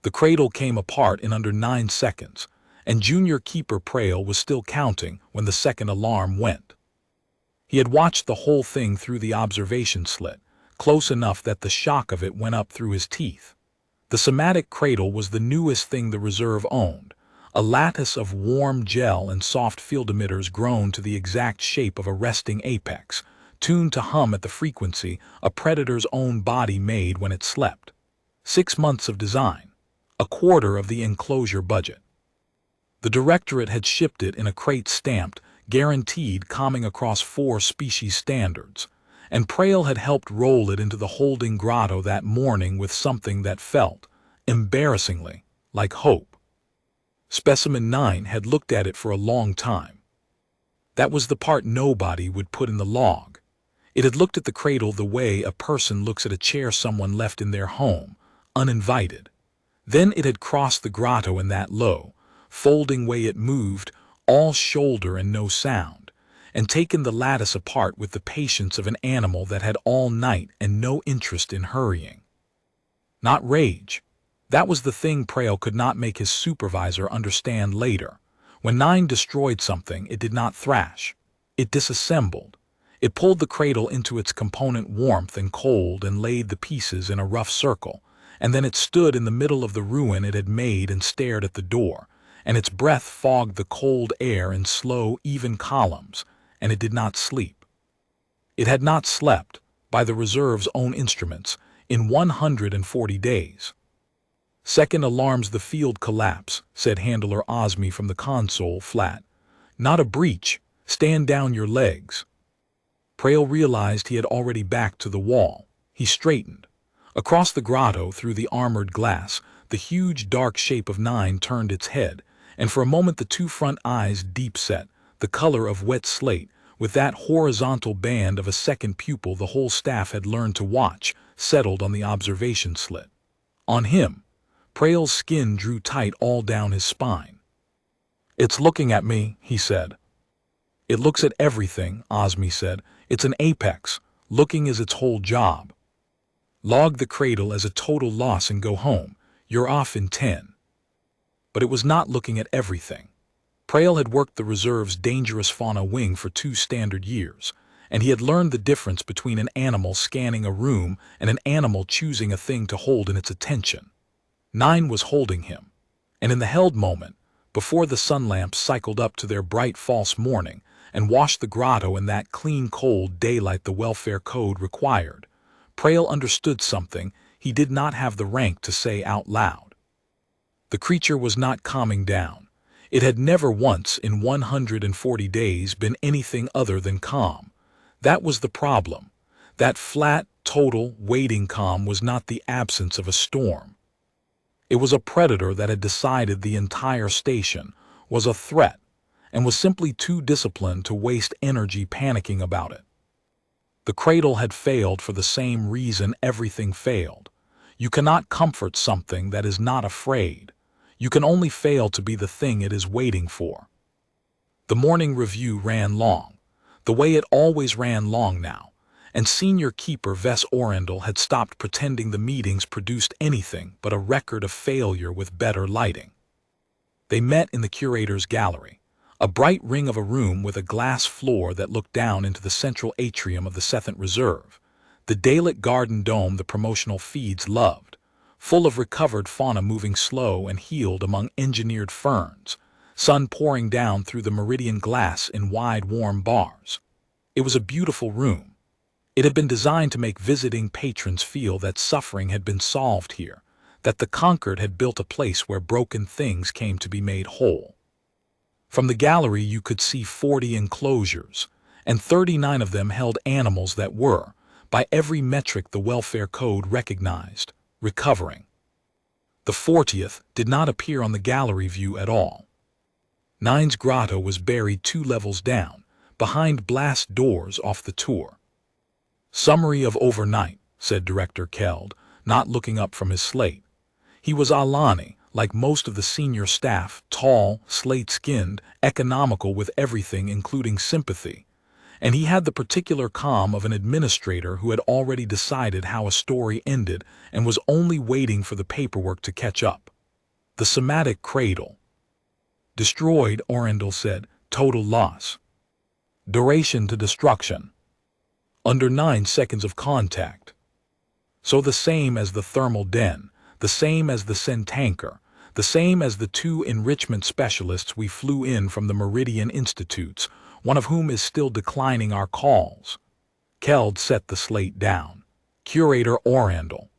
The cradle came apart in under 9 seconds, and Junior Keeper Prail was still counting when the second alarm went. He had watched the whole thing through the observation slit, close enough that the shock of it went up through his teeth. The somatic cradle was the newest thing the reserve owned, a lattice of warm gel and soft field emitters grown to the exact shape of a resting apex, tuned to hum at the frequency a predator's own body made when it slept. 6 months of design, a quarter of the enclosure budget. The directorate had shipped it in a crate stamped, guaranteed calming across 4 species standards, and Prail had helped roll it into the holding grotto that morning with something that felt, embarrassingly, like hope. Specimen 9 had looked at it for a long time. That was the part nobody would put in the log. It had looked at the cradle the way a person looks at a chair someone left in their home, uninvited. Then it had crossed the grotto in that low, folding way it moved, all shoulder and no sound, and taken the lattice apart with the patience of an animal that had all night and no interest in hurrying. Not rage. That was the thing Prail could not make his supervisor understand later. When 9 destroyed something, it did not thrash. It disassembled. It pulled the cradle into its component warmth and cold and laid the pieces in a rough circle, and then it stood in the middle of the ruin it had made and stared at the door, and its breath fogged the cold air in slow, even columns, and it did not sleep. It had not slept, by the reserve's own instruments, in 140 days. "Second alarms the field collapse," said Handler Osme from the console flat. "Not a breach. Stand down your legs." Prail realized he had already backed to the wall. He straightened. Across the grotto, through the armored glass, the huge dark shape of 9 turned its head, and for a moment the 2 front eyes deep-set, the color of wet slate, with that horizontal band of a second pupil the whole staff had learned to watch, settled on the observation slit. On him. Prail's skin drew tight all down his spine. "It's looking at me," he said. "It looks at everything," Osme said. "It's an apex. Looking is its whole job. Log the cradle as a total loss and go home. You're off in 10. But it was not looking at everything. Prail had worked the reserve's dangerous fauna wing for 2 standard years, and he had learned the difference between an animal scanning a room and an animal choosing a thing to hold in its attention. 9 was holding him, and in the held moment, before the sun lamps cycled up to their bright false morning and washed the grotto in that clean cold daylight the welfare code required, Prail understood something he did not have the rank to say out loud. The creature was not calming down. It had never once in 140 days been anything other than calm. That was the problem. That flat, total, waiting calm was not the absence of a storm. It was a predator that had decided the entire station was a threat and was simply too disciplined to waste energy panicking about it. The cradle had failed for the same reason everything failed. You cannot comfort something that is not afraid. You can only fail to be the thing it is waiting for. The morning review ran long, the way it always ran long now, and Senior Keeper Vess Orendel had stopped pretending the meetings produced anything but a record of failure with better lighting. They met in the curator's gallery, a bright ring of a room with a glass floor that looked down into the central atrium of the 7th Reserve, the Dalek Garden Dome the promotional feeds loved, full of recovered fauna moving slow and healed among engineered ferns, sun pouring down through the meridian glass in wide warm bars. It was a beautiful room. It had been designed to make visiting patrons feel that suffering had been solved here, that the conquered had built a place where broken things came to be made whole. From the gallery you could see 40 enclosures, and 39 of them held animals that were, by every metric the welfare code recognized, recovering. The 40th did not appear on the gallery view at all. 9's grotto was buried 2 levels down, behind blast doors off the tour. "Summary of overnight," said Director Keld, not looking up from his slate. He was Alani, like most of the senior staff, tall, slate-skinned, economical with everything including sympathy, and he had the particular calm of an administrator who had already decided how a story ended and was only waiting for the paperwork to catch up. The somatic cradle. Destroyed, Orendel said. Total loss. Duration to destruction. Under 9 seconds of contact. So the same as the thermal den, the same as the Sen tanker, the same as the 2 enrichment specialists we flew in from the Meridian Institutes, one of whom is still declining our calls. Keld set the slate down. Curator Orendel,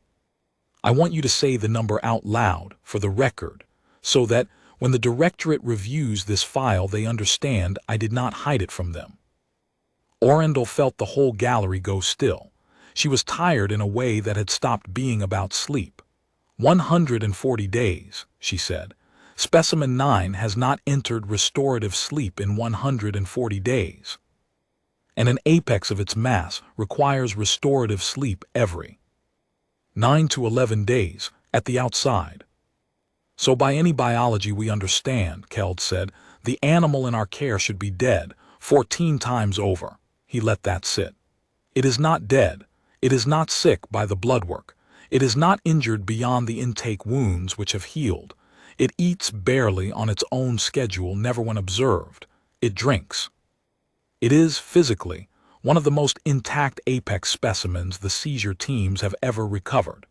I want you to say the number out loud, for the record, so that when the Directorate reviews this file they understand I did not hide it from them. Orendel felt the whole gallery go still. She was tired in a way that had stopped being about sleep. 140 days, she said. Specimen 9 has not entered restorative sleep in 140 days. And an apex of its mass requires restorative sleep every 9 to 11 days, at the outside. So by any biology we understand, Keld said, the animal in our care should be dead 14 times over. He let that sit. It is not dead. It is not sick by the blood work. It is not injured beyond the intake wounds which have healed. It eats barely on its own schedule, never when observed. It drinks. It is, physically, one of the most intact apex specimens the seizure teams have ever recovered.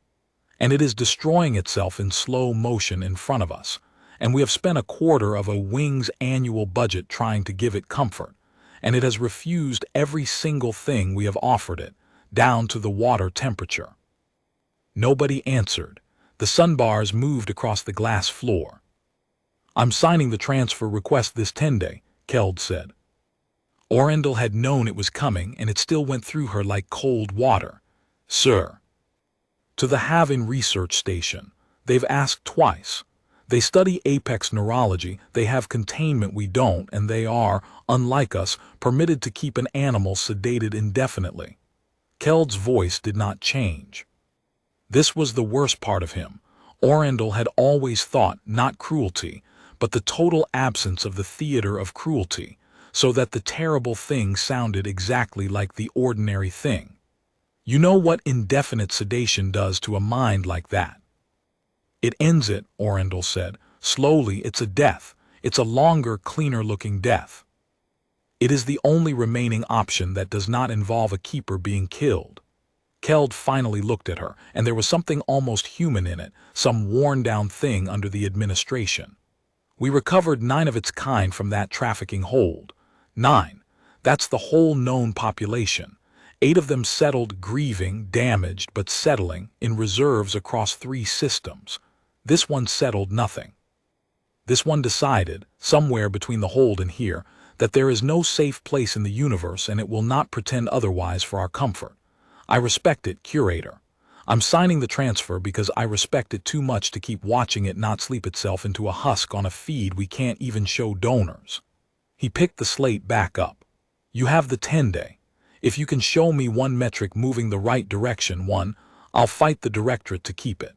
And it is destroying itself in slow motion in front of us, and we have spent a quarter of a wing's annual budget trying to give it comfort, and it has refused every single thing we have offered it, down to the water temperature. Nobody answered. The sunbars moved across the glass floor. I'm signing the transfer request this 10-day, Keld said. Orendel had known it was coming, and it still went through her like cold water. Sir. To the Haven Research Station. They've asked twice. They study apex neurology, they have containment we don't, and they are, unlike us, permitted to keep an animal sedated indefinitely. Keld's voice did not change. This was the worst part of him. Orendel had always thought not cruelty, but the total absence of the theater of cruelty, so that the terrible thing sounded exactly like the ordinary thing. You know what indefinite sedation does to a mind like that? It ends it, Orendel said. Slowly, it's a death. It's a longer, cleaner-looking death. It is the only remaining option that does not involve a keeper being killed. Keld finally looked at her, and there was something almost human in it, some worn-down thing under the administration. We recovered 9 of its kind from that trafficking hold. 9. That's the whole known population. 8 of them settled, grieving, damaged, but settling, in reserves across 3 systems. This one settled nothing. This one decided, somewhere between the hold and here, that there is no safe place in the universe and it will not pretend otherwise for our comfort. I respect it, Curator. I'm signing the transfer because I respect it too much to keep watching it not sleep itself into a husk on a feed we can't even show donors. He picked the slate back up. You have the 10-day. If you can show me one metric moving the right direction, I'll fight the Directorate to keep it.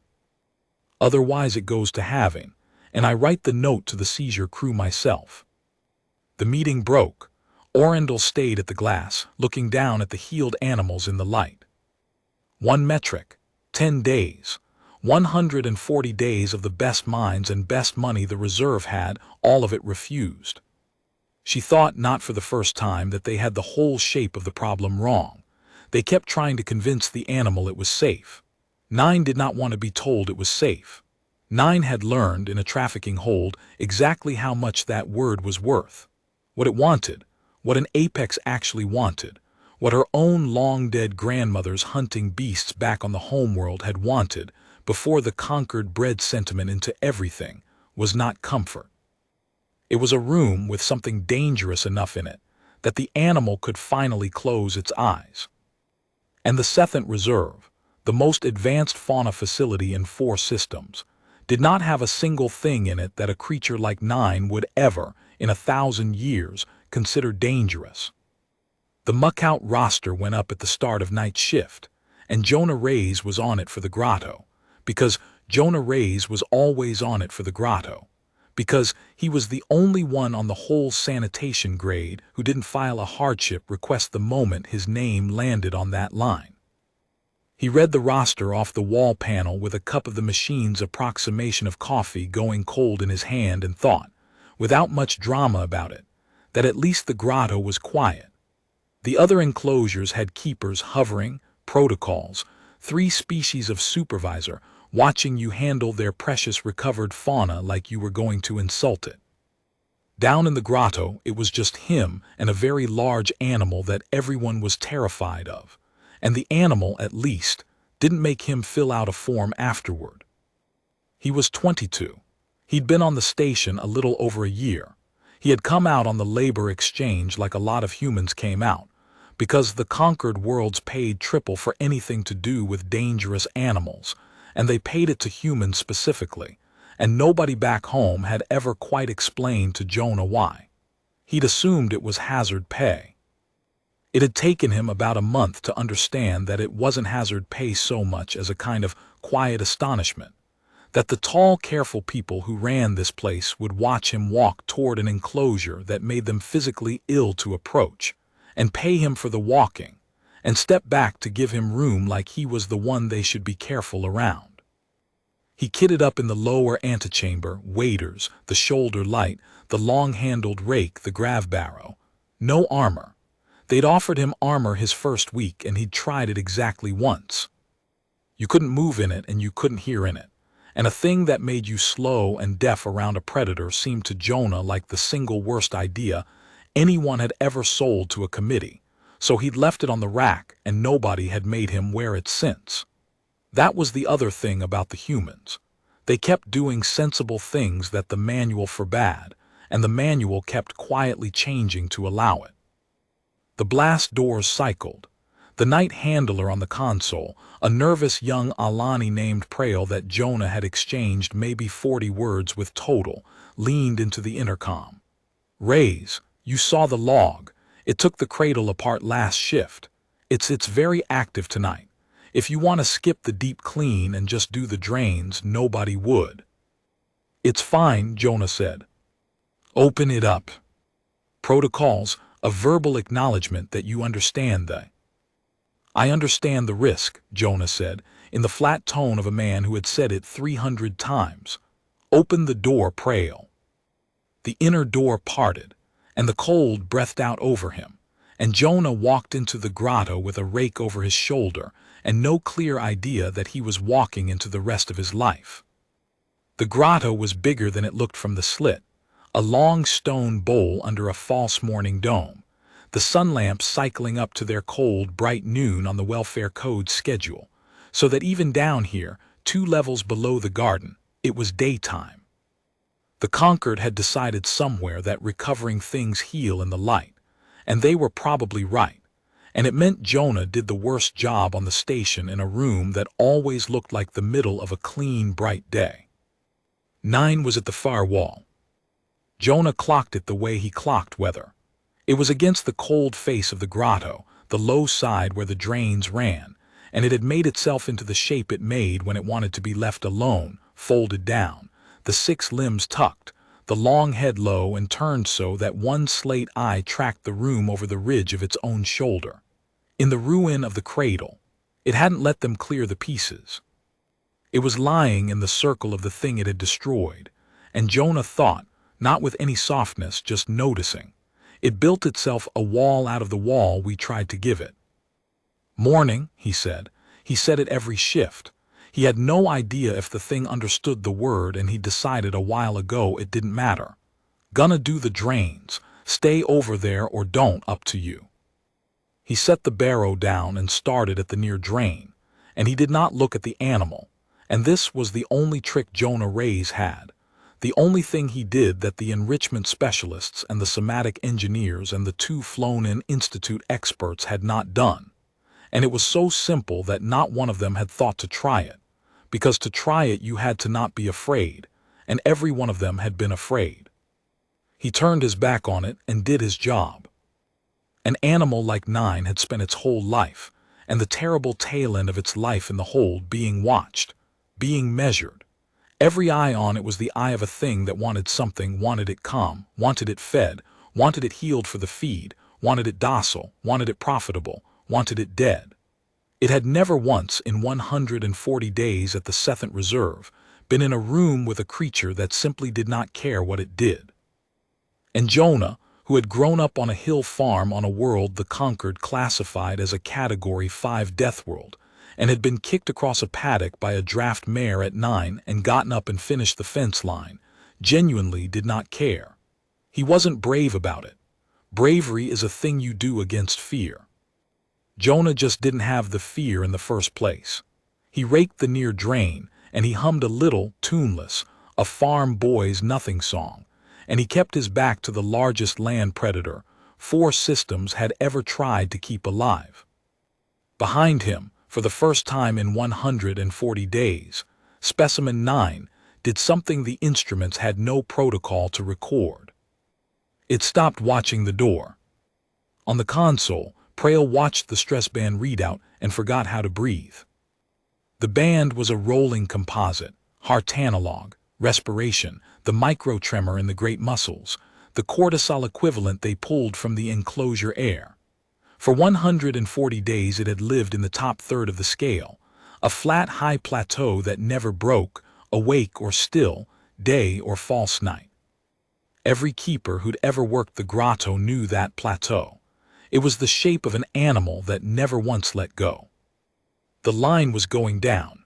Otherwise it goes to Haven, and I write the note to the seizure crew myself. The meeting broke. Orendel stayed at the glass, looking down at the healed animals in the light. 1 metric, 10 days, 140 days of the best minds and best money the reserve had, all of it refused. She thought, not for the first time, that they had the whole shape of the problem wrong. They kept trying to convince the animal it was safe. 9 did not want to be told it was safe. 9 had learned, in a trafficking hold, exactly how much that word was worth. What it wanted, what an apex actually wanted, what her own long-dead grandmother's hunting beasts back on the homeworld had wanted, before the conquered bred sentiment into everything, was not comfort. It was a room with something dangerous enough in it, that the animal could finally close its eyes. And the Sethant Reserve, the most advanced fauna facility in 4 systems, did not have a single thing in it that a creature like 9 would ever, in 1,000 years, consider dangerous. The muckout roster went up at the start of night shift, and Jonah Reyes was on it for the grotto, because Jonah Reyes was always on it for the grotto, because he was the only one on the whole sanitation grade who didn't file a hardship request the moment his name landed on that line. He read the roster off the wall panel with a cup of the machine's approximation of coffee going cold in his hand and thought, without much drama about it, that at least the grotto was quiet. The other enclosures had keepers hovering, protocols, 3 species of supervisor watching you handle their precious recovered fauna like you were going to insult it. Down in the grotto, it was just him and a very large animal that everyone was terrified of, and the animal, at least, didn't make him fill out a form afterward. He was 22. He'd been on the station a little over a year. He had come out on the labor exchange like a lot of humans came out, because the conquered worlds paid triple for anything to do with dangerous animals, and they paid it to humans specifically, and nobody back home had ever quite explained to Jonah why. He'd assumed it was hazard pay. It had taken him about a month to understand that it wasn't hazard pay so much as a kind of quiet astonishment, that the tall, careful people who ran this place would watch him walk toward an enclosure that made them physically ill to approach, and pay him for the walking, and step back to give him room like he was the one they should be careful around. He kitted up in the lower antechamber, waders, the shoulder light, the long-handled rake, the grav barrow. No armor. They'd offered him armor his first week, and he'd tried it exactly once. You couldn't move in it, and you couldn't hear in it, and a thing that made you slow and deaf around a predator seemed to Jonah like the single worst idea anyone had ever sold to a committee, so he'd left it on the rack, and nobody had made him wear it since. That was the other thing about the humans. They kept doing sensible things that the manual forbade, and the manual kept quietly changing to allow it. The blast doors cycled. The night handler on the console, a nervous young Alani named Prail that Jonah had exchanged maybe 40 words with total, leaned into the intercom. "Rays, you saw the log. It took the cradle apart last shift. It's very active tonight. If you want to skip the deep clean and just do the drains, nobody would." "It's fine," Jonah said. "Open it up." Protocols, a verbal acknowledgement that you understand the. "I understand the risk," Jonah said, in the flat tone of a man who had said it 300 times. "Open the door, Prail." The inner door parted, and the cold breathed out over him, and Jonah walked into the grotto with a rake over his shoulder and no clear idea that he was walking into the rest of his life. The grotto was bigger than it looked from the slit, a long stone bowl under a false morning dome, the sun lamps cycling up to their cold, bright noon on the welfare code schedule, so that even down here, 2 levels below the garden, it was daytime. The Conquered had decided somewhere that recovering things heal in the light, and they were probably right, and it meant Jonah did the worst job on the station in a room that always looked like the middle of a clean, bright day. 9 was at the far wall. Jonah clocked it the way he clocked weather. It was against the cold face of the grotto, the low side where the drains ran, and it had made itself into the shape it made when it wanted to be left alone, folded down, the 6 limbs tucked, the long head low and turned so that one slate eye tracked the room over the ridge of its own shoulder. In the ruin of the cradle, it hadn't let them clear the pieces. It was lying in the circle of the thing it had destroyed, and Jonah thought, not with any softness, just noticing, it built itself a wall out of the wall we tried to give it. "Morning," he said. He said it every shift. He had no idea if the thing understood the word, and he decided a while ago it didn't matter. "Gonna do the drains. Stay over there or don't, up to you." He set the barrow down and started at the near drain, and he did not look at the animal, and this was the only trick Jonah Rays had, the only thing he did that the enrichment specialists and the somatic engineers and the 2 flown-in institute experts had not done, and it was so simple that not one of them had thought to try it, because to try it you had to not be afraid, and every one of them had been afraid. He turned his back on it and did his job. An animal like 9 had spent its whole life, and the terrible tail end of its life in the hold, being watched, being measured. Every eye on it was the eye of a thing that wanted something, wanted it calm, wanted it fed, wanted it healed for the feed, wanted it docile, wanted it profitable, wanted it dead. It had never once in 140 days at the Seventh Reserve been in a room with a creature that simply did not care what it did. And Jonah, who had grown up on a hill farm on a world the Conquered classified as a Category 5 death world, and had been kicked across a paddock by a draft mare at 9 and gotten up and finished the fence line, genuinely did not care. He wasn't brave about it. Bravery is a thing you do against fear. Jonah just didn't have the fear in the first place. He raked the near drain, and he hummed a little, tuneless, a farm boy's nothing song, and he kept his back to the largest land predator 4 systems had ever tried to keep alive. Behind him, for the first time in 140 days, Specimen 9 did something the instruments had no protocol to record. It stopped watching the door. On the console, Prail watched the stress band readout and forgot how to breathe. The band was a rolling composite, heart analog, respiration, the micro-tremor in the great muscles, the cortisol equivalent they pulled from the enclosure air. For 140 days it had lived in the top third of the scale, a flat high plateau that never broke, awake or still, day or false night. Every keeper who'd ever worked the grotto knew that plateau. It was the shape of an animal that never once let go. The line was going down.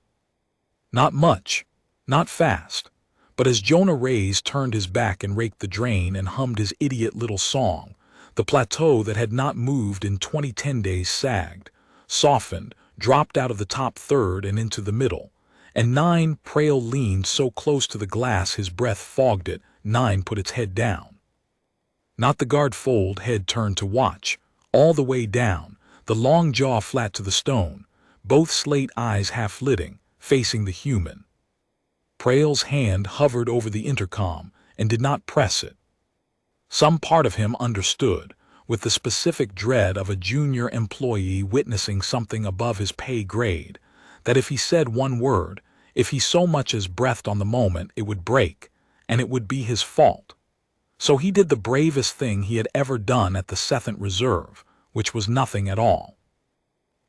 Not much, not fast, but as Jonah Rays turned his back and raked the drain and hummed his idiot little song, the plateau that had not moved in 2010 days sagged, softened, dropped out of the top third and into the middle, and 9 Prail leaned so close to the glass his breath fogged it. 9 put its head down. Not the guard fold head turned to watch, all the way down, the long jaw flat to the stone, both slate eyes half-litting, facing the human. Prail's hand hovered over the intercom and did not press it. Some part of him understood, with the specific dread of a junior employee witnessing something above his pay grade, that if he said one word, if he so much as breathed on the moment, it would break, and it would be his fault. So he did the bravest thing he had ever done at the Seventh Reserve, which was nothing at all.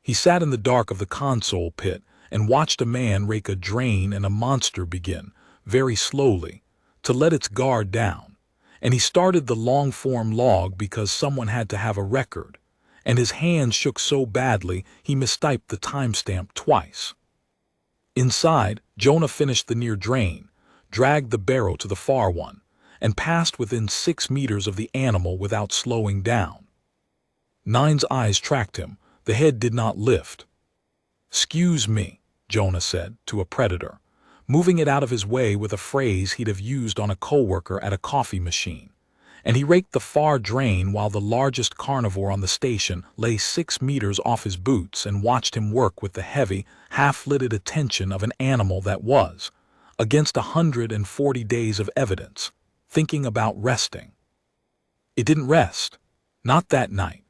He sat in the dark of the console pit and watched a man rake a drain and a monster begin, very slowly, to let its guard down, and he started the long-form log because someone had to have a record, and his hands shook so badly he mistyped the timestamp twice. Inside, Jonah finished the near drain, dragged the barrow to the far one, and passed within 6 meters of the animal without slowing down. 9's eyes tracked him. The head did not lift. "'Excuse me," Jonah said to a predator, moving it out of his way with a phrase he'd have used on a coworker at a coffee machine, and he raked the far drain while the largest carnivore on the station lay 6 meters off his boots and watched him work with the heavy, half-lidded attention of an animal that was, against 140 days of evidence, thinking about resting. It didn't rest. Not that night.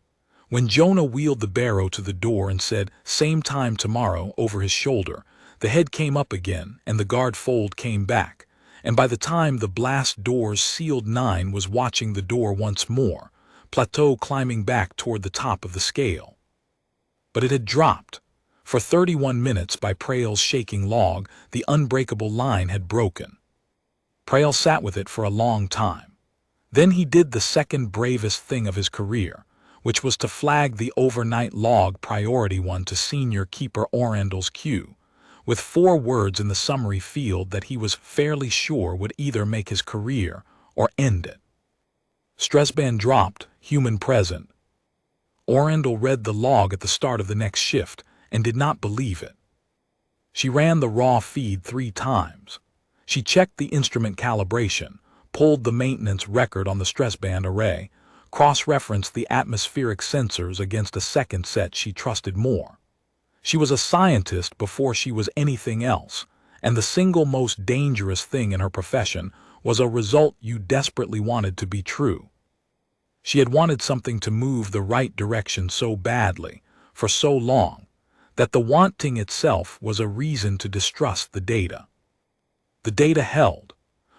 When Jonah wheeled the barrow to the door and said, "Same time tomorrow," over his shoulder, the head came up again and the guard fold came back, and by the time the blast doors sealed, 9 was watching the door once more, plateau climbing back toward the top of the scale. But it had dropped. For 31 minutes by Prail's shaking log, the unbreakable line had broken. Prail sat with it for a long time. Then he did the second bravest thing of his career, which was to flag the overnight log priority 1 to senior keeper Orandle's queue, with 4 words in the summary field that he was fairly sure would either make his career or end it. Stressband dropped, human present. Orandle read the log at the start of the next shift and did not believe it. She ran the raw feed 3 times. She checked the instrument calibration, pulled the maintenance record on the stressband array, cross-referenced the atmospheric sensors against a second set she trusted more. She was a scientist before she was anything else, and the single most dangerous thing in her profession was a result you desperately wanted to be true. She had wanted something to move the right direction so badly, for so long, that the wanting itself was a reason to distrust the data. The data held.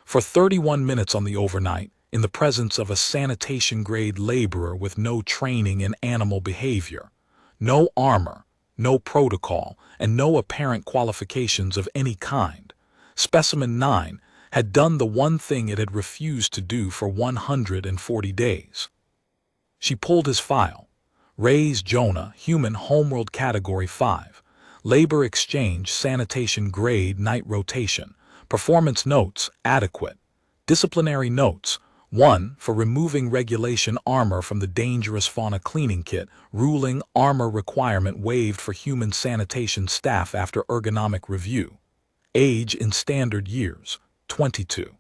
For 31 minutes on the overnight, in the presence of a sanitation-grade laborer with no training in animal behavior, no armor, no protocol, and no apparent qualifications of any kind. Specimen 9 had done the one thing it had refused to do for 140 days. She pulled his file. Raise Jonah, human homeworld category 5. Labor exchange, sanitation grade, night rotation. Performance notes, adequate. Disciplinary notes, 1. For removing regulation armor from the dangerous fauna cleaning kit, ruling armor requirement waived for human sanitation staff after ergonomic review. Age in standard years, 22.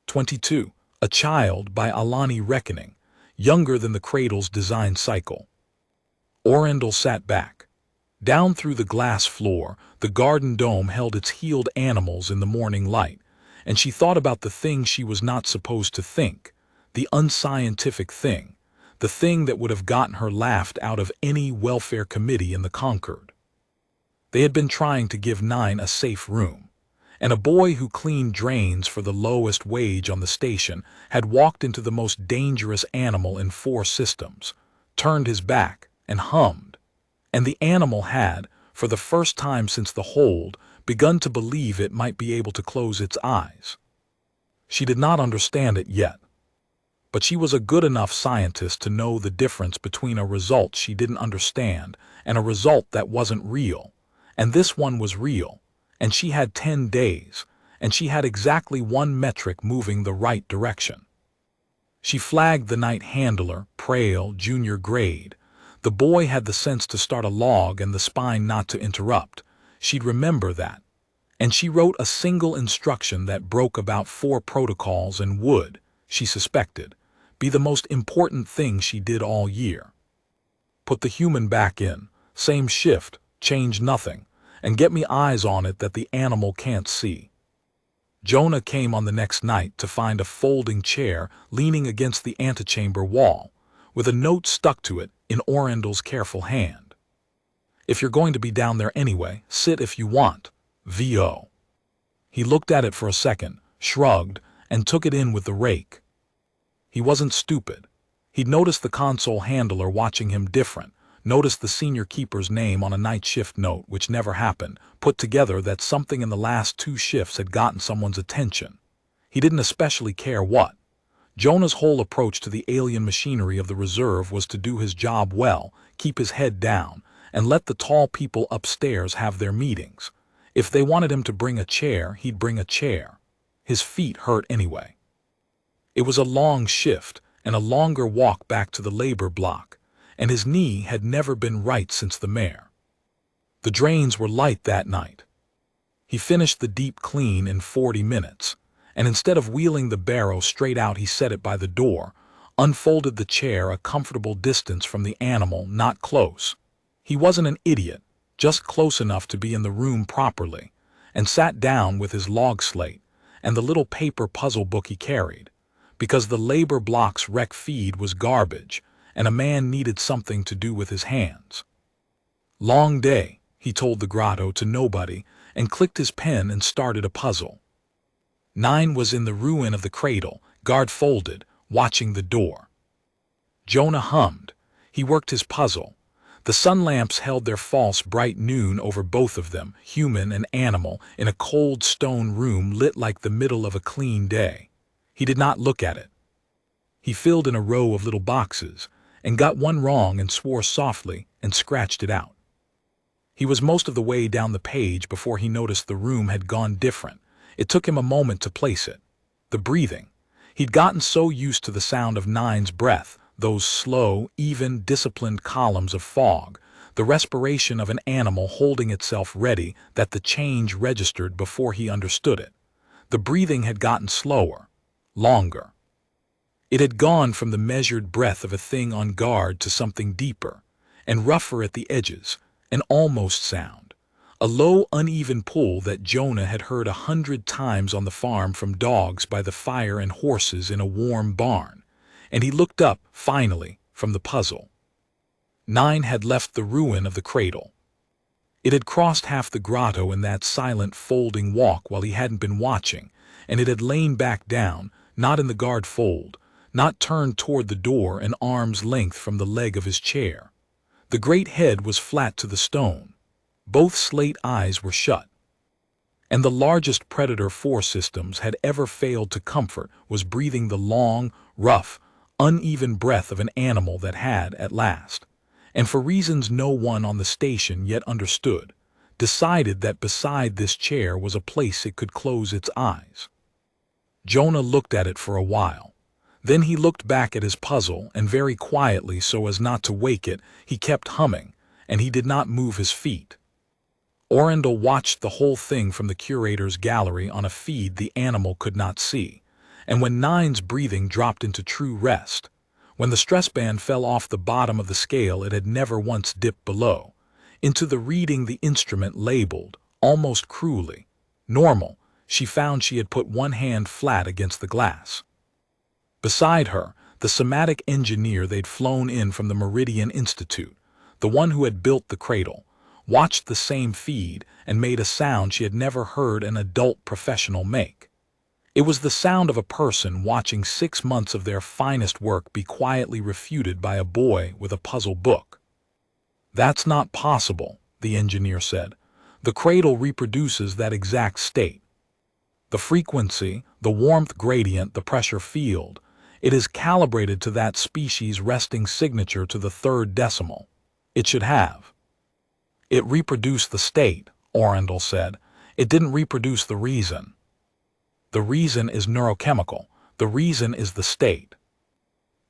22. A Child by Alani Reckoning, younger than the cradle's design cycle. Orendel sat back. Down through the glass floor, the garden dome held its healed animals in the morning light, and she thought about the thing she was not supposed to think, the unscientific thing, the thing that would have gotten her laughed out of any welfare committee in the Concord. They had been trying to give 9 a safe room, and a boy who cleaned drains for the lowest wage on the station had walked into the most dangerous animal in 4 systems, turned his back, and hummed. And the animal had, for the first time since the hold, begun to believe it might be able to close its eyes. She did not understand it yet, but she was a good enough scientist to know the difference between a result she didn't understand and a result that wasn't real, and this one was real, and she had 10 days, and she had exactly 1 metric moving the right direction. She flagged the night handler, Prail, junior grade. The boy had the sense to start a log and the spine not to interrupt. She'd remember that. And she wrote a single instruction that broke about 4 protocols and would, she suspected, be the most important thing she did all year. Put the human back in, same shift, change nothing, and get me eyes on it that the animal can't see. Jonah came on the next night to find a folding chair leaning against the antechamber wall, with a note stuck to it in Orendel's careful hand. If you're going to be down there anyway, sit if you want, V.O. He looked at it for a second, shrugged, and took it in with the rake. He wasn't stupid. He'd noticed the console handler watching him different, noticed the senior keeper's name on a night shift note, which never happened, put together that something in the last 2 shifts had gotten someone's attention. He didn't especially care what. Jonah's whole approach to the alien machinery of the reserve was to do his job well, keep his head down, and let the tall people upstairs have their meetings. If they wanted him to bring a chair, he'd bring a chair. His feet hurt anyway. It was a long shift and a longer walk back to the labor block, and his knee had never been right since the mare. The drains were light that night. He finished the deep clean in 40 minutes, and instead of wheeling the barrow straight out, he set it by the door, unfolded the chair a comfortable distance from the animal, not close. He wasn't an idiot, just close enough to be in the room properly, and sat down with his log slate and the little paper puzzle book he carried, because the labor block's rec feed was garbage, and a man needed something to do with his hands. Long day, he told the grotto to nobody, and clicked his pen and started a puzzle. 9 was in the ruin of the cradle, guard folded, watching the door. Jonah hummed. He worked his puzzle. The sun lamps held their false bright noon over both of them, human and animal, in a cold stone room lit like the middle of a clean day. He did not look at it. He filled in a row of little boxes, and got one wrong and swore softly and scratched it out. He was most of the way down the page before he noticed the room had gone different. It took him a moment to place it. The breathing. He'd gotten so used to the sound of 9's breath, those slow, even, disciplined columns of fog, the respiration of an animal holding itself ready, that the change registered before he understood it. The breathing had gotten slower, longer. It had gone from the measured breath of a thing on guard to something deeper, and rougher at the edges, an almost sound. A low, uneven pull that Jonah had heard 100 times on the farm from dogs by the fire and horses in a warm barn, and he looked up, finally, from the puzzle. 9 had left the ruin of the cradle. It had crossed half the grotto in that silent folding walk while he hadn't been watching, and it had lain back down, not in the guard fold, not turned toward the door an arm's length from the leg of his chair. The great head was flat to the stone. Both slate eyes were shut. And the largest predator force systems had ever failed to comfort was breathing the long, rough, uneven breath of an animal that had, at last, and for reasons no one on the station yet understood, decided that beside this chair was a place it could close its eyes. Jonah looked at it for a while. Then he looked back at his puzzle, and very quietly, so as not to wake it, he kept humming, and he did not move his feet. Orendel watched the whole thing from the curator's gallery on a feed the animal could not see, and when Nine's breathing dropped into true rest, when the stress band fell off the bottom of the scale it had never once dipped below, into the reading the instrument labeled, almost cruelly, normal, she found she had put one hand flat against the glass. Beside her, the somatic engineer they'd flown in from the Meridian Institute, the one who had built the cradle, watched the same feed and made a sound she had never heard an adult professional make. It was the sound of a person watching 6 months of their finest work be quietly refuted by a boy with a puzzle book. "That's not possible," the engineer said. "The cradle reproduces that exact state. The frequency, the warmth gradient, the pressure field, it is calibrated to that species' resting signature to the third decimal. It should have." "It reproduced the state," Orendel said. "It didn't reproduce the reason. The reason is neurochemical. The reason is the state.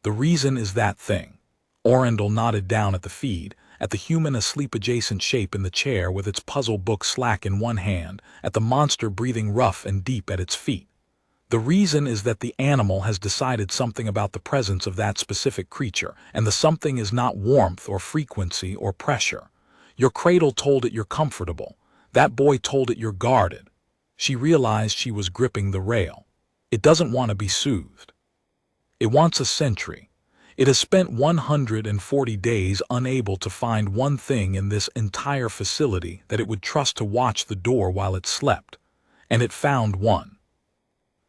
The reason is that thing." Orendel nodded down at the feed, at the human asleep adjacent shape in the chair with its puzzle book slack in one hand, at the monster breathing rough and deep at its feet. "The reason is that the animal has decided something about the presence of that specific creature, and the something is not warmth or frequency or pressure. Your cradle told it you're comfortable. That boy told it you're guarded." She realized she was gripping the rail. "It doesn't want to be soothed. It wants a sentry. It has spent 140 days unable to find one thing in this entire facility that it would trust to watch the door while it slept. And it found one."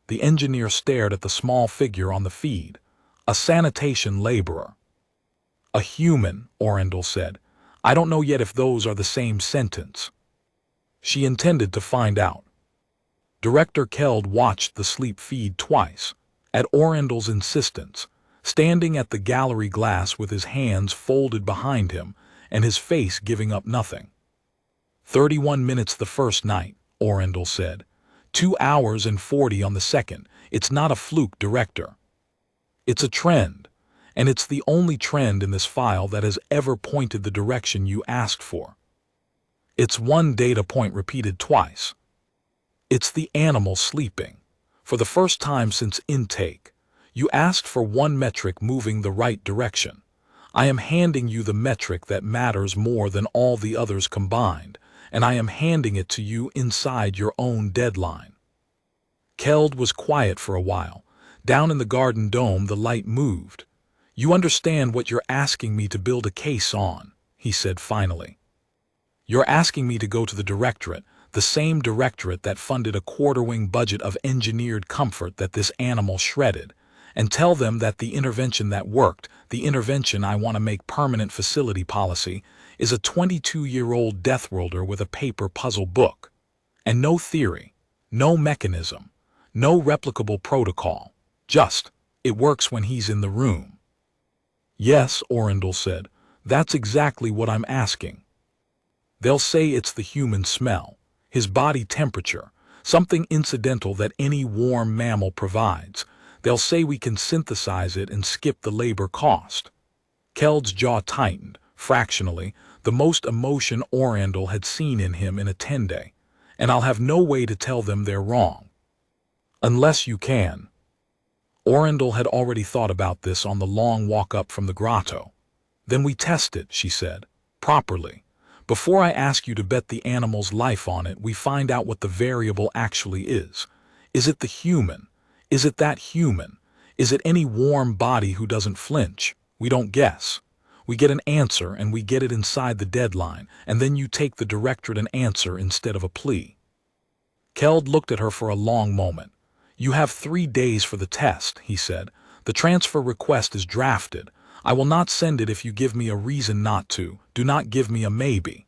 The engineer stared at the small figure on the feed. "A sanitation laborer." "A human," Orendel said. "I don't know yet if those are the same sentence." She intended to find out. Director Keld watched the sleep feed twice, at Orendel's insistence, standing at the gallery glass with his hands folded behind him and his face giving up nothing. 31 minutes the first night, Orendel said. 2 hours and 40 on the second. It's not a fluke, Director. It's a trend, and it's the only trend in this file that has ever pointed the direction you asked for. It's one data point repeated twice. It's the animal sleeping. For the first time since intake, you asked for one metric moving the right direction. I am handing you the metric that matters more than all the others combined, and I am handing it to you inside your own deadline. Keld was quiet for a while. Down in the garden dome the light moved. "You understand what you're asking me to build a case on," he said finally. "You're asking me to go to the directorate, the same directorate that funded a quarter-wing budget of engineered comfort that this animal shredded, and tell them that the intervention that worked, the intervention I want to make permanent facility policy, is a 22-year-old deathworlder with a paper puzzle book. And no theory, no mechanism, no replicable protocol. Just, it works when he's in the room." "Yes," Orendel said, "that's exactly what I'm asking. They'll say it's the human smell, his body temperature, something incidental that any warm mammal provides. They'll say we can synthesize it and skip the labor cost." Keld's jaw tightened, fractionally, the most emotion Orendel had seen in him in a 10-day. "And I'll have no way to tell them they're wrong. Unless you can." Orendel had already thought about this on the long walk up from the grotto. "Then we test it," she said, "properly. Before I ask you to bet the animal's life on it, we find out what the variable actually is. Is it the human? Is it that human? Is it any warm body who doesn't flinch? We don't guess. We get an answer and we get it inside the deadline, and then you take the directorate an answer instead of a plea." Keld looked at her for a long moment. "You have 3 days for the test," he said. "The transfer request is drafted. I will not send it if you give me a reason not to. Do not give me a maybe."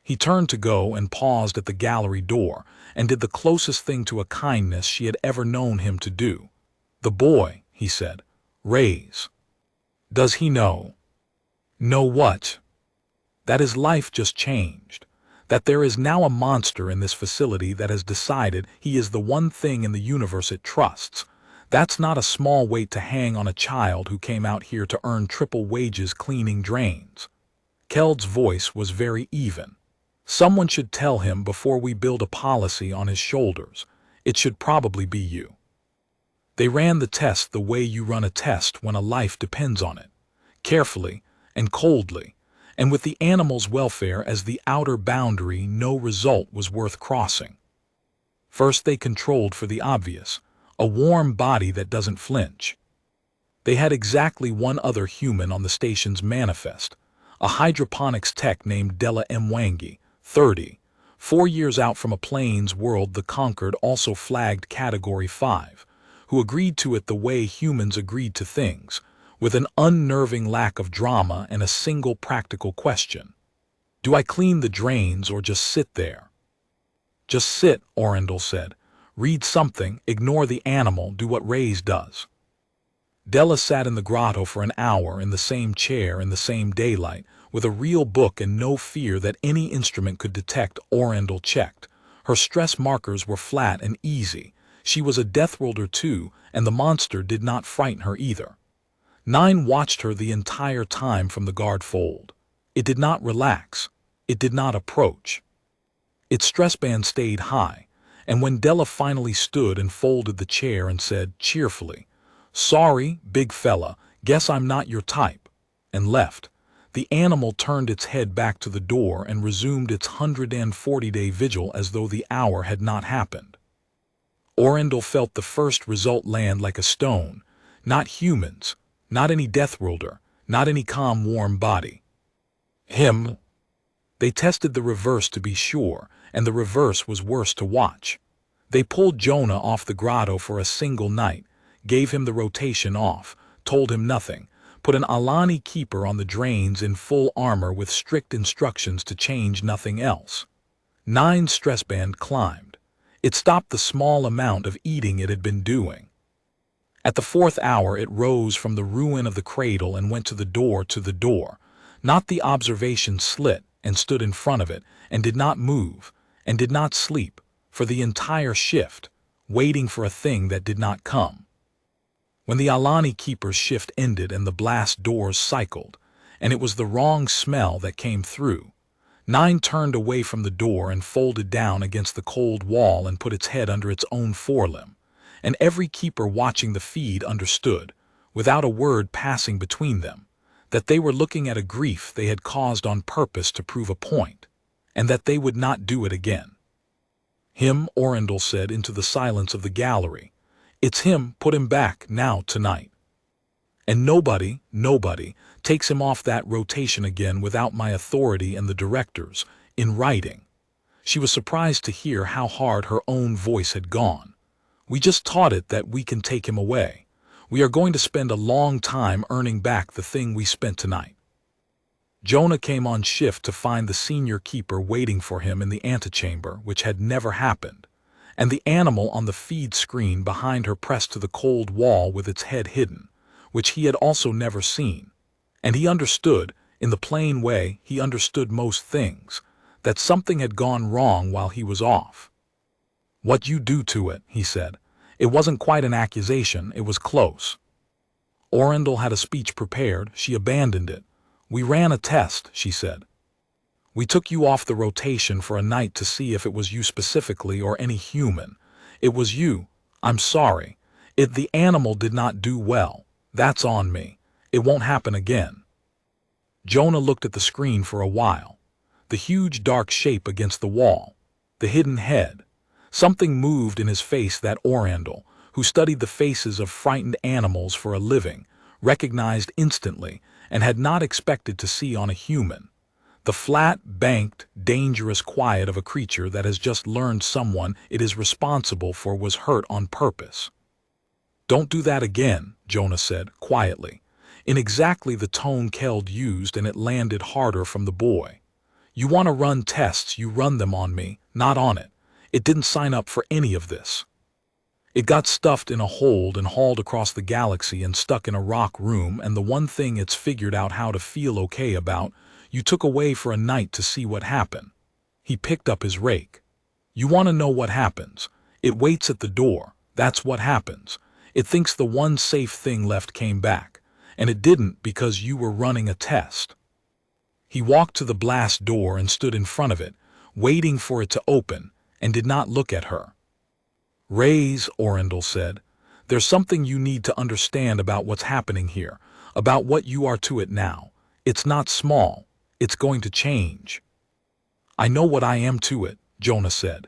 He turned to go and paused at the gallery door and did the closest thing to a kindness she had ever known him to do. "The boy," he said. "Raise. Does he know?" "Know what?" "That his life just changed. That there is now a monster in this facility that has decided he is the one thing in the universe it trusts. That's not a small weight to hang on a child who came out here to earn triple wages cleaning drains." Keld's voice was very even. "Someone should tell him before we build a policy on his shoulders. It should probably be you. They ran the test the way you run a test when a life depends on it. Carefully and coldly, and with the animal's welfare as the outer boundary, no result was worth crossing. First they controlled for the obvious, a warm body that doesn't flinch. They had exactly one other human on the station's manifest, a hydroponics tech named Della Mwangi, 30, 4 years out from a plains world the Conquered also flagged Category 5, who agreed to it the way humans agreed to things, with an unnerving lack of drama and a single practical question. "Do I clean the drains or just sit there?" "Just sit," Orendel said. "Read something, ignore the animal, do what Reyes does." Della sat in the grotto for an hour in the same chair in the same daylight, with a real book and no fear that any instrument could detect. Orendel checked. Her stress markers were flat and easy. She was a deathworlder too, and the monster did not frighten her either. 9 watched her the entire time from the guard fold. It did not relax. It did not approach. Its stress band stayed high, and when Della finally stood and folded the chair and said cheerfully, "Sorry, big fella, guess I'm not your type," and left, the animal turned its head back to the door and resumed its 140-day vigil as though the hour had not happened. Orendel felt the first result land like a stone. Not humans, not any deathworlder, not any calm, warm body. Him. They tested the reverse to be sure, and the reverse was worse to watch. They pulled Jonah off the grotto for a single night, gave him the rotation off, told him nothing, put an Alani keeper on the drains in full armor with strict instructions to change nothing else. 9's stress band climbed. It stopped the small amount of eating it had been doing. At the 4th hour it rose from the ruin of the cradle and went to the door, not the observation slit, and stood in front of it, and did not move, and did not sleep, for the entire shift, waiting for a thing that did not come. When the Alani keeper's shift ended and the blast doors cycled, and it was the wrong smell that came through, 9 turned away from the door and folded down against the cold wall and put its head under its own forelimb, and every keeper watching the feed understood, without a word passing between them, that they were looking at a grief they had caused on purpose to prove a point, and that they would not do it again. "Him," Orendel said into the silence of the gallery. "It's him, put him back, now, tonight. And nobody takes him off that rotation again without my authority and the director's, in writing." She was surprised to hear how hard her own voice had gone. "We just taught it that we can take him away. We are going to spend a long time earning back the thing we spent tonight." Jonah came on shift to find the senior keeper waiting for him in the antechamber, which had never happened, and the animal on the feed screen behind her pressed to the cold wall with its head hidden, which he had also never seen. And he understood, in the plain way he understood most things, that something had gone wrong while he was off. "What you do to it," he said. "It wasn't quite an accusation, it was close." Orendel had a speech prepared, she abandoned it. "We ran a test," she said. "We took you off the rotation for a night to see if it was you specifically or any human. It was you. I'm sorry. The animal did not do well. That's on me. It won't happen again." Jonah looked at the screen for a while. The huge dark shape against the wall. The hidden head. Something moved in his face that Orendel, who studied the faces of frightened animals for a living, recognized instantly and had not expected to see on a human. The flat, banked, dangerous quiet of a creature that has just learned someone it is responsible for was hurt on purpose. "Don't do that again," Jonah said, quietly. in exactly the tone Keld used, and it landed harder from the boy. "You want to run tests, you run them on me, not on it. It didn't sign up for any of this." It got stuffed in a hold and hauled across the galaxy and stuck in a rock room, and the one thing it's figured out how to feel okay about, you took away for a night to see what happened. He picked up his rake. "You want to know what happens? It waits at the door. That's what happens. It thinks the one safe thing left came back, and it didn't because you were running a test." He walked to the blast door and stood in front of it, waiting for it to open, and did not look at her. "Raise," Orendel said. "There's something you need to understand about what's happening here, about what you are to it now. It's not small. It's going to change." "I know what I am to it," Jonah said.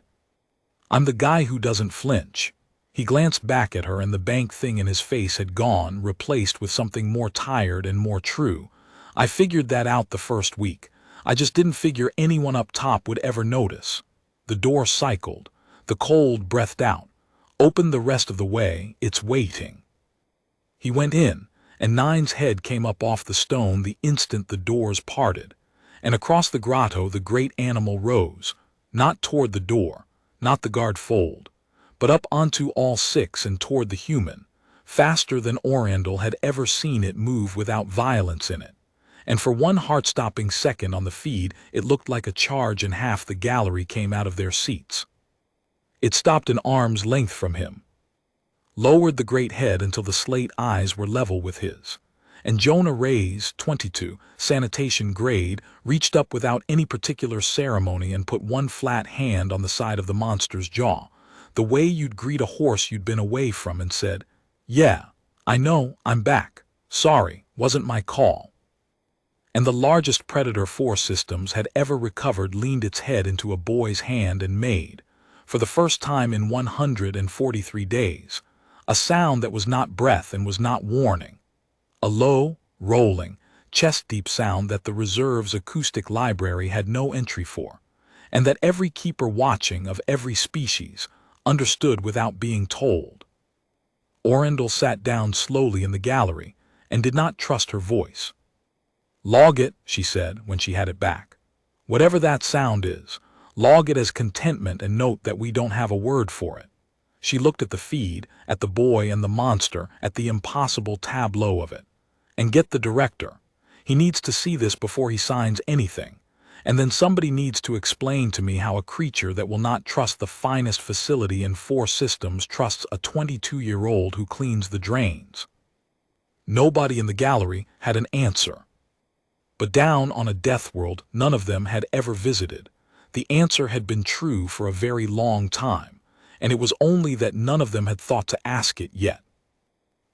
"I'm the guy who doesn't flinch." He glanced back at her, and the bank thing in his face had gone, replaced with something more tired and more true. "I figured that out the first week. I just didn't figure anyone up top would ever notice." The door cycled. The cold breathed out. "Open the rest of the way. It's waiting." He went in, and Nine's head came up off the stone the instant the doors parted. And across the grotto the great animal rose, not toward the door, not the guard fold, but up onto all six and toward the human, faster than Orendel had ever seen it move without violence in it. And for one heart-stopping second on the feed, it looked like a charge, and half the gallery came out of their seats. It stopped an arm's length from him, lowered the great head until the slate eyes were level with his. And Jonah Ray's 22 sanitation grade reached up without any particular ceremony and put one flat hand on the side of the monster's jaw, the way you'd greet a horse you'd been away from, and said, "Yeah, I know, I'm back. Sorry, wasn't my call." And the largest Predator 4 systems had ever recovered leaned its head into a boy's hand and made, for the first time in 143 days, a sound that was not breath and was not warning. A low, rolling, chest-deep sound that the reserve's acoustic library had no entry for, and that every keeper watching of every species understood without being told. Orendel sat down slowly in the gallery and did not trust her voice. "Log it," she said when she had it back. "Whatever that sound is, log it as contentment and note that we don't have a word for it." She looked at the feed, at the boy and the monster, at the impossible tableau of it. "And get the director. He needs to see this before he signs anything. And then somebody needs to explain to me how a creature that will not trust the finest facility in 4 systems trusts a 22-year-old who cleans the drains." Nobody in the gallery had an answer. But down on a death world none of them had ever visited, the answer had been true for a very long time, and it was only that none of them had thought to ask it yet.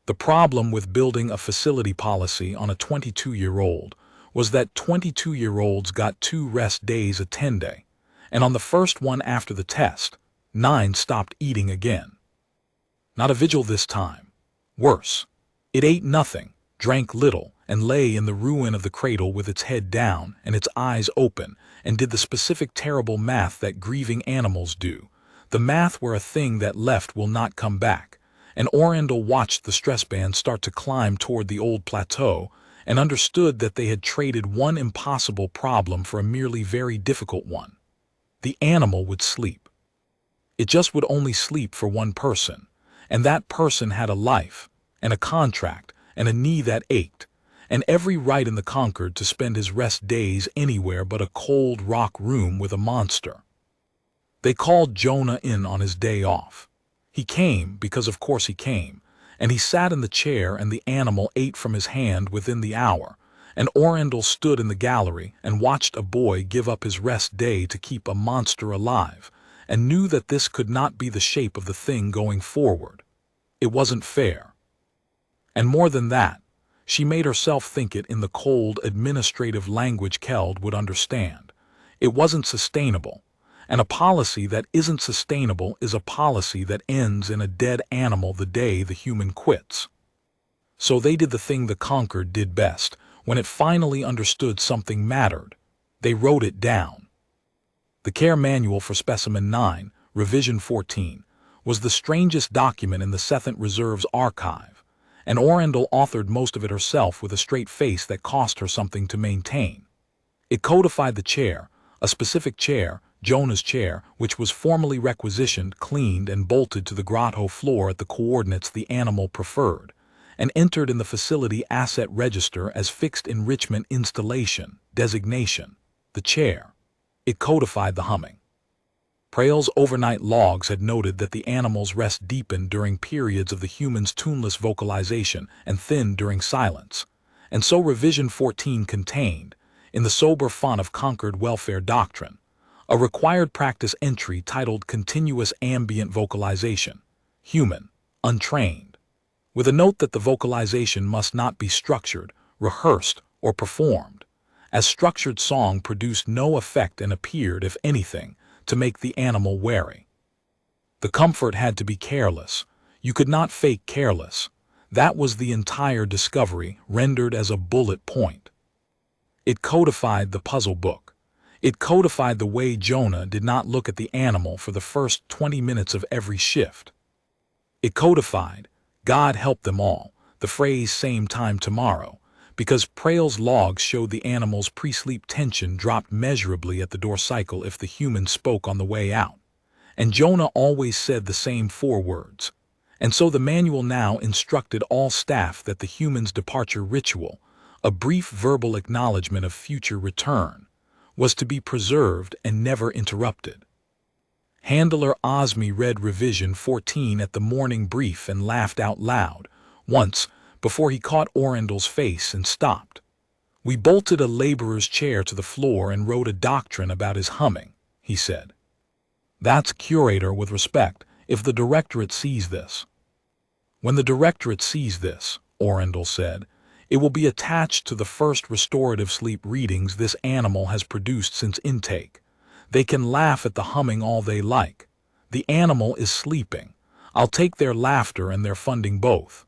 The problem with building a facility policy on a 22-year-old was that 22-year-olds got 2 rest days a 10-day, and on the first one after the test, 9 stopped eating again. Not a vigil this time. Worse, it ate nothing, drank little, and lay in the ruin of the cradle with its head down and its eyes open, and did the specific terrible math that grieving animals do, the math where a thing that left will not come back. And Orendel watched the stress band start to climb toward the old plateau and understood that they had traded one impossible problem for a merely very difficult one. The animal would sleep. It just would only sleep for one person, and that person had a life, and a contract, and a knee that ached, and every right in the conquered to spend his rest days anywhere but a cold rock room with a monster. They called Jonah in on his day off. He came because of course he came, and he sat in the chair and the animal ate from his hand within the hour, and Orendel stood in the gallery and watched a boy give up his rest day to keep a monster alive, and knew that this could not be the shape of the thing going forward. It wasn't fair. And more than that, she made herself think it in the cold administrative language Keld would understand. It wasn't sustainable. And a policy that isn't sustainable is a policy that ends in a dead animal the day the human quits. So they did the thing the conquered did best. When it finally understood something mattered, they wrote it down. The Care Manual for Specimen 9, Revision 14, was the strangest document in the Sethant Reserve's archive, and Orendel authored most of it herself with a straight face that cost her something to maintain. It codified the chair, a specific chair, Jonah's chair, which was formally requisitioned, cleaned, and bolted to the grotto floor at the coordinates the animal preferred, and entered in the facility asset register as fixed enrichment installation, designation, the chair. It codified the humming. Prael's overnight logs had noted that the animal's rest deepened during periods of the human's tuneless vocalization and thinned during silence, and so Revision 14 contained, in the sober font of Concord welfare doctrine, a required practice entry titled Continuous Ambient Vocalization, Human, Untrained, with a note that the vocalization must not be structured, rehearsed, or performed, as structured song produced no effect and appeared, if anything, to make the animal wary. The comfort had to be careless. You could not fake careless. That was the entire discovery, rendered as a bullet point. It codified the puzzle book. It codified the way Jonah did not look at the animal for the first 20 minutes of every shift. It codified, God help them all, the phrase same time tomorrow, because Prael's logs showed the animal's pre-sleep tension dropped measurably at the door cycle if the human spoke on the way out. And Jonah always said the same 4 words. And so the manual now instructed all staff that the human's departure ritual, a brief verbal acknowledgement of future return, was to be preserved and never interrupted. Handler Osmi read Revision 14 at the morning brief and laughed out loud, once, before he caught Orendel's face and stopped. We bolted a laborer's chair to the floor and wrote a doctrine about his humming, he said. That's curator with respect, if the directorate sees this. When the directorate sees this, Orendel said, it will be attached to the first restorative sleep readings this animal has produced since intake. They can laugh at the humming all they like. The animal is sleeping. I'll take their laughter and their funding both.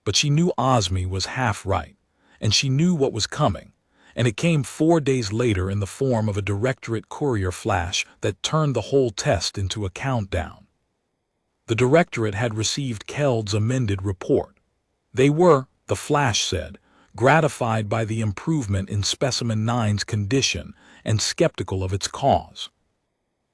But she knew Osmi was half right, and she knew what was coming, and it came 4 days later in the form of a directorate courier flash that turned the whole test into a countdown. The directorate had received Keld's amended report. They were, the flash said, gratified by the improvement in Specimen 9's condition and skeptical of its cause.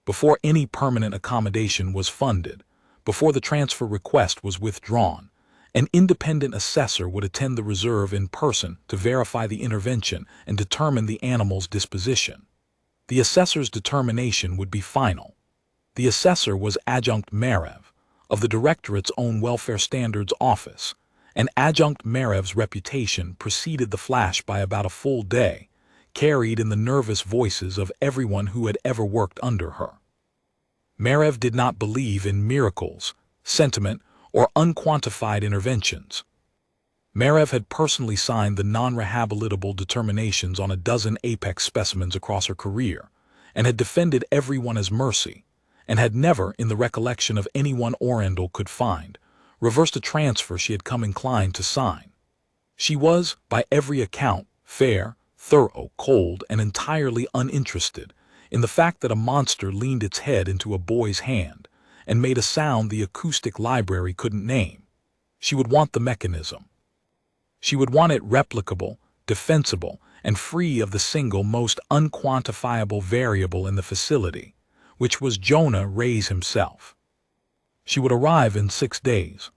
Before any permanent accommodation was funded, before the transfer request was withdrawn, an independent assessor would attend the reserve in person to verify the intervention and determine the animal's disposition. The assessor's determination would be final. The assessor was Adjunct Merev, of the Directorate's own Welfare Standards Office, and Adjunct Merev's reputation preceded the flash by about a full day, carried in the nervous voices of everyone who had ever worked under her. Merev did not believe in miracles, sentiment, or unquantified interventions. Merev had personally signed the non-rehabilitable determinations on a dozen apex specimens across her career, and had defended everyone as mercy, and had never, in the recollection of anyone Orendel could find, reversed a transfer she had come inclined to sign. She was, by every account, fair, thorough, cold, and entirely uninterested in the fact that a monster leaned its head into a boy's hand and made a sound the acoustic library couldn't name. She would want the mechanism. She would want it replicable, defensible, and free of the single most unquantifiable variable in the facility, which was Jonah Reyes himself. She would arrive in 6 days.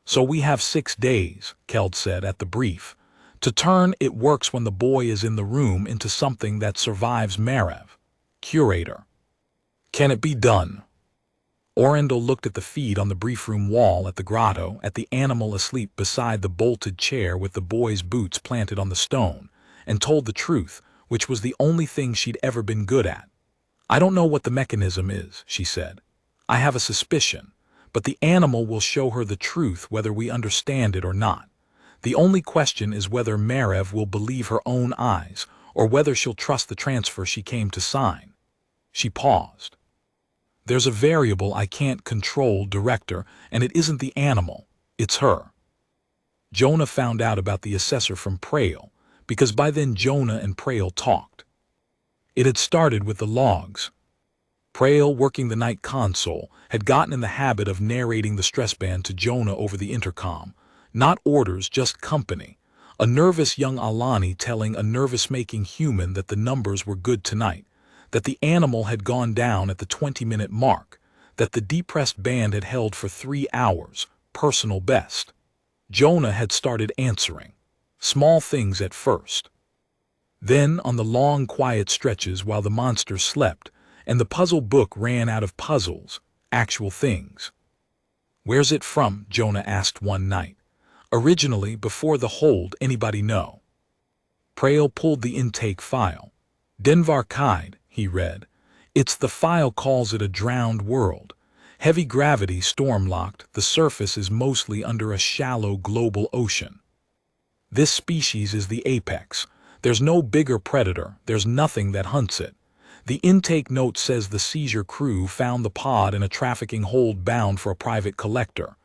So we have 6 days, Keld said at the brief, to turn It Works When the Boy Is in the Room into something that survives Merev, curator. Can it be done? Orendel looked at the feed on the brief room wall at the grotto, at the animal asleep beside the bolted chair with the boy's boots planted on the stone, and told the truth, which was the only thing she'd ever been good at. I don't know what the mechanism is, she said. I have a suspicion, but the animal will show her the truth whether we understand it or not. The only question is whether Merev will believe her own eyes, or whether she'll trust the transfer she came to sign. She paused. There's a variable I can't control, Director, and it isn't the animal, it's her. Jonah found out about the assessor from Prael, because by then Jonah and Prael talked. It had started with the logs. Prael, working the night console, had gotten in the habit of narrating the stress band to Jonah over the intercom, Not orders, just company. A nervous young Alani telling a nervous-making human that the numbers were good tonight, that the animal had gone down at the 20-minute mark, that the depressed band had held for 3 hours, personal best. Jonah had started answering. Small things at first. Then, on the long, quiet stretches while the monster slept, and the puzzle book ran out of puzzles, actual things. "Where's it from?" Jonah asked one night. "Originally, before the hold, anybody know?" Prael pulled the intake file. "Denvar Kide," he read. "It's the file calls it a drowned world. Heavy gravity storm-locked, the surface is mostly under a shallow global ocean. This species is the apex. There's no bigger predator, there's nothing that hunts it. The intake note says the seizure crew found the pod in a trafficking hold bound for a private collector.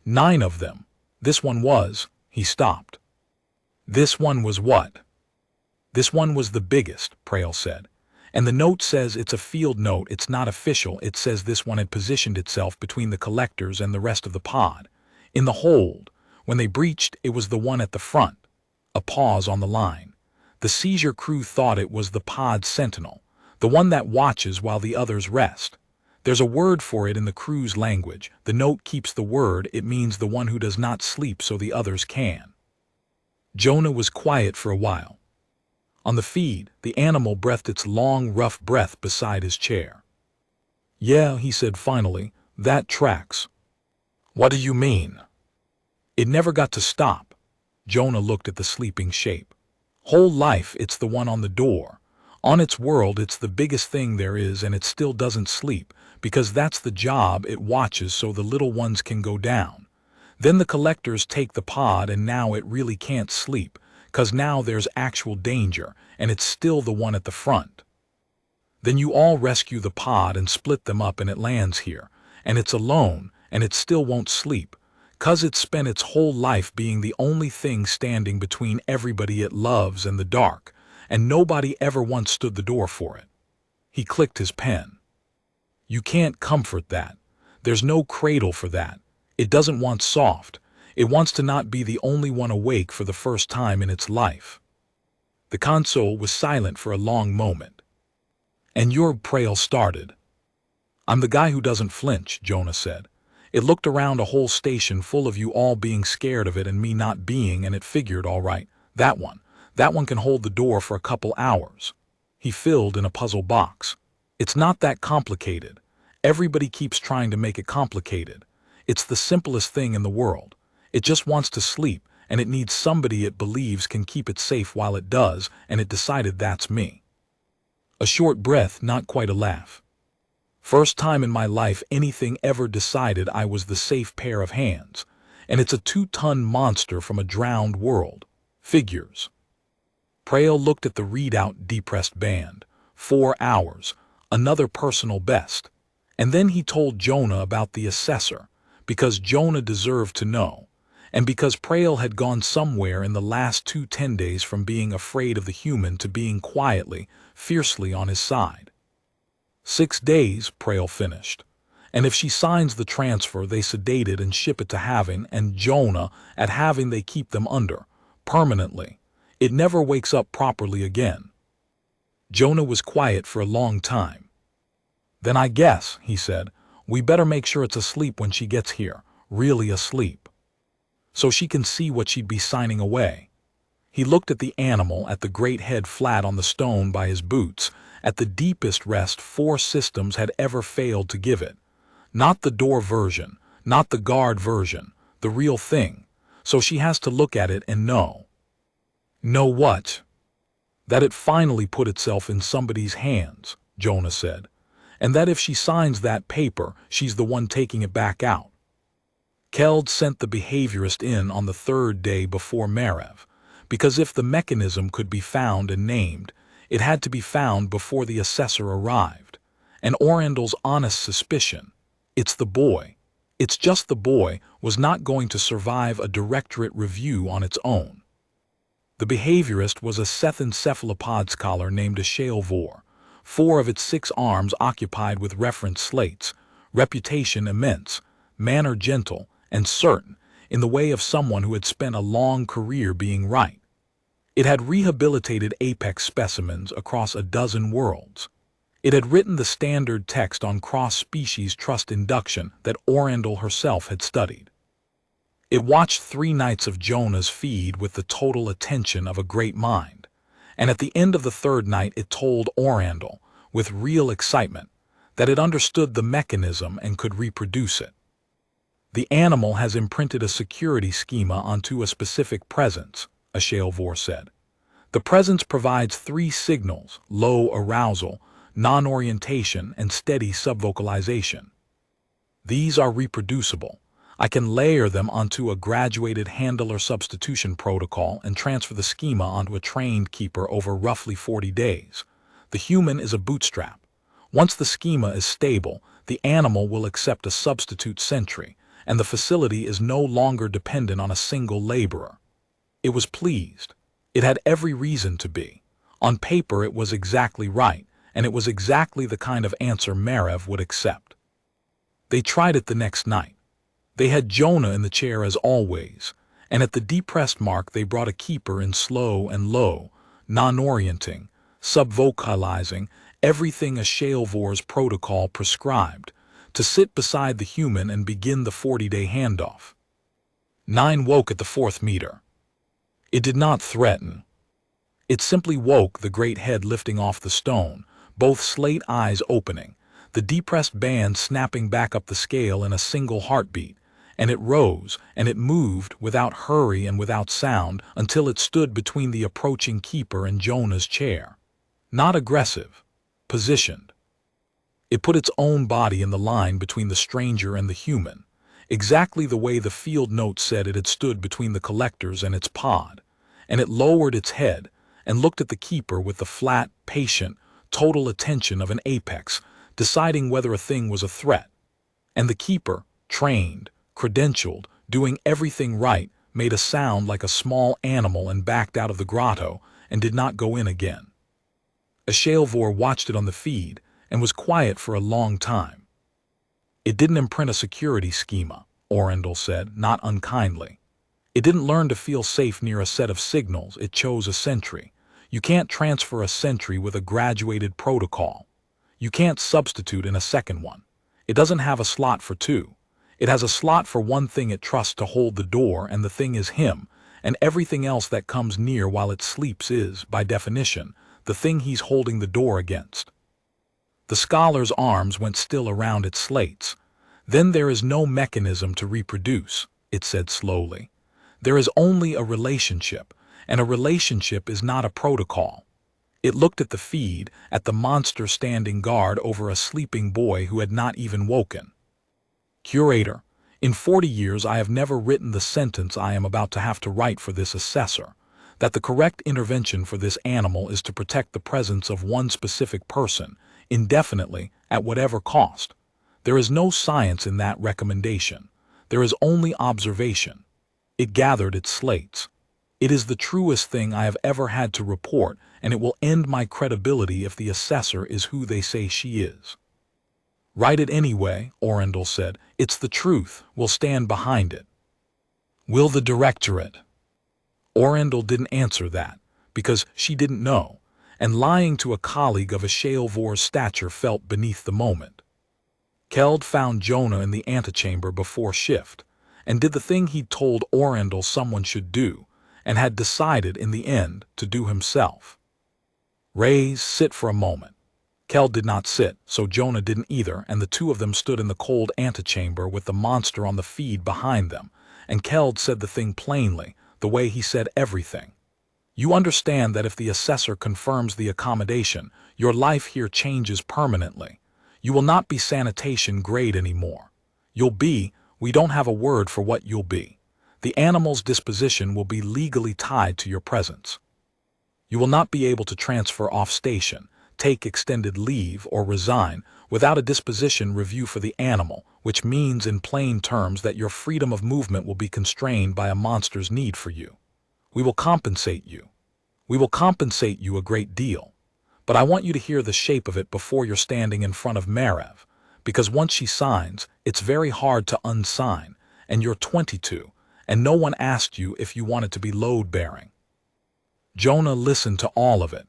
9 of them. This one was," he stopped. "This one was what?" "This one was the biggest," Prael said. "And the note says it's a field note, it's not official, it says this one had positioned itself between the collectors and the rest of the pod. In the hold. When they breached, it was the one at the front." A pause on the line. "The seizure crew thought it was the pod sentinel, the one that watches while the others rest. There's a word for it in the crew's language. The note keeps the word, it means the one who does not sleep so the others can." Jonah was quiet for a while. On the feed, the animal breathed its long, rough breath beside his chair. "Yeah," he said finally, "that tracks." "What do you mean?" "It never got to stop." Jonah looked at the sleeping shape. "Whole life, it's the one on the door. On its world, it's the biggest thing there is, and it still doesn't sleep, because that's the job, it watches so the little ones can go down. Then the collectors take the pod, and now it really can't sleep, 'cause now there's actual danger, and it's still the one at the front. Then you all rescue the pod and split them up, and it lands here, and it's alone, and it still won't sleep, 'cause it's spent its whole life being the only thing standing between everybody it loves and the dark, and nobody ever once stood the door for it." He clicked his pen. "You can't comfort that. There's no cradle for that. It doesn't want soft. It wants to not be the only one awake for the first time in its life." The console was silent for a long moment. "And you're," Prael started. "I'm the guy who doesn't flinch," Jonah said. "It looked around a whole station full of you all being scared of it and me not being, and it figured, all right, that one can hold the door for a couple hours." He filled in a puzzle box. "It's not that complicated. Everybody keeps trying to make it complicated. It's the simplest thing in the world. It just wants to sleep, and it needs somebody it believes can keep it safe while it does, and it decided that's me." A short breath, not quite a laugh. "First time in my life anything ever decided I was the safe pair of hands, and it's a 2-ton monster from a drowned world. Figures." Prael looked at the readout, depressed band. 4 hours, another personal best. And then he told Jonah about the assessor, because Jonah deserved to know, and because Prael had gone somewhere in the last 10 days from being afraid of the human to being quietly, fiercely on his side. 6 days, Prael finished. And if she signs the transfer, they sedate it and ship it to Having, and Jonah, at Having they keep them under, permanently. It never wakes up properly again. Jonah was quiet for a long time. "Then I guess," he said, "we better make sure it's asleep when she gets here, really asleep. So she can see what she'd be signing away." He looked at the animal, at the great head flat on the stone by his boots, at the deepest rest 4 systems had ever failed to give it. Not the door version, not the guard version, the real thing. So she has to look at it and know. Know what? That it finally put itself in somebody's hands, Jonah said, and that if she signs that paper, she's the one taking it back out. Keld sent the behaviorist in on the 3rd day before Marev, because if the mechanism could be found and named, it had to be found before the assessor arrived. And Orendel's honest suspicion, it's the boy, it's just the boy, was not going to survive a directorate review on its own. The behaviorist was a Sethan cephalopod scholar named Ashaelvor, 4 of its 6 arms occupied with reference slates, reputation immense, manner gentle and certain, in the way of someone who had spent a long career being right. It had rehabilitated apex specimens across a dozen worlds. It had written the standard text on cross-species trust induction that Orandel herself had studied. It watched 3 nights of Jonah's feed with the total attention of a great mind, and at the end of the 3rd night it told Orandel, with real excitement, that it understood the mechanism and could reproduce it. The animal has imprinted a security schema onto a specific presence, a HFY said. The presence provides 3 signals: low arousal, non-orientation, and steady subvocalization. These are reproducible. I can layer them onto a graduated handler substitution protocol and transfer the schema onto a trained keeper over roughly 40 days. The human is a bootstrap. Once the schema is stable, the animal will accept a substitute sentry, and the facility is no longer dependent on a single laborer. It was pleased. It had every reason to be. On paper it was exactly right, and it was exactly the kind of answer Marev would accept. They tried it the next night. They had Jonah in the chair as always, and at the depressed mark they brought a keeper in slow and low, non-orienting, subvocalizing, everything a HFY's protocol prescribed, to sit beside the human and begin the 40-day handoff. 9 woke at the 4th meter. It did not threaten. It simply woke, the great head lifting off the stone, both slate eyes opening, the depressed band snapping back up the scale in a single heartbeat, and it rose, and it moved without hurry and without sound until it stood between the approaching keeper and Jonah's chair. Not aggressive, positioned. It put its own body in the line between the stranger and the human, exactly the way the field note said it had stood between the collectors and its pod, and it lowered its head and looked at the keeper with the flat, patient, total attention of an apex, deciding whether a thing was a threat. And the keeper, trained, credentialed, doing everything right, made a sound like a small animal and backed out of the grotto and did not go in again. A HFY watched it on the feed and was quiet for a long time. It didn't imprint a security schema, Orandel said, not unkindly. It didn't learn to feel safe near a set of signals, it chose a sentry. You can't transfer a sentry with a graduated protocol. You can't substitute in a second one. It doesn't have a slot for 2. It has a slot for one thing it trusts to hold the door, and the thing is him, and everything else that comes near while it sleeps is, by definition, the thing he's holding the door against. The scholar's arms went still around its slates. Then there is no mechanism to reproduce, it said slowly. There is only a relationship, and a relationship is not a protocol. It looked at the feed, at the monster standing guard over a sleeping boy who had not even woken. Curator, in 40 years I have never written the sentence I am about to have to write for this assessor, that the correct intervention for this animal is to protect the presence of one specific person, indefinitely, at whatever cost. There is no science in that recommendation. There is only observation. It gathered its slates. It is the truest thing I have ever had to report, and it will end my credibility if the assessor is who they say she is. Write it anyway, Orandel said. It's the truth. We'll stand behind it. Will the directorate? Orandel didn't answer that, because she didn't know, and lying to a colleague of a HFY's stature felt beneath the moment. Keld found Jonah in the antechamber before shift, and did the thing he'd told Orandel someone should do, and had decided in the end to do himself. Raise, sit for a moment. Keld did not sit, so Jonah didn't either, and the 2 of them stood in the cold antechamber with the monster on the feed behind them, and Keld said the thing plainly, the way he said everything. You understand that if the assessor confirms the accommodation, your life here changes permanently. You will not be sanitation grade anymore. You'll be, we don't have a word for what you'll be. The animal's disposition will be legally tied to your presence. You will not be able to transfer off station, take extended leave, or resign without a disposition review for the animal, which means in plain terms that your freedom of movement will be constrained by a monster's need for you. We will compensate you. We will compensate you a great deal. But I want you to hear the shape of it before you're standing in front of Marev, because once she signs, it's very hard to unsign, and you're 22, and no one asked you if you wanted to be load-bearing. Jonah listened to all of it.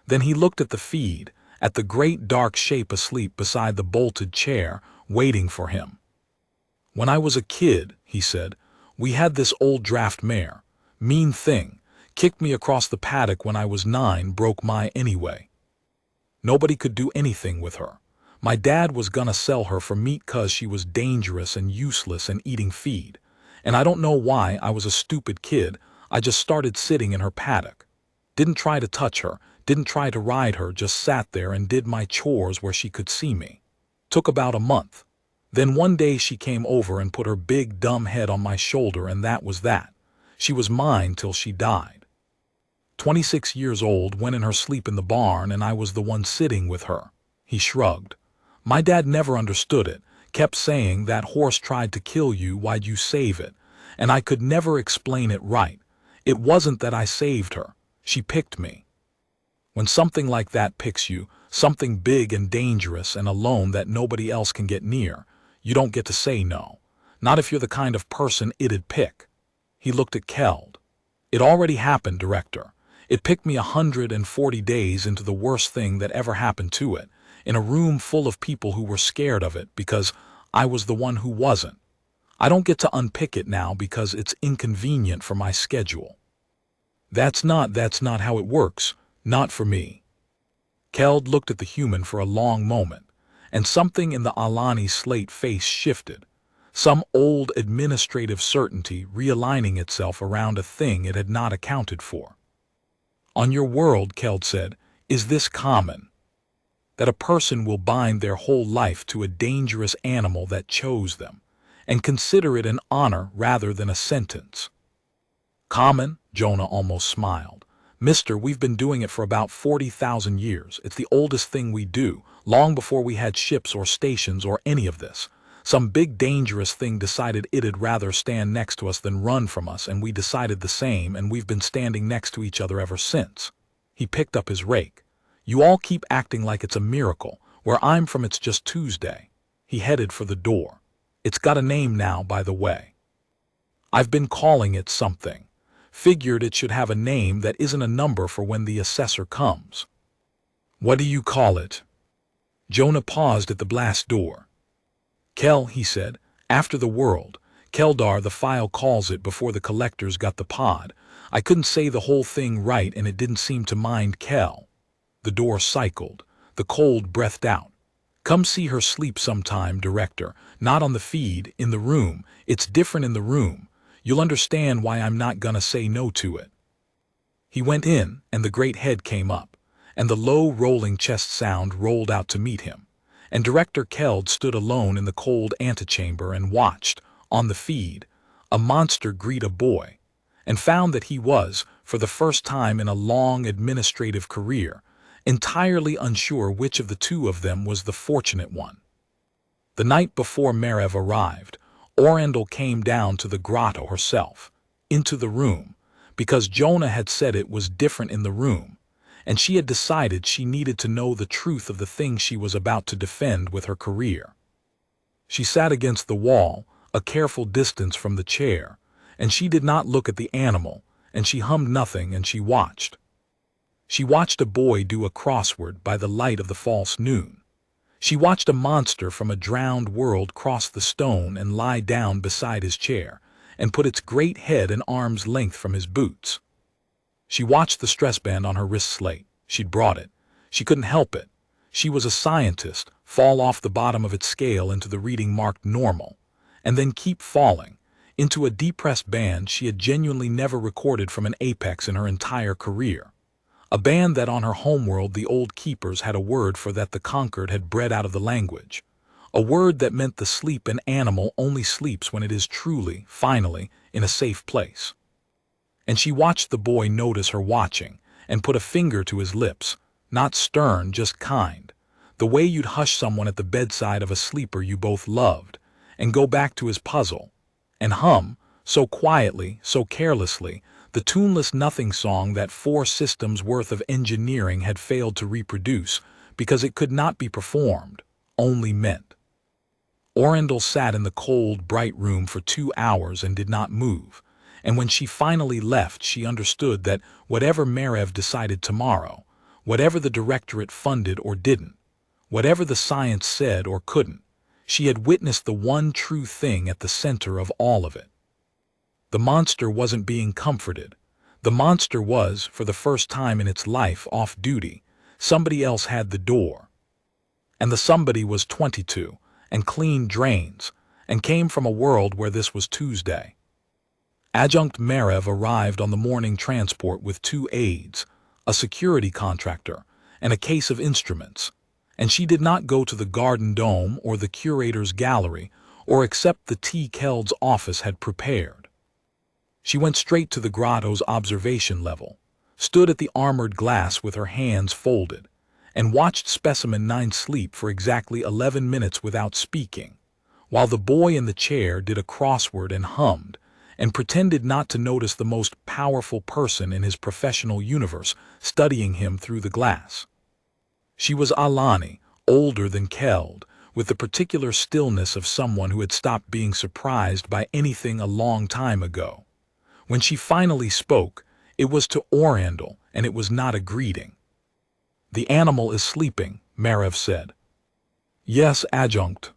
Then he looked at the feed, at the great dark shape asleep beside the bolted chair, waiting for him. "When I was a kid," he said, "we had this old draft mare. Mean thing. Kicked me across the paddock when I was 9, broke my anyway. Nobody could do anything with her. My dad was gonna sell her for meat 'cause she was dangerous and useless and eating feed. And I don't know why, I was a stupid kid, I just started sitting in her paddock. Didn't try to touch her, didn't try to ride her, just sat there and did my chores where she could see me. Took about a month. Then one day she came over and put her big dumb head on my shoulder, and that was that. She was mine till she died. 26 years old, went in her sleep in the barn, and I was the one sitting with her." He shrugged. "My dad never understood it, kept saying that horse tried to kill you, why'd you save it? And I could never explain it right. It wasn't that I saved her. She picked me. When something like that picks you, something big and dangerous and alone that nobody else can get near, you don't get to say no. Not if you're the kind of person it'd pick." He looked at Keld. "It already happened, Director. It picked me 140 days into the worst thing that ever happened to it, in a room full of people who were scared of it because I was the one who wasn't. I don't get to unpick it now because it's inconvenient for my schedule." That's not how it works. Not for me." Keld looked at the human for a long moment, and something in the Alani slate face shifted. Some old administrative certainty realigning itself around a thing it had not accounted for. "On your world," Keld said, "is this common? That a person will bind their whole life to a dangerous animal that chose them, and consider it an honor rather than a sentence?" "Common?" Jonah almost smiled. "Mister, we've been doing it for about 40,000 years. It's the oldest thing we do, long before we had ships or stations or any of this. Some big dangerous thing decided it'd rather stand next to us than run from us, and we decided the same, and we've been standing next to each other ever since." He picked up his rake. "You all keep acting like it's a miracle. Where I'm from it's just Tuesday." He headed for the door. "It's got a name now, by the way. I've been calling it something. Figured it should have a name that isn't a number for when the assessor comes." "What do you call it?" Jonah paused at the blast door. "Kel," he said, "after the world. Keldar, the file calls it, before the collectors got the pod. I couldn't say the whole thing right and it didn't seem to mind Kel." The door cycled. The cold breathed out. "Come see her sleep sometime, Director. Not on the feed, in the room. It's different in the room. You'll understand why I'm not gonna say no to it." He went in, and the great head came up, and the low rolling chest sound rolled out to meet him, and Director Keld stood alone in the cold antechamber and watched, on the feed, a monster greet a boy, and found that he was, for the first time in a long administrative career, entirely unsure which of the two of them was the fortunate one. The night before Merev arrived, Orendel came down to the grotto herself, into the room, because Jonah had said it was different in the room, and she had decided she needed to know the truth of the thing she was about to defend with her career. She sat against the wall, a careful distance from the chair, and she did not look at the animal, and she hummed nothing, and she watched. She watched a boy do a crossword by the light of the false noon. She watched a monster from a drowned world cross the stone and lie down beside his chair, and put its great head an arm's length from his boots. She watched the stress band on her wrist slate. She'd brought it. She couldn't help it. She was a scientist, fall off the bottom of its scale into the reading marked normal, and then keep falling, into a depressed band she had genuinely never recorded from an apex in her entire career. A band that on her homeworld the old keepers had a word for that the conquered had bred out of the language. A word that meant the sleep an animal only sleeps when it is truly, finally, in a safe place. And she watched the boy notice her watching, and put a finger to his lips, not stern, just kind, the way you'd hush someone at the bedside of a sleeper you both loved, and go back to his puzzle, and hum, so quietly, so carelessly, the tuneless nothing song that 4 systems worth of engineering had failed to reproduce because it could not be performed, only meant. Orendel sat in the cold, bright room for 2 hours and did not move, And when she finally left, she understood that whatever Merev decided tomorrow, whatever the directorate funded or didn't, whatever the science said or couldn't, she had witnessed the one true thing at the center of all of it. The monster wasn't being comforted. The monster was, for the first time in its life, off duty. Somebody else had the door. And the somebody was 22, and cleaned drains, and came from a world where this was Tuesday. Adjunct Merev arrived on the morning transport with 2 aides, a security contractor, and a case of instruments, and she did not go to the Garden Dome or the curator's gallery or accept the tea Keld's office had prepared. She went straight to the grotto's observation level, stood at the armored glass with her hands folded, and watched Specimen 9 sleep for exactly 11 minutes without speaking, while the boy in the chair did a crossword and hummed, and pretended not to notice the most powerful person in his professional universe studying him through the glass. She was Alani, older than Keld, with the particular stillness of someone who had stopped being surprised by anything a long time ago. When she finally spoke, it was to Orandel, and it was not a greeting. "The animal is sleeping," Merev said. "Yes, adjunct.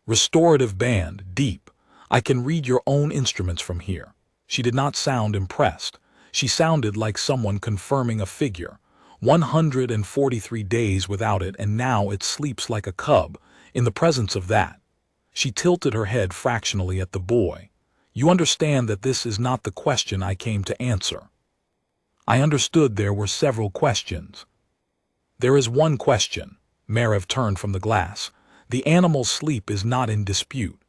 Restorative band, deep. I can read your own instruments from here." She did not sound impressed. She sounded like someone confirming a figure. 143 days without it, and now it sleeps like a cub, in the presence of that. She tilted her head fractionally at the boy. "You understand that this is not the question I came to answer." I understood there were several questions. "There is one question." Merev turned from the glass. "The animal's sleep is not in dispute.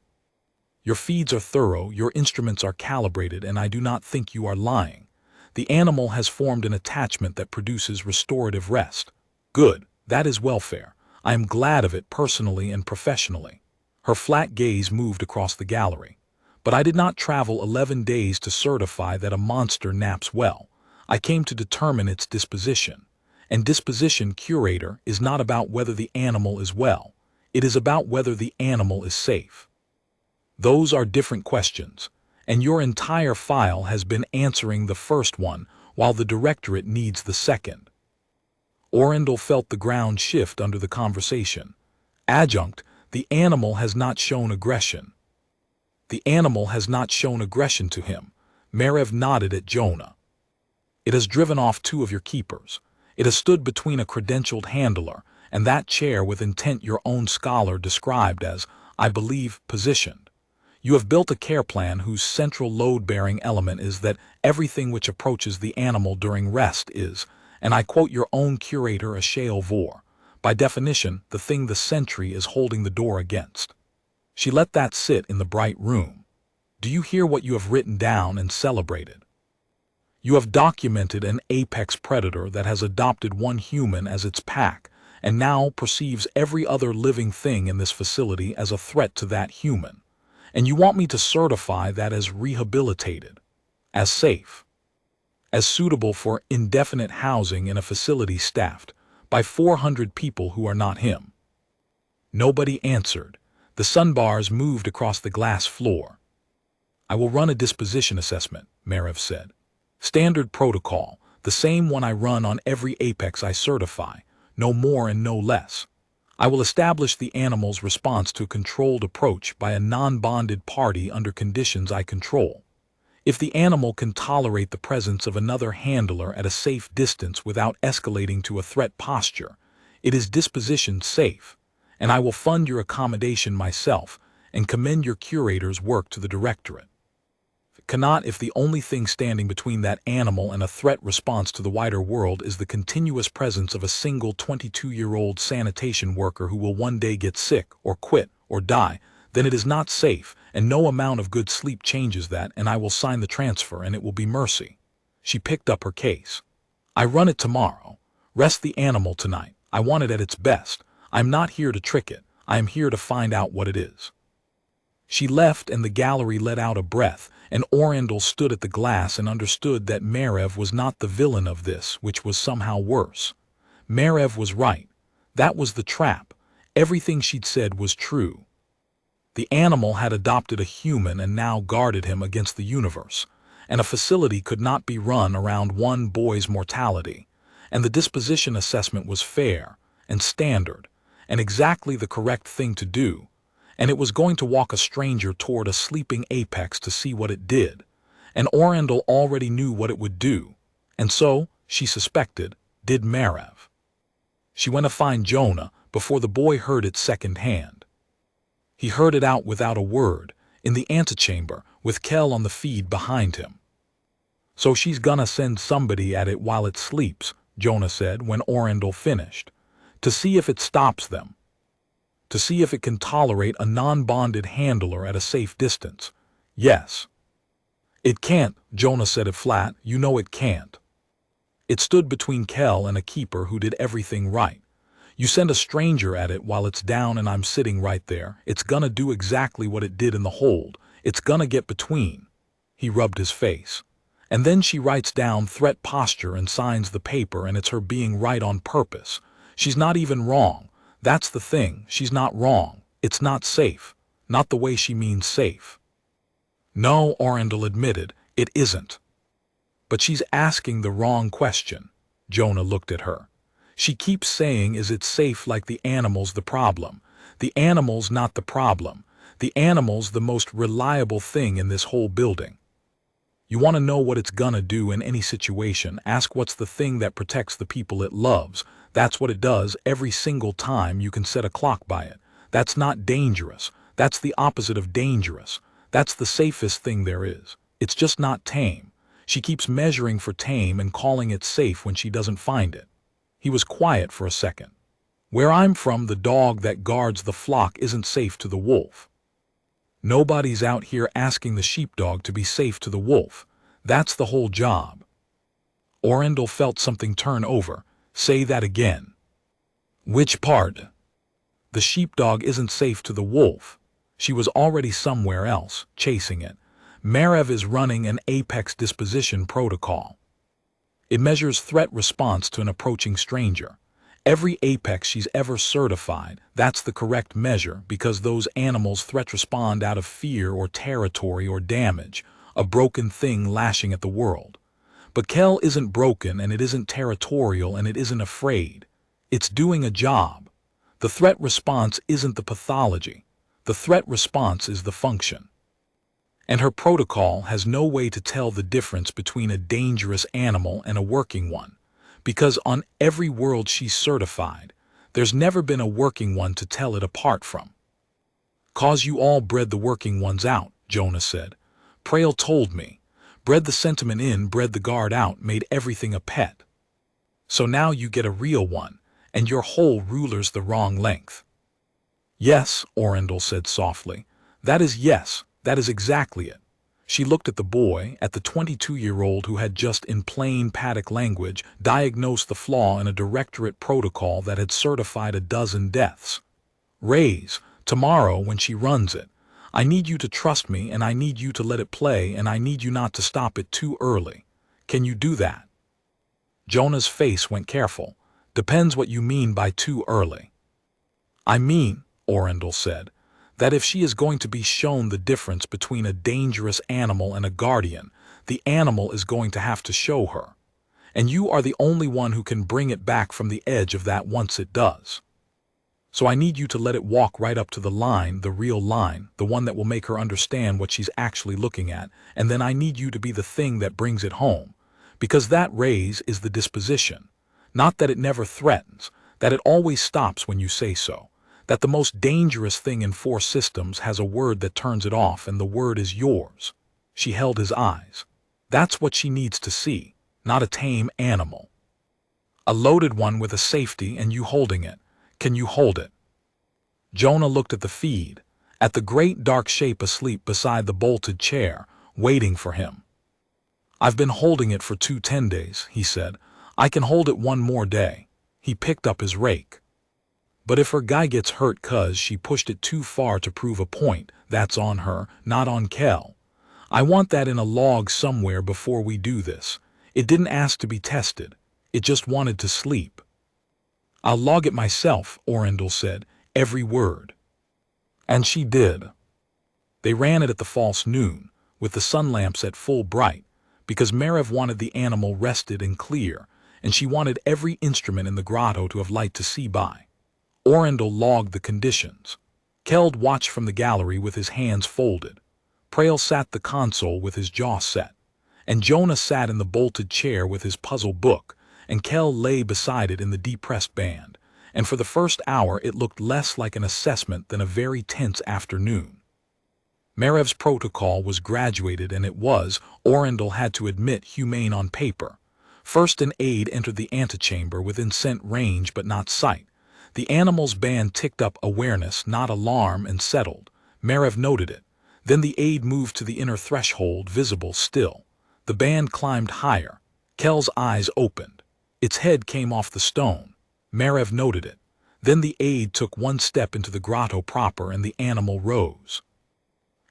Your feeds are thorough, your instruments are calibrated, and I do not think you are lying. The animal has formed an attachment that produces restorative rest. Good, that is welfare. I am glad of it personally and professionally." Her flat gaze moved across the gallery. "But I did not travel 11 days to certify that a monster naps well. I came to determine its disposition. And disposition, curator, is not about whether the animal is well. It is about whether the animal is safe. Those are different questions, and your entire file has been answering the first one, while the directorate needs the second." Orandel felt the ground shift under the conversation. "Adjunct, the animal has not shown aggression." "The animal has not shown aggression to him." Merev nodded at Jonah. "It has driven off 2 of your keepers. It has stood between a credentialed handler and that chair with intent your own scholar described as, I believe, positioned. You have built a care plan whose central load-bearing element is that everything which approaches the animal during rest is, and I quote your own curator a shale vor, by definition, the thing the sentry is holding the door against." She let that sit in the bright room. "Do you hear what you have written down and celebrated? You have documented an apex predator that has adopted one human as its pack, and now perceives every other living thing in this facility as a threat to that human. And you want me to certify that as rehabilitated, as safe, as suitable for indefinite housing in a facility staffed by 400 people who are not him." Nobody answered. The sunbars moved across the glass floor. "I will run a disposition assessment," Merev said. "Standard protocol, the same one I run on every apex I certify, no more and no less. I will establish the animal's response to a controlled approach by a non-bonded party under conditions I control. If the animal can tolerate the presence of another handler at a safe distance without escalating to a threat posture, it is disposition safe, and I will fund your accommodation myself and commend your curator's work to the directorate. Cannot if the only thing standing between that animal and a threat response to the wider world is the continuous presence of a single 22-year-old sanitation worker who will one day get sick or quit or die, then it is not safe, and no amount of good sleep changes that, and I will sign the transfer and it will be mercy." She picked up her case. "I run it tomorrow. Rest the animal tonight. I want it at its best. I'm not here to trick it. I am here to find out what it is." She left, and the gallery let out a breath, and Orandel stood at the glass and understood that Merev was not the villain of this, which was somehow worse. Merev was right. That was the trap. Everything she'd said was true. The animal had adopted a human and now guarded him against the universe. and a facility could not be run around one boy's mortality, and the disposition assessment was fair and standard and exactly the correct thing to do, and it was going to walk a stranger toward a sleeping apex to see what it did, and Orendel already knew what it would do, and so, she suspected, did Marev. She went to find Jonah before the boy heard it secondhand. He heard it out without a word, in the antechamber, with Kel on the feed behind him. "So she's gonna send somebody at it while it sleeps," Jonah said when Orendel finished, "to see if it stops them. To see if it can tolerate a non-bonded handler at a safe distance. Yes." "It can't," Jonah said it flat. "You know it can't. It stood between Kel and a keeper who did everything right. You send a stranger at it while it's down and I'm sitting right there, it's gonna do exactly what it did in the hold. It's gonna get between." He rubbed his face. "And then she writes down threat posture and signs the paper, and it's her being right on purpose. She's not even wrong. That's the thing, she's not wrong. It's not safe. Not the way she means safe." "No," Orendel admitted, "it isn't. But she's asking the wrong question." Jonah looked at her. "She keeps saying, is it safe, like the animal's the problem. The animal's not the problem. The animal's the most reliable thing in this whole building. You want to know what it's gonna do in any situation, ask what's the thing that protects the people it loves. That's what it does every single time. You can set a clock by it. That's not dangerous. That's the opposite of dangerous. That's the safest thing there is. It's just not tame. She keeps measuring for tame and calling it safe when she doesn't find it." He was quiet for a second. "Where I'm from, the dog that guards the flock isn't safe to the wolf. Nobody's out here asking the sheepdog to be safe to the wolf. That's the whole job." Orendel felt something turn over. "Say that again." "Which part?" "The sheepdog isn't safe to the wolf. She was already somewhere else, chasing it. Marev is running an apex disposition protocol. It measures threat response to an approaching stranger. Every apex she's ever certified, that's the correct measure, because those animals threat respond out of fear or territory or damage, a broken thing lashing at the world. But Kel isn't broken, and it isn't territorial, and it isn't afraid. It's doing a job. The threat response isn't the pathology. The threat response is the function. And her protocol has no way to tell the difference between a dangerous animal and a working one, because on every world she's certified, there's never been a working one to tell it apart from." "'Cause you all bred the working ones out," Jonah said. "Prael told me. Bred the sentiment in, bred the guard out, made everything a pet. So now you get a real one, and your whole ruler's the wrong length." "Yes," Orendel said softly. "That is yes. That is exactly it." She looked at the boy, at the 22-year-old who had just, in plain paddock language, diagnosed the flaw in a directorate protocol that had certified a dozen deaths. "Raise, tomorrow when she runs it, I need you to trust me, and I need you to let it play, and I need you not to stop it too early. Can you do that?" Jonah's face went careful. "Depends what you mean by too early." "I mean," Orendel said, "that if she is going to be shown the difference between a dangerous animal and a guardian, the animal is going to have to show her. And you are the only one who can bring it back from the edge of that once it does. So I need you to let it walk right up to the line, the real line, the one that will make her understand what she's actually looking at, and then I need you to be the thing that brings it home. Because that raise is the disposition. Not that it never threatens, that it always stops when you say so. That the most dangerous thing in 4 systems has a word that turns it off, and the word is yours." She held his eyes. "That's what she needs to see, not a tame animal. A loaded one with a safety and you holding it. Can you hold it?" Jonah looked at the feed, at the great dark shape asleep beside the bolted chair, waiting for him. "I've been holding it for 10 days, he said. "I can hold it one more day." He picked up his rake. "But if her guy gets hurt 'cause she pushed it too far to prove a point, that's on her, not on Kel. I want that in a log somewhere before we do this. It didn't ask to be tested. It just wanted to sleep." "I'll log it myself," Orendel said, "every word." And she did. They ran it at the false noon, with the sun lamps at full bright, because Merev wanted the animal rested and clear, and she wanted every instrument in the grotto to have light to see by. Orendel logged the conditions. Keld watched from the gallery with his hands folded. Prael sat at the console with his jaw set. And Jonah sat in the bolted chair with his puzzle book, and Keld lay beside it in the depressed band, and for the first hour it looked less like an assessment than a very tense afternoon. Merev's protocol was graduated, and it was, Orendel had to admit, humane on paper. First, an aide entered the antechamber within scent range but not sight. The animal's band ticked up awareness, not alarm, and settled. Merev noted it. Then the aide moved to the inner threshold, visible still. The band climbed higher. Keld's eyes opened. Its head came off the stone. Merev noted it. Then the aide took one step into the grotto proper, and the animal rose.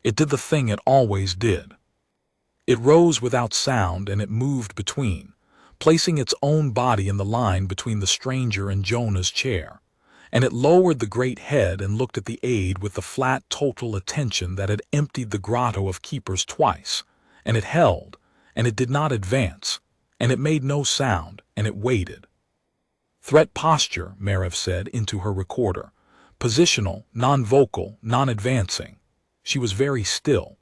It did the thing it always did. It rose without sound, and it moved between, placing its own body in the line between the stranger and Jonah's chair. And it lowered the great head and looked at the aide with the flat, total attention that had emptied the grotto of keepers twice. And it held, and it did not advance, and it made no sound, and it waited. Threat posture, Merev said into her recorder. Positional, non-vocal, non-advancing. She was very still.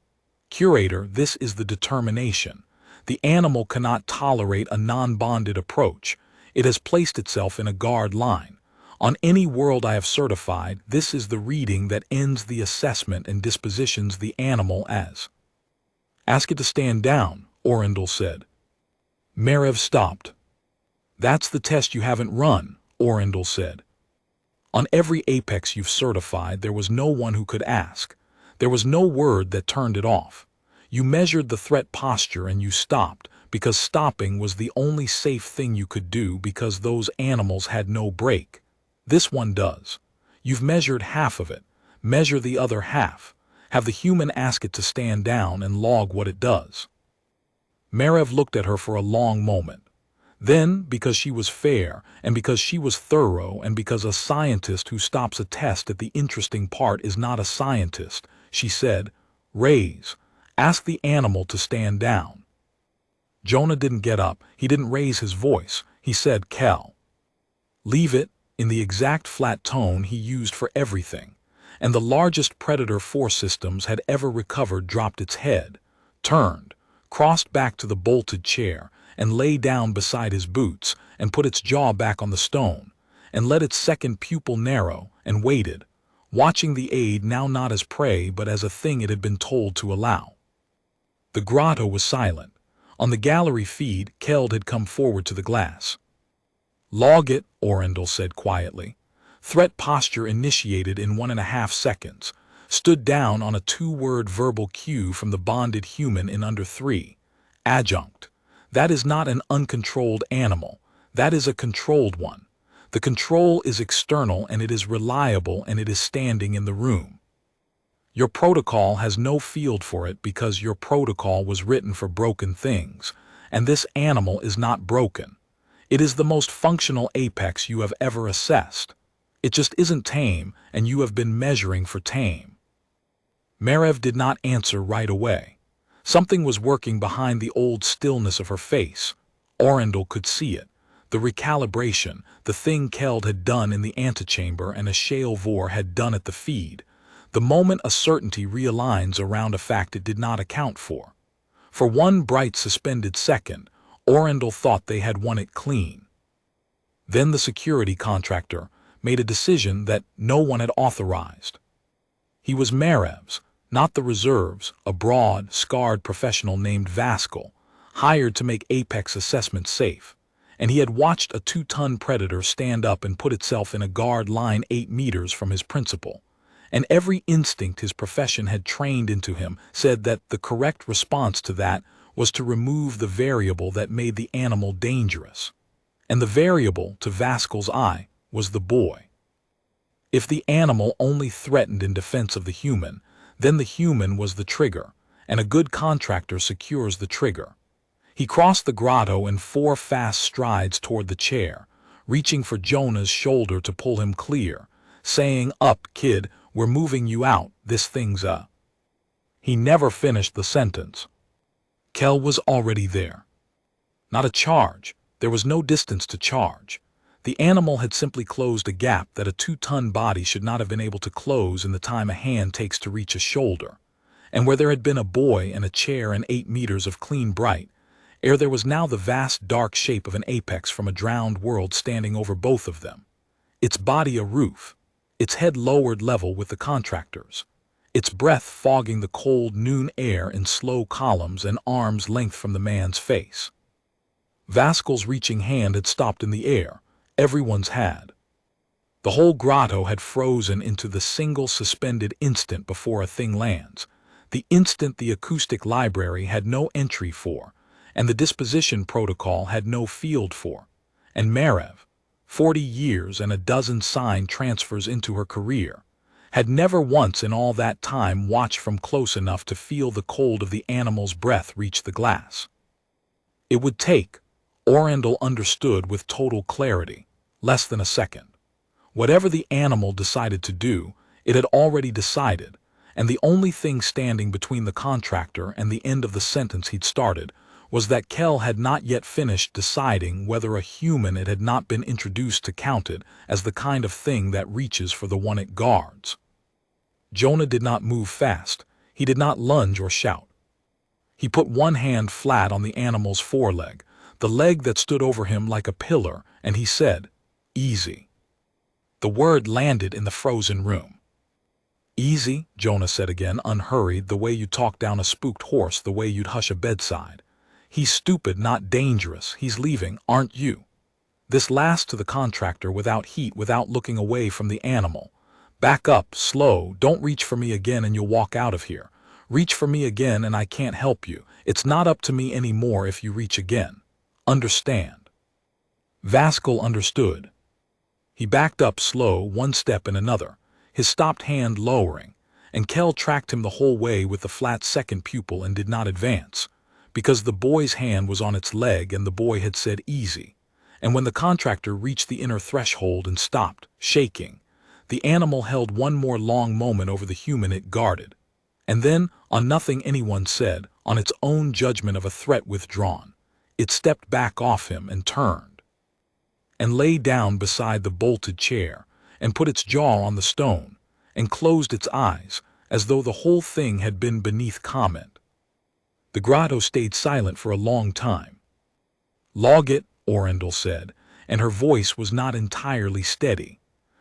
Curator, this is the determination. The animal cannot tolerate a non-bonded approach. It has placed itself in a guard line. On any world I have certified, this is the reading that ends the assessment and dispositions the animal as. Ask it to stand down, Orendel said. Merev stopped. That's the test you haven't run, Orendel said. On every apex you've certified, there was no one who could ask. There was no word that turned it off. You measured the threat posture and you stopped, because stopping was the only safe thing you could do, because those animals had no break. This one does. You've measured half of it. Measure the other half. Have the human ask it to stand down and log what it does. Merev looked at her for a long moment. Then, because she was fair, and because she was thorough, and because a scientist who stops a test at the interesting part is not a scientist, she said, "Raise. Ask the animal to stand down." Jonah didn't get up. He didn't raise his voice. He said, "Kel." Leave it, in the exact flat tone he used for everything. And the largest predator force systems had ever recovered dropped its head, turned, crossed back to the bolted chair, and lay down beside his boots, and put its jaw back on the stone, and let its second pupil narrow, and waited, watching the aide now not as prey but as a thing it had been told to allow. The grotto was silent. On the gallery feed, Keld had come forward to the glass. "Log it," Orendel said quietly. Threat posture initiated in 1.5 seconds. Stood down on a 2-word verbal cue from the bonded human in under 3. Adjunct. That is not an uncontrolled animal. That is a controlled one. The control is external, and it is reliable, and it is standing in the room. Your protocol has no field for it, because your protocol was written for broken things, and this animal is not broken. It is the most functional apex you have ever assessed. It just isn't tame, and you have been measuring for tame. Merev did not answer right away. Something was working behind the old stillness of her face. Orendel could see it. The recalibration, the thing Keld had done in the antechamber and a Shale Vor had done at the feed. The moment a certainty realigns around a fact it did not account for. For one bright suspended second, Orendel thought they had won it clean. Then the security contractor made a decision that no one had authorized. He was Merev's, not the reserve's, a broad, scarred professional named Vaskal, hired to make apex assessments safe, and he had watched a 2-ton predator stand up and put itself in a guard line 8 meters from his principal, and every instinct his profession had trained into him said that the correct response to that was to remove the variable that made the animal dangerous. And the variable, to Vaskal's eye, was the boy. If the animal only threatened in defense of the human, then the human was the trigger, and a good contractor secures the trigger. He crossed the grotto in 4 fast strides toward the chair, reaching for Jonah's shoulder to pull him clear, saying, "Up, kid, we're moving you out, this thing's a..." He never finished the sentence. Kel was already there. Not a charge. There was no distance to charge. The animal had simply closed a gap that a 2-ton body should not have been able to close in the time a hand takes to reach a shoulder. And where there had been a boy and a chair and 8 meters of clean bright air, there was now the vast dark shape of an apex from a drowned world standing over both of them. Its body a roof, its head lowered level with the contractors, its breath fogging the cold noon air in slow columns and arm's length from the man's face. Vaskel's reaching hand had stopped in the air. Everyone's had. The whole grotto had frozen into the single suspended instant before a thing lands, the instant the acoustic library had no entry for, and the disposition protocol had no field for. And Marev, 40 years and a dozen sign transfers into her career, had never once in all that time watched from close enough to feel the cold of the animal's breath reach the glass. It would take, Orendel understood with total clarity, less than a second. Whatever the animal decided to do, it had already decided, and the only thing standing between the contractor and the end of the sentence he'd started was that Kel had not yet finished deciding whether a human it had not been introduced to counted as the kind of thing that reaches for the one it guards. Jonah did not move fast. He did not lunge or shout. He put one hand flat on the animal's foreleg, the leg that stood over him like a pillar, and he said, "Easy." The word landed in the frozen room. "Easy," Jonah said again, unhurried, the way you talk down a spooked horse, the way you'd hush a bedside. "He's stupid, not dangerous. He's leaving, aren't you?" This last to the contractor, without heat, without looking away from the animal. "Back up, slow, don't reach for me again and you'll walk out of here. Reach for me again and I can't help you. It's not up to me anymore if you reach again. Understand?" Vaskel understood. He backed up slow, one step and another, his stopped hand lowering, and Kel tracked him the whole way with the flat second pupil and did not advance, because the boy's hand was on its leg and the boy had said easy. And when the contractor reached the inner threshold and stopped, shaking, the animal held one more long moment over the human it guarded. And then, on nothing anyone said, on its own judgment of a threat withdrawn, it stepped back off him and turned, and lay down beside the bolted chair, and put its jaw on the stone, and closed its eyes, as though the whole thing had been beneath comment. The grotto stayed silent for a long time. "Log it," Orendel said, and her voice was not entirely steady.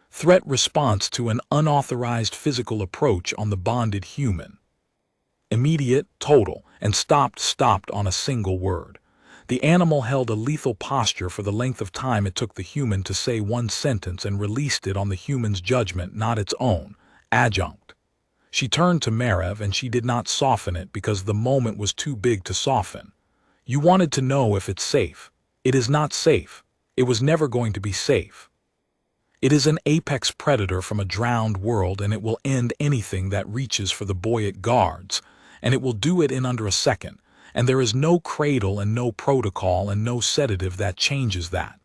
Threat response to an unauthorized physical approach on the bonded human. Immediate, total, and stopped on a single word. The animal held a lethal posture for the length of time it took the human to say one sentence and released it on the human's judgment, not its own, adjunct. She turned to Marev and she did not soften it because the moment was too big to soften. "You wanted to know if it's safe. It is not safe. It was never going to be safe. It is an apex predator from a drowned world, and it will end anything that reaches for the boy it guards, and it will do it in under a second. And there is no cradle and no protocol and no sedative that changes that.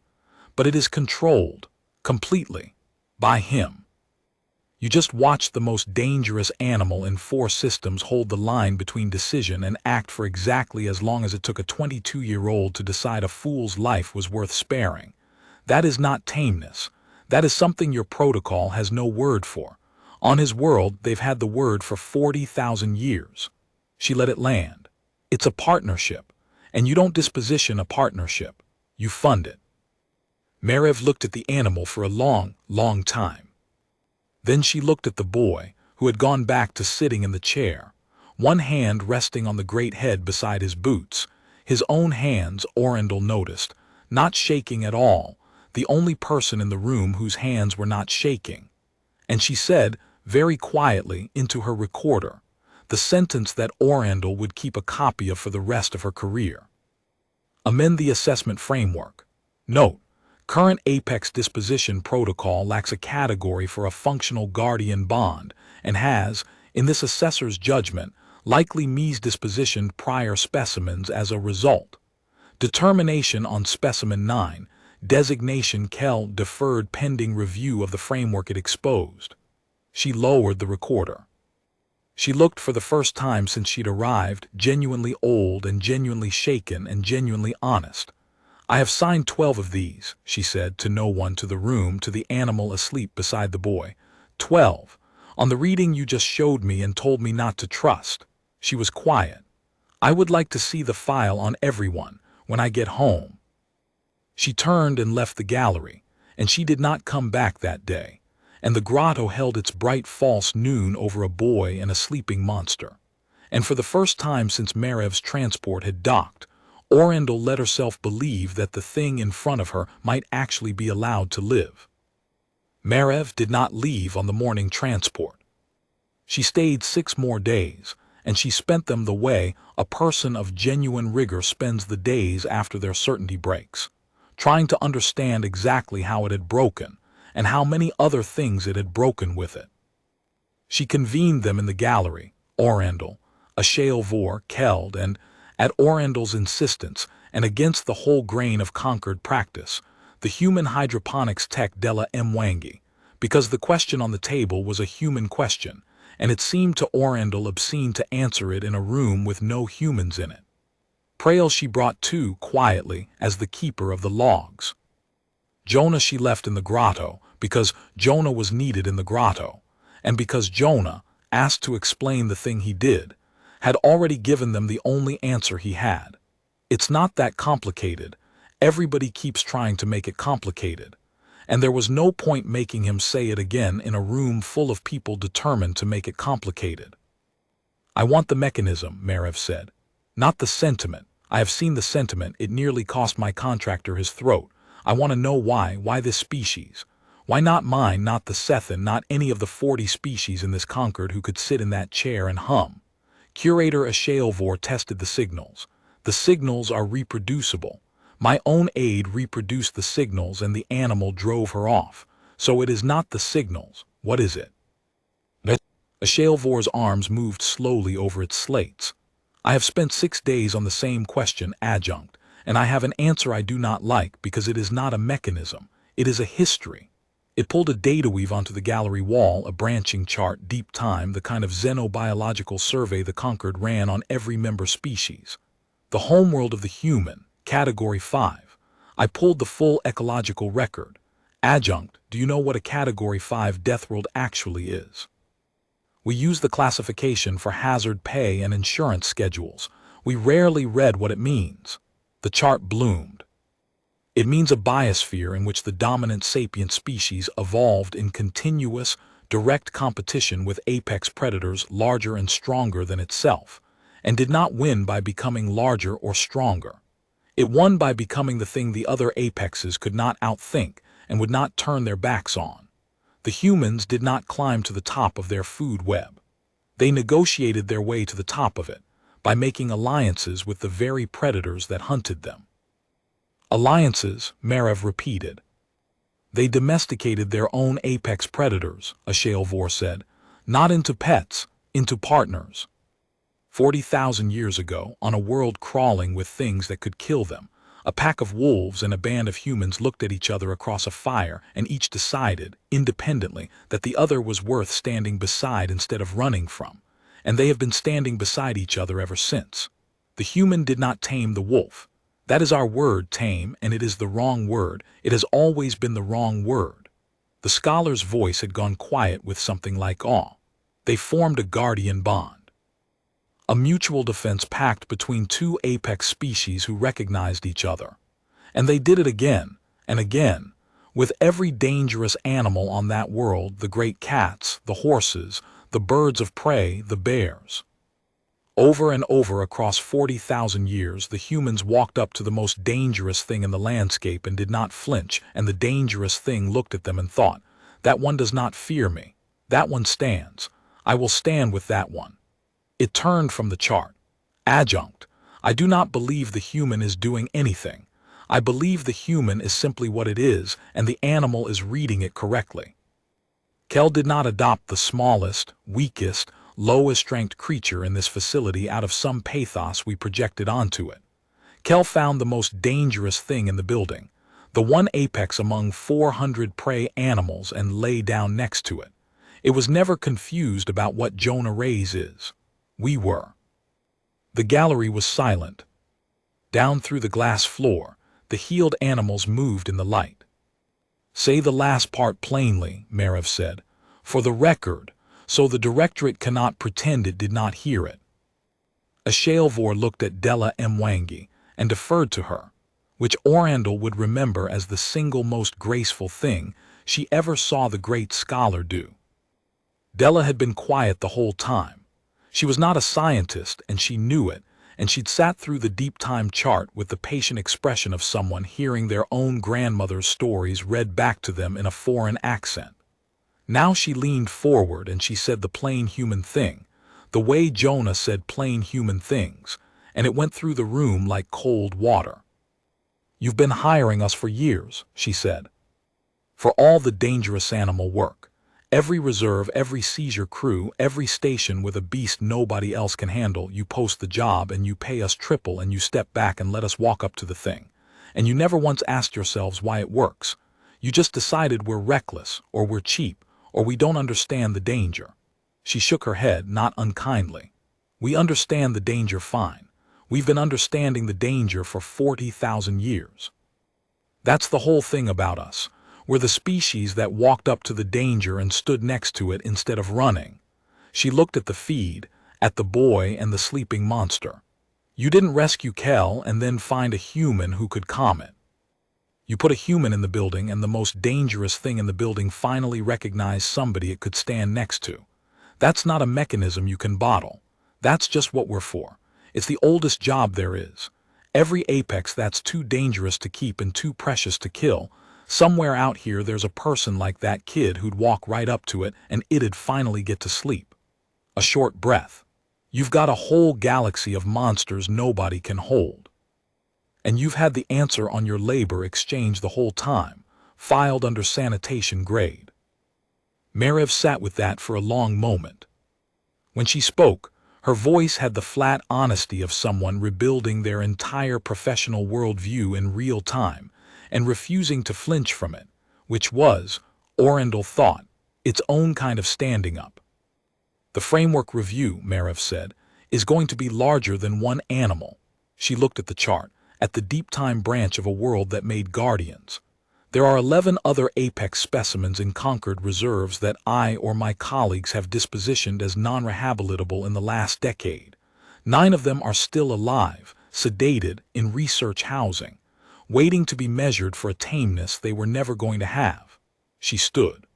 But it is controlled, completely, by him. You just watched the most dangerous animal in 4 systems hold the line between decision and act for exactly as long as it took a 22-year-old to decide a fool's life was worth sparing. That is not tameness. That is something your protocol has no word for. On his world, they've had the word for 40,000 years. She let it land. It's a partnership, and you don't disposition a partnership. You fund it. Marev looked at the animal for a long, long time. Then she looked at the boy, who had gone back to sitting in the chair, one hand resting on the great head beside his boots, his own hands, Orendel noticed, not shaking at all, the only person in the room whose hands were not shaking. And she said, very quietly, into her recorder, the sentence that Orendel would keep a copy of for the rest of her career. Amend the assessment framework. Note: current Apex disposition protocol lacks a category for a functional guardian bond and has, in this assessor's judgment, likely misdispositioned prior specimens as a result. Determination on Specimen 9, designation Kel deferred pending review of the framework it exposed. She lowered the recorder. She looked for the first time since she'd arrived, genuinely old and genuinely shaken and genuinely honest. "I have signed 12 of these," she said to no one, to the room, to the animal asleep beside the boy. 12. On the reading you just showed me and told me not to trust." She was quiet. "I would like to see the file on everyone when I get home." She turned and left the gallery, and she did not come back that day, and the grotto held its bright false noon over a boy and a sleeping monster. And for the first time since Marev's transport had docked, Orendel let herself believe that the thing in front of her might actually be allowed to live. Marev did not leave on the morning transport. She stayed 6 more days, and she spent them the way a person of genuine rigor spends the days after their certainty breaks, trying to understand exactly how it had broken and how many other things it had broken with it. She convened them in the gallery, Orendel, HFY, Keld, and, at Orendel's insistence and against the whole grain of conquered practice, the human hydroponics tech Della Mwangi, because the question on the table was a human question, and it seemed to Orendel obscene to answer it in a room with no humans in it. Prael she brought too, quietly, as the keeper of the logs. Jonah she left in the grotto, because Jonah was needed in the grotto, and because Jonah, asked to explain the thing he did, had already given them the only answer he had. It's not that complicated. Everybody keeps trying to make it complicated. And there was no point making him say it again in a room full of people determined to make it complicated. "I want the mechanism," Marev said. "Not the sentiment. I have seen the sentiment. It nearly cost my contractor his throat. I want to know why this species. Why not mine, not the Sethan, not any of the 40 species in this Concord who could sit in that chair and hum?" Curator HFY tested the signals. "The signals are reproducible. My own aide reproduced the signals and the animal drove her off. So it is not the signals. What is it?" HFY's arms moved slowly over its slates. "I have spent 6 days on the same question, adjunct, and I have an answer I do not like because it is not a mechanism. It is a history." It pulled a data weave onto the gallery wall, a branching chart, deep time, the kind of xenobiological survey the Concord ran on every member species. "The homeworld of the human, Category 5. I pulled the full ecological record. Adjunct, do you know what a Category 5 deathworld actually is?" "We use the classification for hazard pay and insurance schedules. We rarely read what it means." The chart bloomed. "It means a biosphere in which the dominant sapient species evolved in continuous, direct competition with apex predators larger and stronger than itself, and did not win by becoming larger or stronger. It won by becoming the thing the other apexes could not outthink and would not turn their backs on. The humans did not climb to the top of their food web. They negotiated their way to the top of it by making alliances with the very predators that hunted them." "Alliances," Marev repeated. "They domesticated their own apex predators," HFY said, "not into pets, into partners. 40,000 years ago, on a world crawling with things that could kill them, a pack of wolves and a band of humans looked at each other across a fire and each decided, independently, that the other was worth standing beside instead of running from, and they have been standing beside each other ever since. The human did not tame the wolf. That is our word, tame, and it is the wrong word. It has always been the wrong word." The scholar's voice had gone quiet with something like awe. "They formed a guardian bond. A mutual defense pact between 2 apex species who recognized each other. And they did it again and again, with every dangerous animal on that world, the great cats, the horses, the birds of prey, the bears. Over and over across 40,000 years, the humans walked up to the most dangerous thing in the landscape and did not flinch, and the dangerous thing looked at them and thought, 'That one does not fear me. That one stands. I will stand with that one.' It turned from the chart. Adjunct, I do not believe the human is doing anything. I believe the human is simply what it is, and the animal is reading it correctly." Kell did not adopt the smallest, weakest, lowest-ranked creature in this facility out of some pathos we projected onto it. Kell found the most dangerous thing in the building, the one apex among 400 prey animals, and lay down next to it. It was never confused about what Jonah Rays is. We were. The gallery was silent. Down through the glass floor, the healed animals moved in the light. "Say the last part plainly," Merev said, "for the record, so the directorate cannot pretend it did not hear it." Ashalvor looked at Della Mwangi and deferred to her, which Orandel would remember as the single most graceful thing she ever saw the great scholar do. Della had been quiet the whole time. She was not a scientist, and she knew it, and she'd sat through the deep time chart with the patient expression of someone hearing their own grandmother's stories read back to them in a foreign accent. Now she leaned forward and she said the plain human thing, the way Jonah said plain human things, and it went through the room like cold water. "You've been hiring us for years," she said. "For all the dangerous animal work. Every reserve, every seizure crew, every station with a beast nobody else can handle, you post the job and you pay us triple and you step back and let us walk up to the thing. And you never once asked yourselves why it works. You just decided we're reckless, or we're cheap, or we don't understand the danger." She shook her head, not unkindly. "We understand the danger fine. We've been understanding the danger for 40,000 years. That's the whole thing about us. We're the species that walked up to the danger and stood next to it instead of running." She looked at the feed, at the boy and the sleeping monster. "You didn't rescue Kel and then find a human who could calm it. You put a human in the building, and the most dangerous thing in the building finally recognized somebody it could stand next to. That's not a mechanism you can bottle. That's just what we're for. It's the oldest job there is. Every apex that's too dangerous to keep and too precious to kill, somewhere out here there's a person like that kid who'd walk right up to it and it'd finally get to sleep." A short breath. "You've got a whole galaxy of monsters nobody can hold. And you've had the answer on your labor exchange the whole time, filed under sanitation grade." Merev sat with that for a long moment. When she spoke, her voice had the flat honesty of someone rebuilding their entire professional worldview in real time and refusing to flinch from it, which was, Orandel thought, its own kind of standing up. "The framework review," Merev said, "is going to be larger than one animal." She looked at the chart, at the deep time branch of a world that made guardians. "There are 11 other apex specimens in conquered reserves that I or my colleagues have dispositioned as non-rehabilitable in the last decade. 9 of them are still alive, sedated, in research housing, waiting to be measured for a tameness they were never going to have." She stood.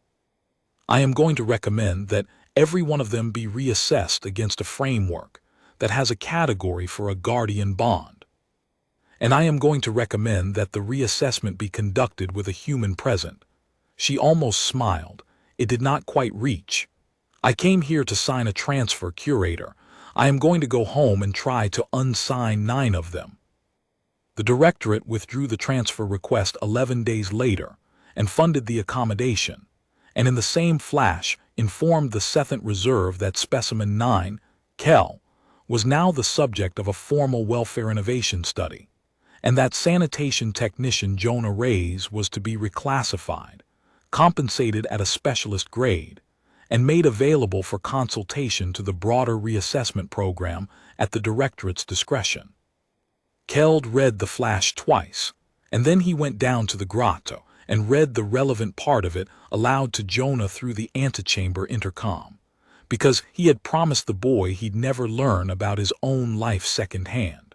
"I am going to recommend that every one of them be reassessed against a framework that has a category for a guardian bond. And I am going to recommend that the reassessment be conducted with a human present." She almost smiled. It did not quite reach. "I came here to sign a transfer, curator. I am going to go home and try to unsign 9 of them." The directorate withdrew the transfer request 11 days later and funded the accommodation, and in the same flash informed the 7th Reserve that Specimen 9, Kel, was now the subject of a formal welfare innovation study, and that sanitation technician Jonah Rays was to be reclassified, compensated at a specialist grade, and made available for consultation to the broader reassessment program at the directorate's discretion. Keld read the flash twice, and then he went down to the grotto and read the relevant part of it aloud to Jonah through the antechamber intercom, because he had promised the boy he'd never learn about his own life secondhand.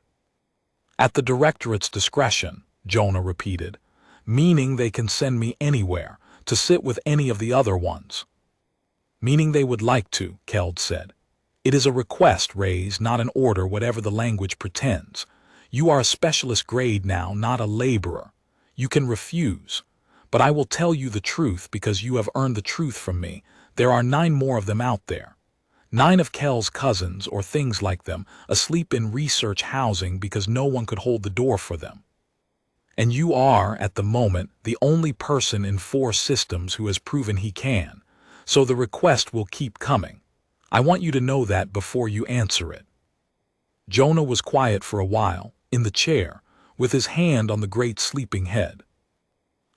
"At the directorate's discretion," Jonah repeated, "meaning they can send me anywhere, to sit with any of the other ones." "Meaning they would like to," Keld said. "It is a request, Rays, not an order, whatever the language pretends. You are a specialist grade now, not a laborer. You can refuse. But I will tell you the truth because you have earned the truth from me. There are 9 more of them out there. 9 of Kel's cousins, or things like them, asleep in research housing because no one could hold the door for them. And you are, at the moment, the only person in 4 systems who has proven he can. So the request will keep coming. I want you to know that before you answer it." Jonah was quiet for a while, in the chair, with his hand on the great sleeping head.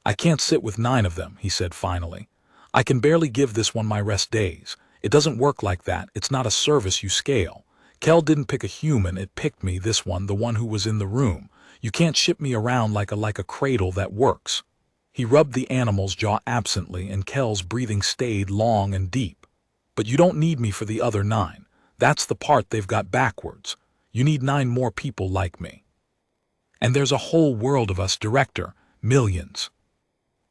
"I can't sit with 9 of them," he said finally. I can barely give this one my rest days. It doesn't work like that. It's not a service you scale. Kel didn't pick a human, it picked me, this one, the one who was in the room. You can't ship me around like a cradle that works. He rubbed the animal's jaw absently, and Kel's breathing stayed long and deep. But you don't need me for the other 9. That's the part they've got backwards. You need 9 more people like me. And there's a whole world of us, Director, millions.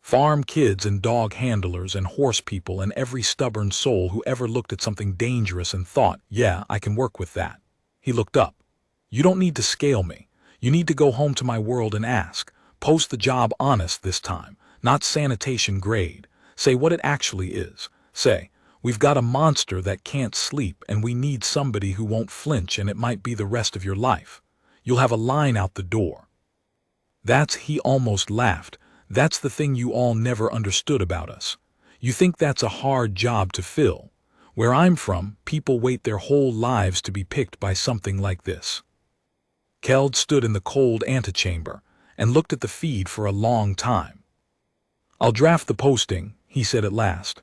Farm kids and dog handlers and horse people and every stubborn soul who ever looked at something dangerous and thought, yeah, I can work with that. He looked up. You don't need to scale me. You need to go home to my world and ask. Post the job honest this time, not sanitation grade. Say what it actually is. Say, we've got a monster that can't sleep and we need somebody who won't flinch, and it might be the rest of your life. You'll have a line out the door. He almost laughed. That's the thing you all never understood about us. You think that's a hard job to fill. Where I'm from, people wait their whole lives to be picked by something like this. Keld stood in the cold antechamber and looked at the feed for a long time. I'll draft the posting, he said at last.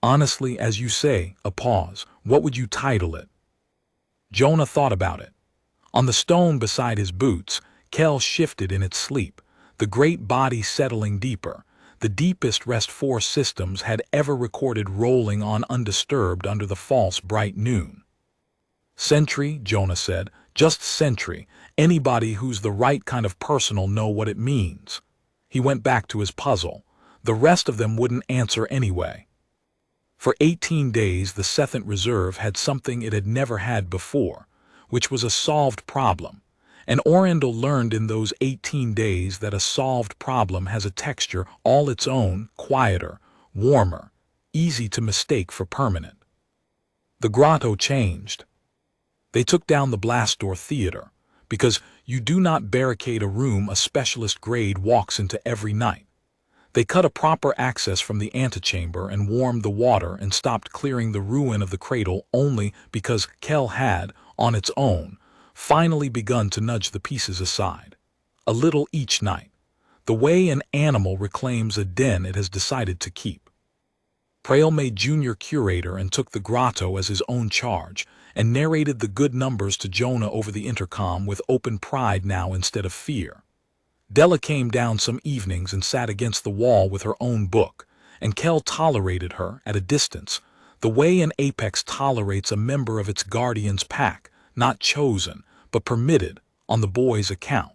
Honestly, as you say, a pause. What would you title it? Jonah thought about it. On the stone beside his boots, Kel shifted in its sleep, the great body settling deeper, the deepest rest 4 systems had ever recorded, rolling on undisturbed under the false bright noon. Sentry, Jonah said, just sentry. Anybody who's the right kind of person'll know what it means. He went back to his puzzle. The rest of them wouldn't answer anyway. For 18 days the Sethant Reserve had something it had never had before, which was a solved problem. And Orendel learned in those 18 days that a solved problem has a texture all its own, quieter, warmer, easy to mistake for permanent. The grotto changed. They took down the blast door theater, because you do not barricade a room a specialist grade walks into every night. They cut a proper access from the antechamber and warmed the water and stopped clearing the ruin of the cradle only because Kel had, on its own, finally begun to nudge the pieces aside. A little each night. The way an animal reclaims a den it has decided to keep. Prael made junior curator and took the grotto as his own charge, and narrated the good numbers to Jonah over the intercom with open pride now instead of fear. Della came down some evenings and sat against the wall with her own book, and Kel tolerated her at a distance, the way an apex tolerates a member of its guardian's pack, not chosen, but permitted, on the boy's account.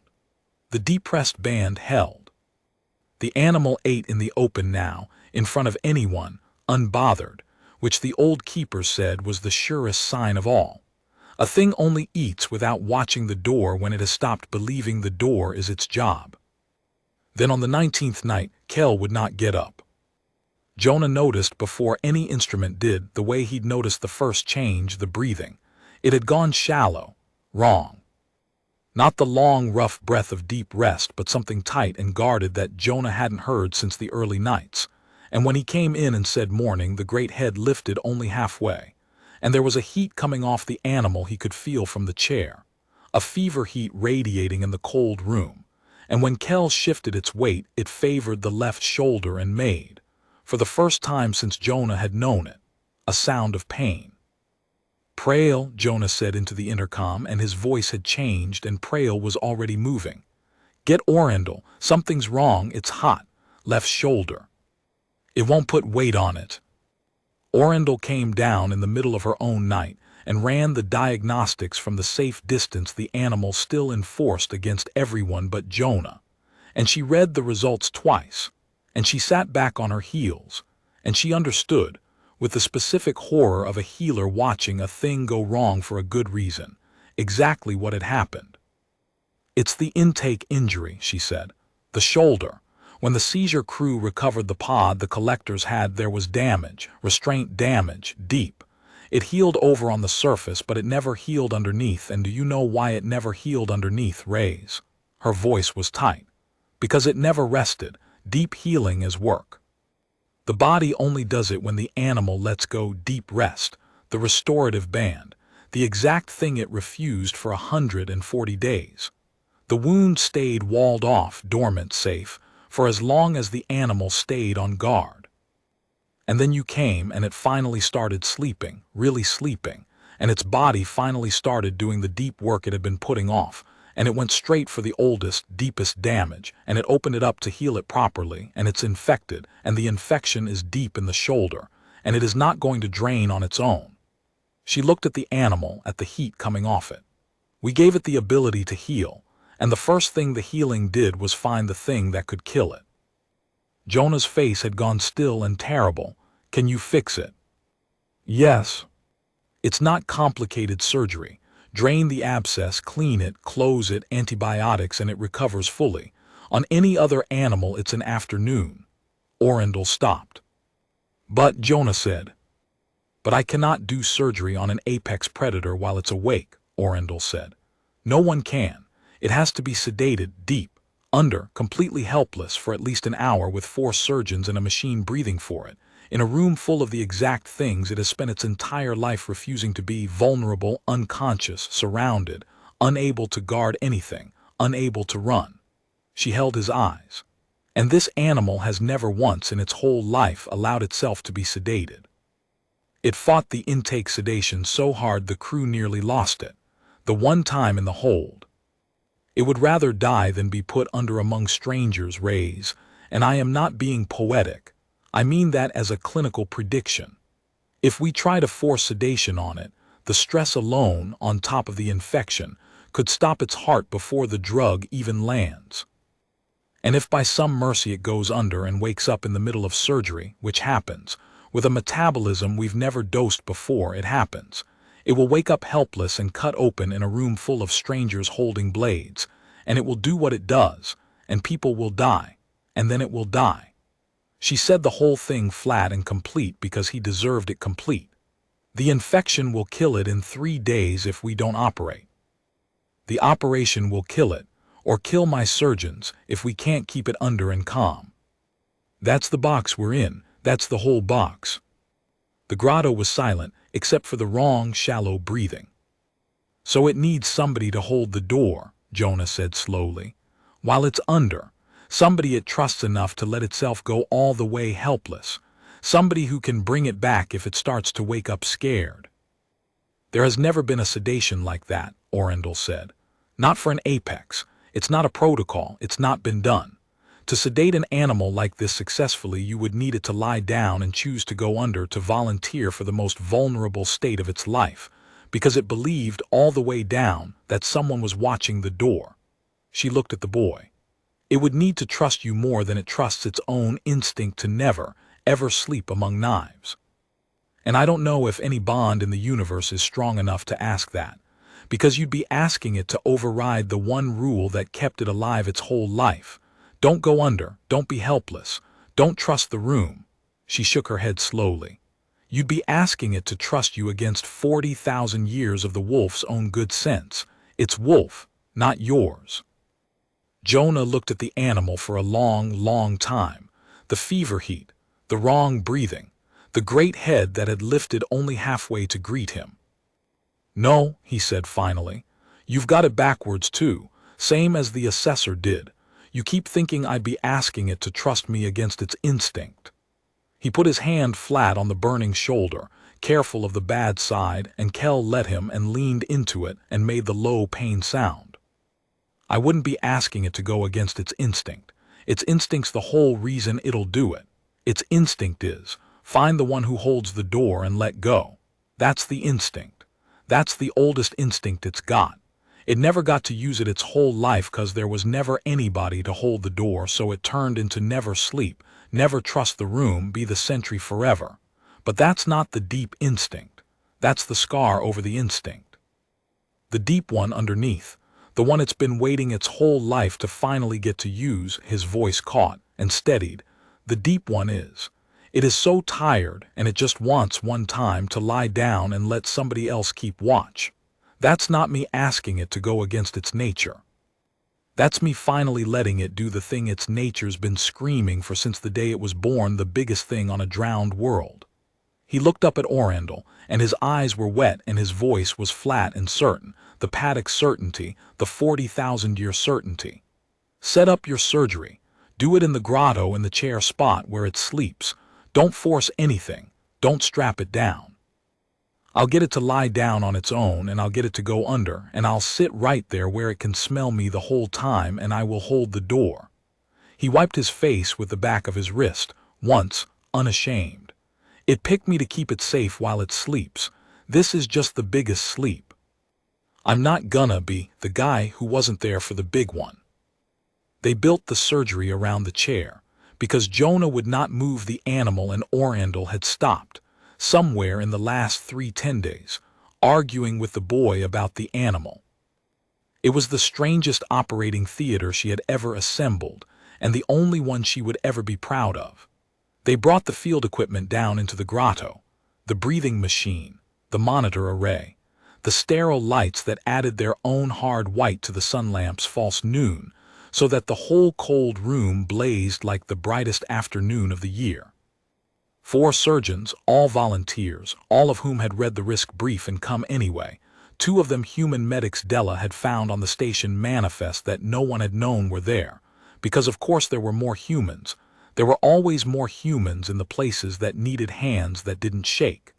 The depressed band held. The animal ate in the open now, in front of anyone, unbothered, which the old keeper said was the surest sign of all. A thing only eats without watching the door when it has stopped believing the door is its job. Then on the 19th night, Kel would not get up. Jonah noticed before any instrument did the way he'd noticed the first change, the breathing. It had gone shallow, wrong. Not the long, rough breath of deep rest, but something tight and guarded that Jonah hadn't heard since the early nights. And when he came in and said morning, the great head lifted only halfway. And there was a heat coming off the animal he could feel from the chair. A fever heat radiating in the cold room. And when Kel shifted its weight, it favored the left shoulder and made, for the first time since Jonah had known it, a sound of pain. Prael, Jonah said into the intercom, and his voice had changed and Prael was already moving. Get Orendel, something's wrong, it's hot, left shoulder. It won't put weight on it. Orendel came down in the middle of her own night and ran the diagnostics from the safe distance the animal still enforced against everyone but Jonah. And she read the results twice, and she sat back on her heels, and she understood, with the specific horror of a healer watching a thing go wrong for a good reason, exactly what had happened. It's the intake injury, she said. The shoulder. When the seizure crew recovered the pod the collectors had, there was damage, restraint damage, deep. It healed over on the surface, but it never healed underneath, and do you know why it never healed underneath, Rays? Her voice was tight. Because it never rested. Deep healing is work. The body only does it when the animal lets go. Deep rest, the restorative band, the exact thing it refused for 140 days. The wound stayed walled off, dormant, safe, for as long as the animal stayed on guard. And then you came and it finally started sleeping, really sleeping, and its body finally started doing the deep work it had been putting off, and it went straight for the oldest, deepest damage, and it opened it up to heal it properly, and it's infected, and the infection is deep in the shoulder, and it is not going to drain on its own. She looked at the animal, at the heat coming off it. We gave it the ability to heal, and the first thing the healing did was find the thing that could kill it. Jonah's face had gone still and terrible. Can you fix it? Yes. It's not complicated surgery. Drain the abscess, clean it, close it, antibiotics, and it recovers fully. On any other animal, it's an afternoon. Orendel stopped. But, Jonah said. But I cannot do surgery on an apex predator while it's awake, Orendel said. No one can. It has to be sedated, deep, under, completely helpless for at least an hour with 4 surgeons and a machine breathing for it, in a room full of the exact things it has spent its entire life refusing to be: vulnerable, unconscious, surrounded, unable to guard anything, unable to run. She held his eyes. And this animal has never once in its whole life allowed itself to be sedated. It fought the intake sedation so hard the crew nearly lost it, the one time in the hold. It would rather die than be put under among strangers, Rays, and I am not being poetic. I mean that as a clinical prediction. If we try to force sedation on it, the stress alone, on top of the infection, could stop its heart before the drug even lands. And if by some mercy it goes under and wakes up in the middle of surgery, which happens, with a metabolism we've never dosed before, it happens. It will wake up helpless and cut open in a room full of strangers holding blades, and it will do what it does, and people will die, and then it will die. She said the whole thing flat and complete because he deserved it complete. The infection will kill it in 3 days if we don't operate. The operation will kill it, or kill my surgeons, if we can't keep it under and calm. That's the box we're in, that's the whole box. The grotto was silent, except for the wrong, shallow breathing. So it needs somebody to hold the door, Jonah said slowly. While it's under, somebody it trusts enough to let itself go all the way helpless, somebody who can bring it back if it starts to wake up scared. There has never been a sedation like that, Orendel said. Not for an apex. It's not a protocol. It's not been done. To sedate an animal like this successfully, you would need it to lie down and choose to go under, to volunteer for the most vulnerable state of its life, because it believed all the way down that someone was watching the door. She looked at the boy. It would need to trust you more than it trusts its own instinct to never, ever sleep among knives. And I don't know if any bond in the universe is strong enough to ask that, because you'd be asking it to override the one rule that kept it alive its whole life. Don't go under, don't be helpless, don't trust the room. She shook her head slowly. You'd be asking it to trust you against 40,000 years of the wolf's own good sense. It's wolf, not yours. Jonah looked at the animal for a long, long time. The fever heat, the wrong breathing, the great head that had lifted only halfway to greet him. No, he said finally. You've got it backwards too, same as the assessor did. You keep thinking I'd be asking it to trust me against its instinct. He put his hand flat on the burning shoulder, careful of the bad side, and Kel let him and leaned into it and made the low pain sound. I wouldn't be asking it to go against its instinct. Its instinct's the whole reason it'll do it. Its instinct is, find the one who holds the door and let go. That's the instinct. That's the oldest instinct it's got. It never got to use it its whole life because there was never anybody to hold the door, so it turned into never sleep, never trust the room, be the sentry forever. But that's not the deep instinct. That's the scar over the instinct. The deep one underneath, the one it's been waiting its whole life to finally get to use, his voice caught and steadied. The deep one is. It is so tired and it just wants one time to lie down and let somebody else keep watch. That's not me asking it to go against its nature. That's me finally letting it do the thing its nature's been screaming for since the day it was born, the biggest thing on a drowned world. He looked up at Orendel, and his eyes were wet and his voice was flat and certain, the paddock certainty, the 40,000-year certainty. Set up your surgery. Do it in the grotto in the chair spot where it sleeps. Don't force anything. Don't strap it down. I'll get it to lie down on its own, and I'll get it to go under, and I'll sit right there where it can smell me the whole time, and I will hold the door." He wiped his face with the back of his wrist, once, unashamed. "It picked me to keep it safe while it sleeps. This is just the biggest sleep. I'm not gonna be the guy who wasn't there for the big one." They built the surgery around the chair, because Jonah would not move the animal, and Orandel had stopped, somewhere in the last 3 days, arguing with the boy about the animal. It was the strangest operating theater she had ever assembled, and the only one she would ever be proud of. They brought the field equipment down into the grotto, the breathing machine, the monitor array, the sterile lights that added their own hard white to the sun lamp's false noon, so that the whole cold room blazed like the brightest afternoon of the year. 4 surgeons, all volunteers, all of whom had read the risk brief and come anyway. 2 of them human medics Della had found on the station manifest that no one had known were there, because of course there were more humans. There were always more humans in the places that needed hands that didn't shake.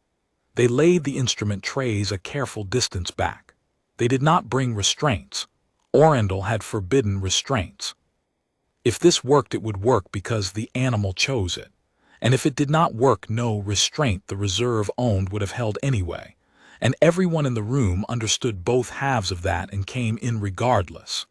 They laid the instrument trays a careful distance back. They did not bring restraints. Orandel had forbidden restraints. If this worked, it would work because the animal chose it. And if it did not work, no restraint the reserve owned would have held anyway. And everyone in the room understood both halves of that and came in regardless.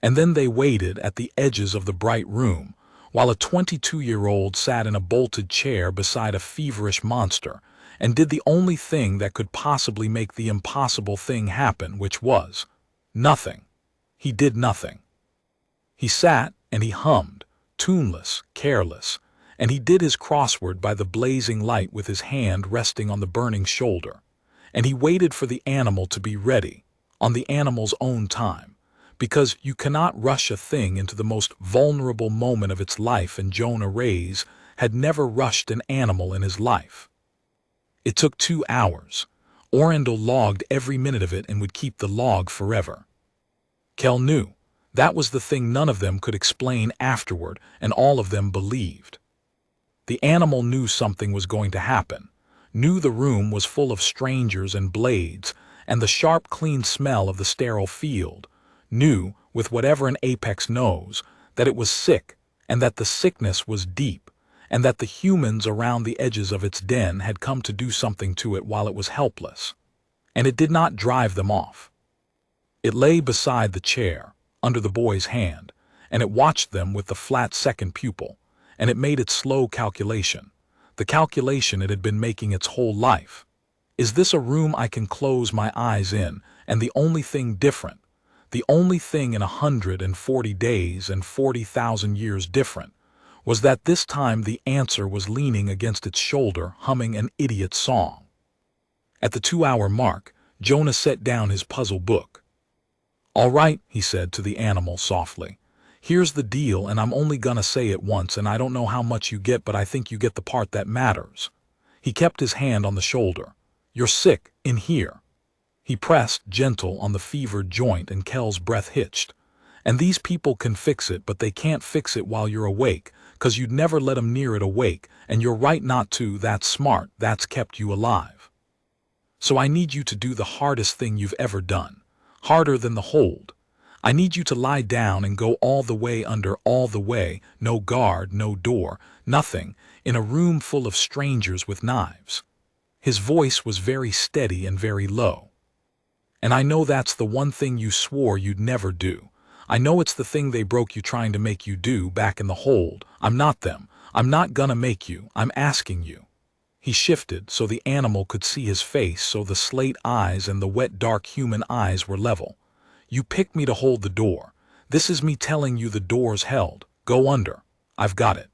And then they waited at the edges of the bright room, while a 22-year-old sat in a bolted chair beside a feverish monster, and did the only thing that could possibly make the impossible thing happen, which was nothing. He did nothing. He sat and he hummed, tuneless, careless, and he did his crossword by the blazing light with his hand resting on the burning shoulder. And he waited for the animal to be ready, on the animal's own time, because you cannot rush a thing into the most vulnerable moment of its life, and Jonah Reyes had never rushed an animal in his life. It took 2 hours. Orandel logged every minute of it and would keep the log forever. Kel knew. That was the thing none of them could explain afterward, and all of them believed. The animal knew something was going to happen, knew the room was full of strangers and blades, and the sharp, clean smell of the sterile field, knew, with whatever an apex knows, that it was sick, and that the sickness was deep, and that the humans around the edges of its den had come to do something to it while it was helpless. And it did not drive them off. It lay beside the chair, under the boy's hand, and it watched them with the flat second pupil, and it made its slow calculation, the calculation it had been making its whole life. Is this a room I can close my eyes in? And the only thing different, the only thing in 140 days and 40,000 years different, was that this time the answer was leaning against its shoulder, humming an idiot song. At the 2-hour mark, Jonah set down his puzzle book. "All right," he said to the animal softly. "Here's the deal, and I'm only gonna say it once, and I don't know how much you get, but I think you get the part that matters." He kept his hand on the shoulder. "You're sick, in here." He pressed, gentle, on the fevered joint, and Kel's breath hitched. "And these people can fix it, but they can't fix it while you're awake, 'cause you'd never let 'em near it awake, and you're right not to. That's smart, that's kept you alive. So I need you to do the hardest thing you've ever done, harder than the hold. I need you to lie down and go all the way under, all the way, no guard, no door, nothing, in a room full of strangers with knives." His voice was very steady and very low. "And I know that's the one thing you swore you'd never do. I know it's the thing they broke you trying to make you do back in the hold. I'm not them. I'm not gonna make you. I'm asking you." He shifted so the animal could see his face, so the slate eyes and the wet, dark human eyes were level. "You picked me to hold the door. This is me telling you the door's held. Go under. I've got it.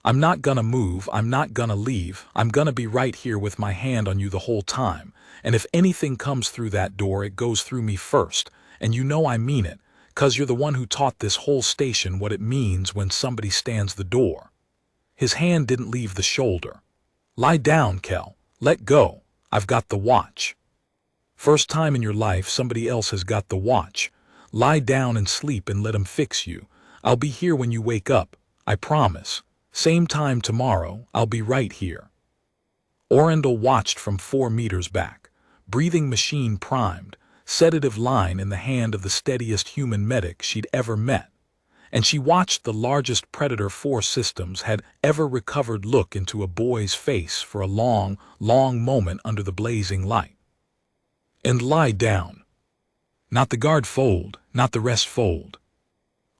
I'm not gonna move. I'm not gonna leave. I'm gonna be right here with my hand on you the whole time. And if anything comes through that door, it goes through me first. And you know I mean it, 'cause you're the one who taught this whole station what it means when somebody stands the door." His hand didn't leave the shoulder. "Lie down, Kel. Let go. I've got the watch. First time in your life somebody else has got the watch. Lie down and sleep and let 'em fix you. I'll be here when you wake up. I promise. Same time tomorrow, I'll be right here. Orendel watched from 4 meters back, breathing machine primed, sedative line in the hand of the steadiest human medic she'd ever met. And she watched the largest Predator 4 systems had ever recovered look into a boy's face for a long, long moment under the blazing light. And lie down. Not the guard fold, not the rest fold.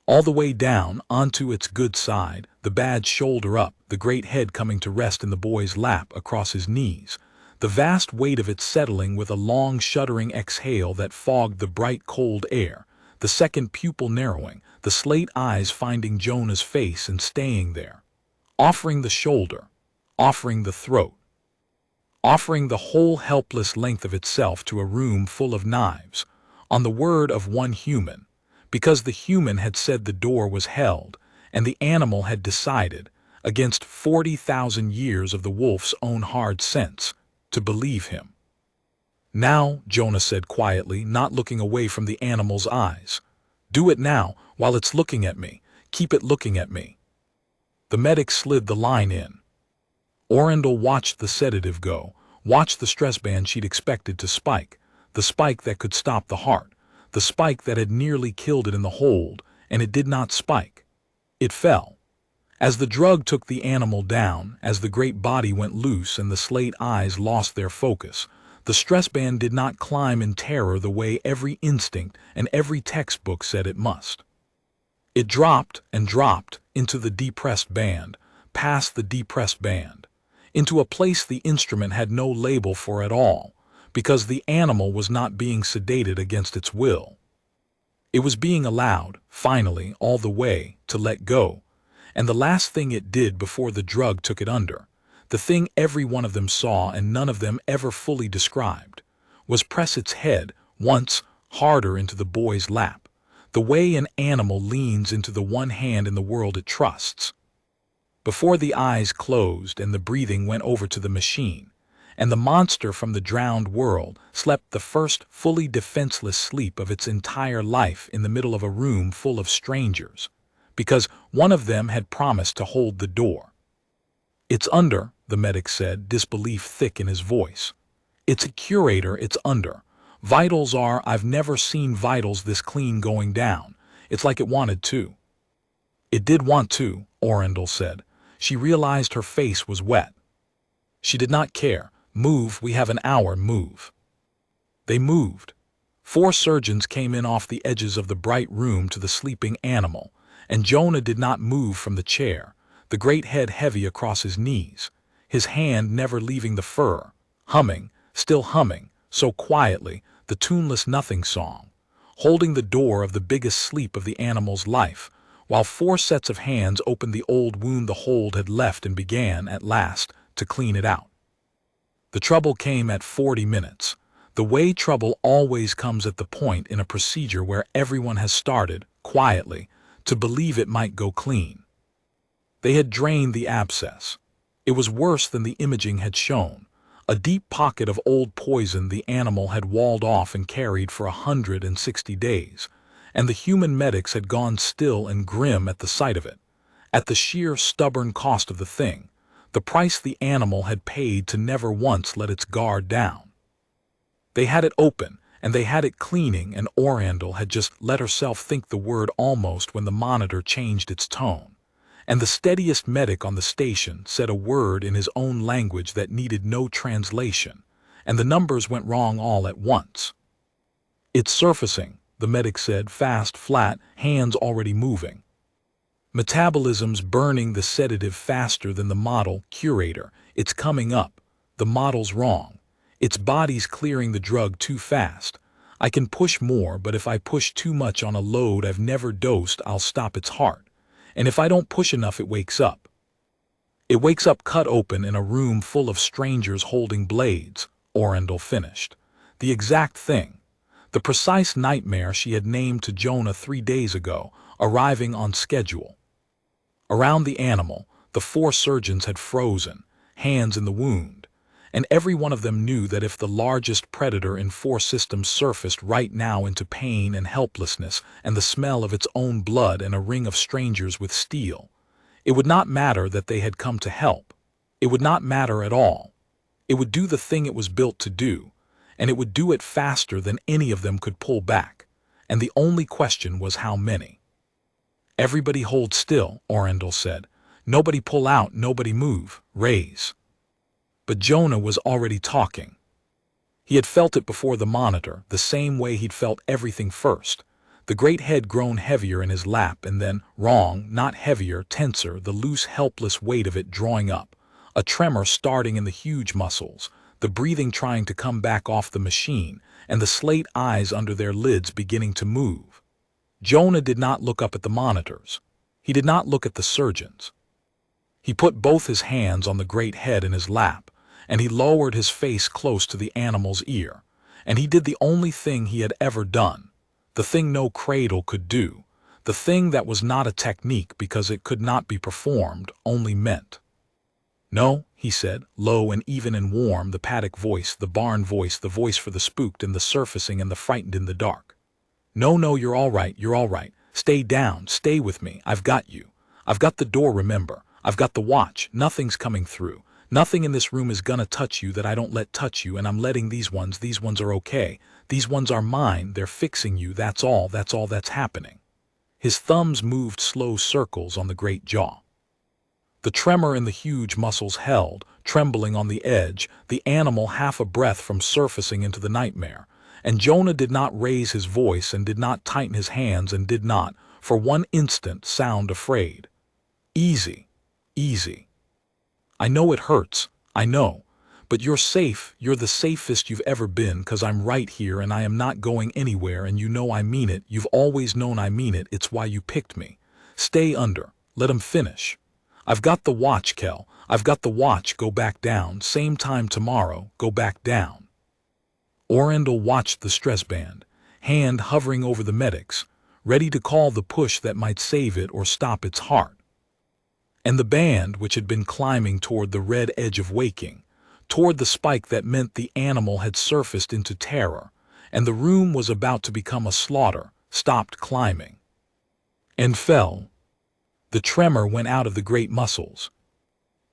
All the way down onto its good side, the bad shoulder up, the great head coming to rest in the boy's lap across his knees, the vast weight of it settling with a long shuddering exhale that fogged the bright cold air, the second pupil narrowing, the slate eyes finding Jonah's face and staying there, offering the shoulder, offering the throat, offering the whole helpless length of itself to a room full of knives, on the word of one human, because the human had said the door was held, and the animal had decided, against 40,000 years of the wolf's own hard sense, to believe him. Now, Jonah said quietly, not looking away from the animal's eyes. Do it now, while it's looking at me. Keep it looking at me. The medic slid the line in. Orendel watched the sedative go, watched the stress band she'd expected to spike, the spike that could stop the heart, the spike that had nearly killed it in the hold, and it did not spike. It fell. As the drug took the animal down, as the great body went loose and the slate eyes lost their focus, the stress band did not climb in terror the way every instinct and every textbook said it must. It dropped and dropped into the depressed band, past the depressed band, into a place the instrument had no label for at all, because the animal was not being sedated against its will. It was being allowed, finally, all the way, to let go, and the last thing it did before the drug took it under, the thing every one of them saw and none of them ever fully described, was press its head, once, harder into the boy's lap, the way an animal leans into the one hand in the world it trusts. Before the eyes closed and the breathing went over to the machine, and the monster from the drowned world slept the first fully defenseless sleep of its entire life in the middle of a room full of strangers, because one of them had promised to hold the door. It's under, the medic said, disbelief thick in his voice. It's a curator, it's under. Vitals are, I've never seen vitals this clean going down. It's like it wanted to. It did want to, Orendel said. She realized her face was wet. She did not care. Move, we have an hour, move. They moved. 4 surgeons came in off the edges of the bright room to the sleeping animal, and Jonah did not move from the chair, the great head heavy across his knees, his hand never leaving the fur, humming, still humming, so quietly, the tuneless nothing song, holding the door of the biggest sleep of the animal's life, while 4 sets of hands opened the old wound the hold had left and began, at last, to clean it out. The trouble came at 40 minutes, the way trouble always comes at the point in a procedure where everyone has started, quietly, to believe it might go clean. They had drained the abscess. It was worse than the imaging had shown. A deep pocket of old poison the animal had walled off and carried for 160 days, and the human medics had gone still and grim at the sight of it, at the sheer stubborn cost of the thing, the price the animal had paid to never once let its guard down. They had it open, and they had it cleaning, and Orendel had just let herself think the word almost when the monitor changed its tone, and the steadiest medic on the station said a word in his own language that needed no translation, and the numbers went wrong all at once. It's surfacing, the medic said, fast, flat, hands already moving. Metabolism's burning the sedative faster than the model, curator. It's coming up. The model's wrong. Its body's clearing the drug too fast. I can push more, but if I push too much on a load I've never dosed, I'll stop its heart. And if I don't push enough, it wakes up. It wakes up cut open in a room full of strangers holding blades, Orendel finished. The exact thing. The precise nightmare she had named to Jonah 3 days ago, arriving on schedule. Around the animal, the 4 surgeons had frozen, hands in the wound, and every one of them knew that if the largest predator in 4 systems surfaced right now into pain and helplessness and the smell of its own blood and a ring of strangers with steel, It would not matter that they had come to help. It would not matter at all. It would do the thing it was built to do, and it would do it faster than any of them could pull back, and the only question was how many. "Everybody hold still," Orendel said. "Nobody pull out, nobody move, raise." But Jonah was already talking. He had felt it before the monitor, the same way he'd felt everything first. The great head grown heavier in his lap, and then, wrong, not heavier, tenser, the loose, helpless weight of it drawing up. A tremor starting in the huge muscles, the breathing trying to come back off the machine, and the slate eyes under their lids beginning to move. Jonah did not look up at the monitors. He did not look at the surgeons. He put both his hands on the great head in his lap, and he lowered his face close to the animal's ear, and he did the only thing he had ever done, the thing no cradle could do, the thing that was not a technique because it could not be performed, only meant. "No," he said, low and even and warm, the paddock voice, the barn voice, the voice for the spooked and the surfacing and the frightened in the dark. "No, you're all right, you're all right. Stay down, stay with me, I've got you. I've got the door, remember. I've got the watch, nothing's coming through. Nothing in this room is gonna touch you that I don't let touch you, and I'm letting these ones are okay. These ones are mine, they're fixing you, that's all that's happening." His thumbs moved slow circles on the great jaw. The tremor in the huge muscles held, trembling on the edge, the animal half a breath from surfacing into the nightmare. And Jonah did not raise his voice and did not tighten his hands and did not, for one instant, sound afraid. "Easy, easy. I know it hurts, I know. But you're safe, you're the safest you've ever been, 'cause I'm right here and I am not going anywhere, and you know I mean it, you've always known I mean it, it's why you picked me. Stay under, let 'em finish. I've got the watch, Kel, I've got the watch, go back down, same time tomorrow, go back down." Orendel watched the stress band, hand hovering over the medics, ready to call the push that might save it or stop its heart. And the band, which had been climbing toward the red edge of waking, toward the spike that meant the animal had surfaced into terror, and the room was about to become a slaughter, stopped climbing. And fell. The tremor went out of the great muscles.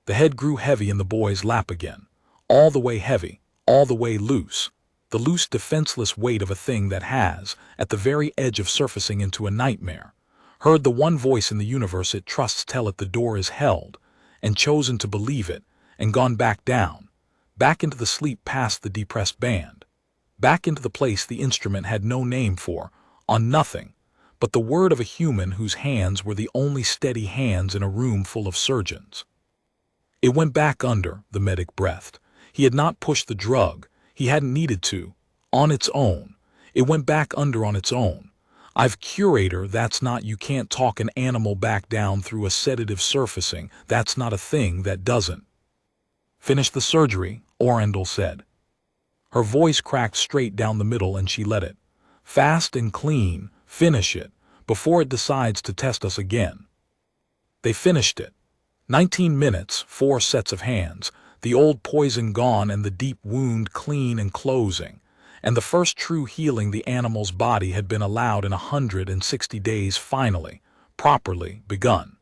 The head grew heavy in the boy's lap again, all the way heavy, all the way loose, the loose defenseless weight of a thing that has, at the very edge of surfacing into a nightmare, heard the one voice in the universe it trusts tell it the door is held, and chosen to believe it, and gone back down, back into the sleep past the depressed band, back into the place the instrument had no name for, on nothing, but the word of a human whose hands were the only steady hands in a room full of surgeons. It went back under, the medic breathed. He had not pushed the drug, he hadn't needed to, on its own. It went back under on its own. I've curator, that's not, you can't talk an animal back down through a sedative surfacing, that's not a thing, that doesn't. "Finish the surgery," Orendel said. Her voice cracked straight down the middle and she let it. "Fast and clean, finish it, before it decides to test us again." They finished it. 19 minutes, 4 sets of hands, the old poison gone and the deep wound clean and closing, and the first true healing the animal's body had been allowed in 160 days finally, properly, begun.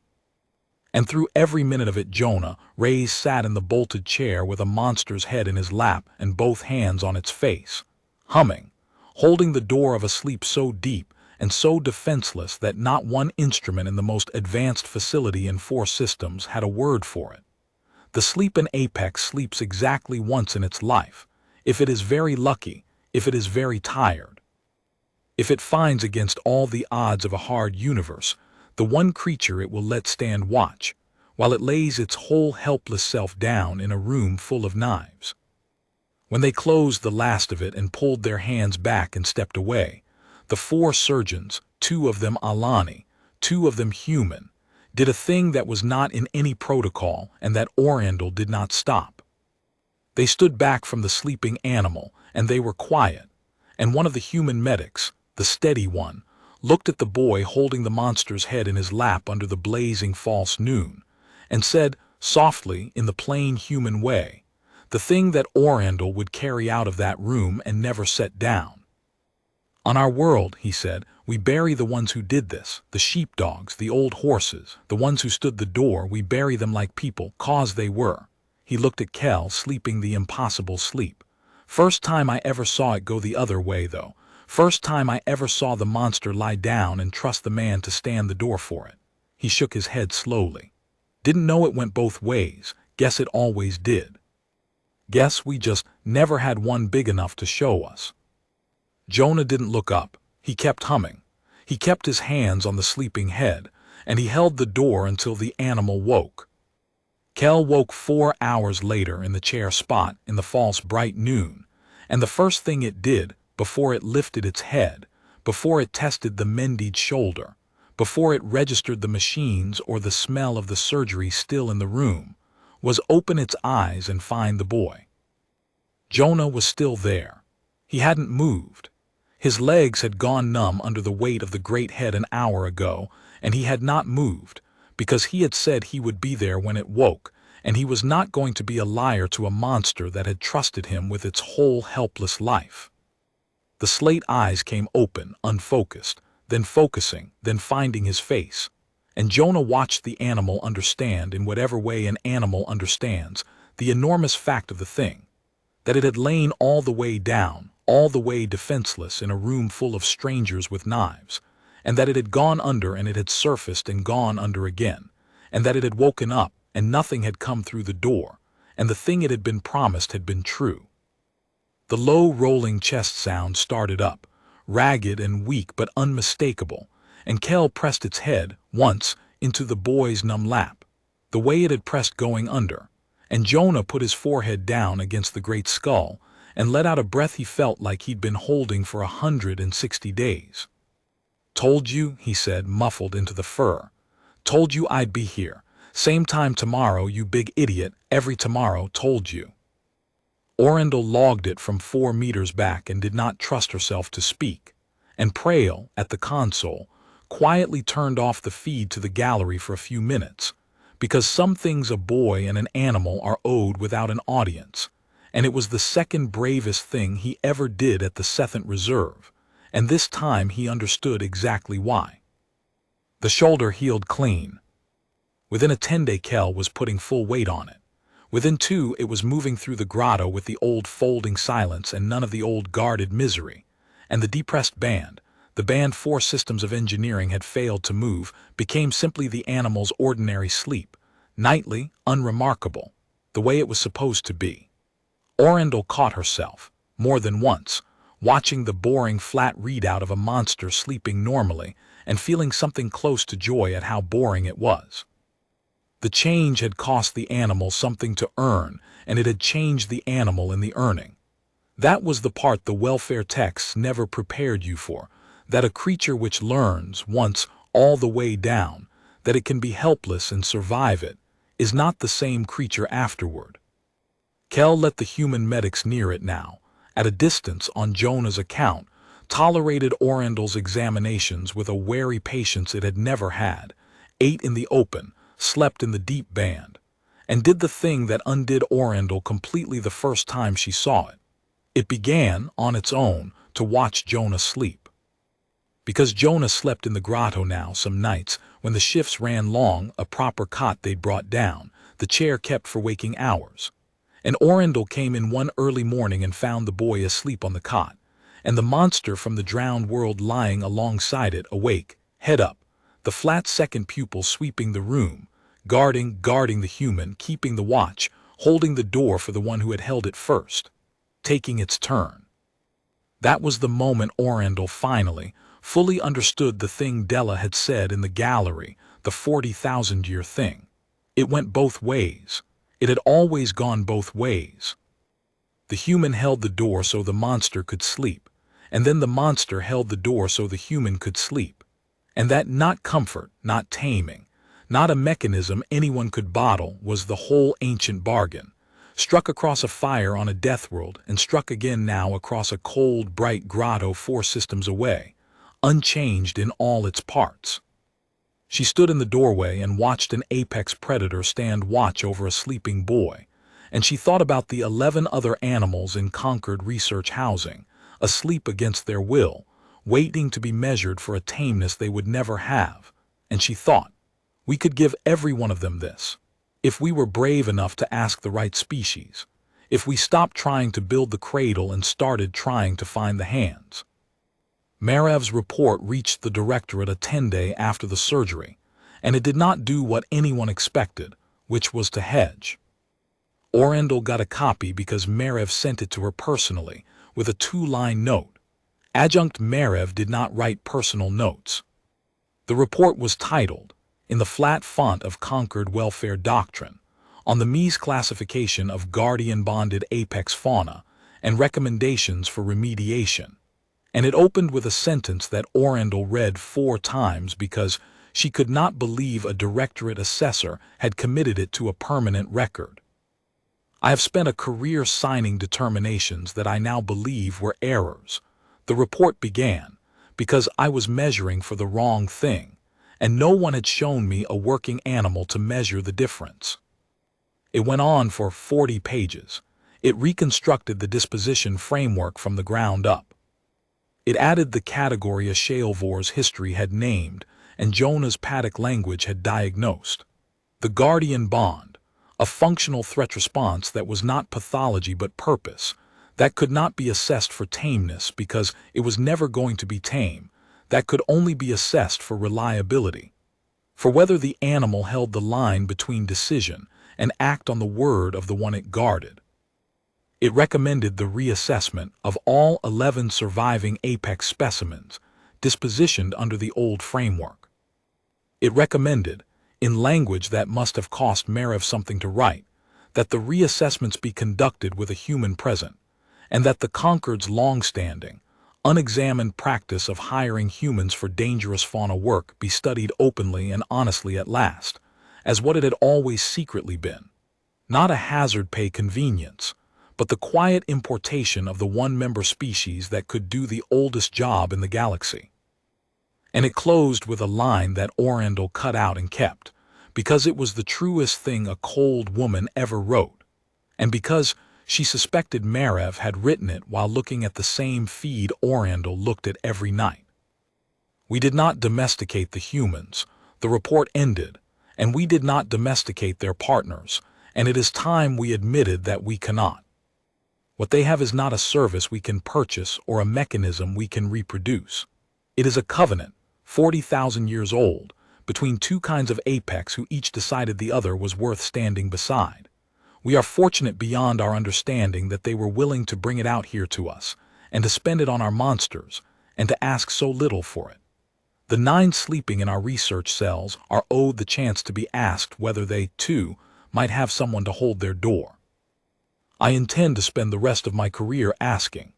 And through every minute of it Jonah, Reyes sat in the bolted chair with a monster's head in his lap and both hands on its face, humming, holding the door of a sleep so deep and so defenseless that not one instrument in the most advanced facility in 4 systems had a word for it. The sleep in Apex sleeps exactly once in its life, if it is very lucky, if it is very tired. If it finds against all the odds of a hard universe, the one creature it will let stand watch, while it lays its whole helpless self down in a room full of knives. When they closed the last of it and pulled their hands back and stepped away, the 4 surgeons, 2 of them Alani, 2 of them human, did a thing that was not in any protocol and that Orendel did not stop. They stood back from the sleeping animal and they were quiet, and one of the human medics, the steady one, looked at the boy holding the monster's head in his lap under the blazing false noon, and said, softly, in the plain human way, the thing that Orendel would carry out of that room and never set down. "On our world," he said, We bury the ones who did this, the sheepdogs, the old horses, the ones who stood the door. We bury them like people, 'cause they were. He looked at Kel, sleeping the impossible sleep. First time I ever saw it go the other way, though. First time I ever saw the monster lie down and trust the man to stand the door for it. He shook his head slowly. Didn't know it went both ways. Guess it always did. Guess we just never had one big enough to show us. Jonah didn't look up. He kept humming. He kept his hands on the sleeping head, and he held the door until the animal woke. Kel woke 4 hours later in the chair spot in the false bright noon, and the first thing it did, before it lifted its head, before it tested the mended shoulder, before it registered the machines or the smell of the surgery still in the room, was open its eyes and find the boy. Jonah was still there. He hadn't moved. His legs had gone numb under the weight of the great head an hour ago, and he had not moved, because he had said he would be there when it woke, and he was not going to be a liar to a monster that had trusted him with its whole helpless life. The slate eyes came open, unfocused, then focusing, then finding his face, and Jonah watched the animal understand in whatever way an animal understands the enormous fact of the thing, that it had lain all the way down, all the way defenseless in a room full of strangers with knives, and that it had gone under and it had surfaced and gone under again, and that it had woken up and nothing had come through the door, and the thing it had been promised had been true. The low rolling chest sound started up, ragged and weak but unmistakable, and Kel pressed its head, once, into the boy's numb lap, the way it had pressed going under, and Jonah put his forehead down against the great skull and let out a breath he felt like he'd been holding for 160 days. "Told you," he said, muffled into the fur. "Told you I'd be here. Same time tomorrow, you big idiot. Every tomorrow, told you." Orindel logged it from 4 meters back and did not trust herself to speak, and Prail, at the console, quietly turned off the feed to the gallery for a few minutes, because some things a boy and an animal are owed without an audience, and it was the second bravest thing he ever did at the Seventh Reserve, and this time he understood exactly why. The shoulder healed clean. Within a 10-day Kel was putting full weight on it. Within 2 it was moving through the grotto with the old folding silence and none of the old guarded misery, and the depressed band, the band 4 systems of engineering had failed to move, became simply the animal's ordinary sleep, nightly, unremarkable, the way it was supposed to be. Orindel caught herself, more than once, watching the boring flat readout of a monster sleeping normally and feeling something close to joy at how boring it was. The change had cost the animal something to earn, and it had changed the animal in the earning. That was the part the welfare texts never prepared you for, that a creature which learns, once, all the way down, that it can be helpless and survive it, is not the same creature afterward. Kel let the human medics near it now, at a distance on Jonah's account, tolerated Orindel's examinations with a wary patience it had never had, ate in the open, slept in the deep band, and did the thing that undid Orindel completely the first time she saw it. It began, on its own, to watch Jonah sleep. Because Jonah slept in the grotto now some nights, when the shifts ran long, a proper cot they'd brought down, the chair kept for waking hours. And Orindel came in one early morning and found the boy asleep on the cot, and the monster from the drowned world lying alongside it, awake, head up, the flat second pupil sweeping the room, guarding the human, keeping the watch, holding the door for the one who had held it first, taking its turn. That was the moment Orindel finally, fully understood the thing Della had said in the gallery, the 40,000-year thing. It went both ways. It had always gone both ways. The human held the door so the monster could sleep, and then the monster held the door so the human could sleep. And that not comfort, not taming, not a mechanism anyone could bottle was the whole ancient bargain, struck across a fire on a death world and struck again now across a cold, bright grotto 4 systems away, unchanged in all its parts. She stood in the doorway and watched an apex predator stand watch over a sleeping boy, and she thought about the 11 other animals in conquered research housing, asleep against their will, waiting to be measured for a tameness they would never have, and she thought, we could give every one of them this. If we were brave enough to ask the right species, if we stopped trying to build the cradle and started trying to find the hands. Marev's report reached the directorate a 10-day after the surgery, and it did not do what anyone expected, which was to hedge. Orendel got a copy because Marev sent it to her personally, with a 2-line note. Adjunct Marev did not write personal notes. The report was titled, in the flat font of Concord Welfare Doctrine, on the Mies classification of guardian-bonded apex fauna and recommendations for remediation, and it opened with a sentence that Orendel read 4 times because she could not believe a directorate assessor had committed it to a permanent record. I have spent a career signing determinations that I now believe were errors. The report began, because I was measuring for the wrong thing, and no one had shown me a working animal to measure the difference. It went on for 40 pages. It reconstructed the disposition framework from the ground up. It added the category a Sheolvor's history had named and Jonah's paddock language had diagnosed. The guardian bond, a functional threat response that was not pathology but purpose, that could not be assessed for tameness because it was never going to be tame, that could only be assessed for reliability, for whether the animal held the line between decision and act on the word of the one it guarded. It recommended the reassessment of all 11 surviving apex specimens, dispositioned under the old framework. It recommended, in language that must have cost Marev something to write, that the reassessments be conducted with a human present, and that the Concord's long-standing, unexamined practice of hiring humans for dangerous fauna work be studied openly and honestly at last, as what it had always secretly been. Not a hazard pay convenience, but the quiet importation of the one-member species that could do the oldest job in the galaxy. And it closed with a line that Orendel cut out and kept, because it was the truest thing a cold woman ever wrote, and because she suspected Marev had written it while looking at the same feed Orendel looked at every night. We did not domesticate the humans, the report ended, and we did not domesticate their partners, and it is time we admitted that we cannot. What they have is not a service we can purchase or a mechanism we can reproduce. It is a covenant, 40,000 years old, between 2 kinds of apex who each decided the other was worth standing beside. We are fortunate beyond our understanding that they were willing to bring it out here to us, and to spend it on our monsters, and to ask so little for it. The 9 sleeping in our research cells are owed the chance to be asked whether they, too, might have someone to hold their door. I intend to spend the rest of my career asking.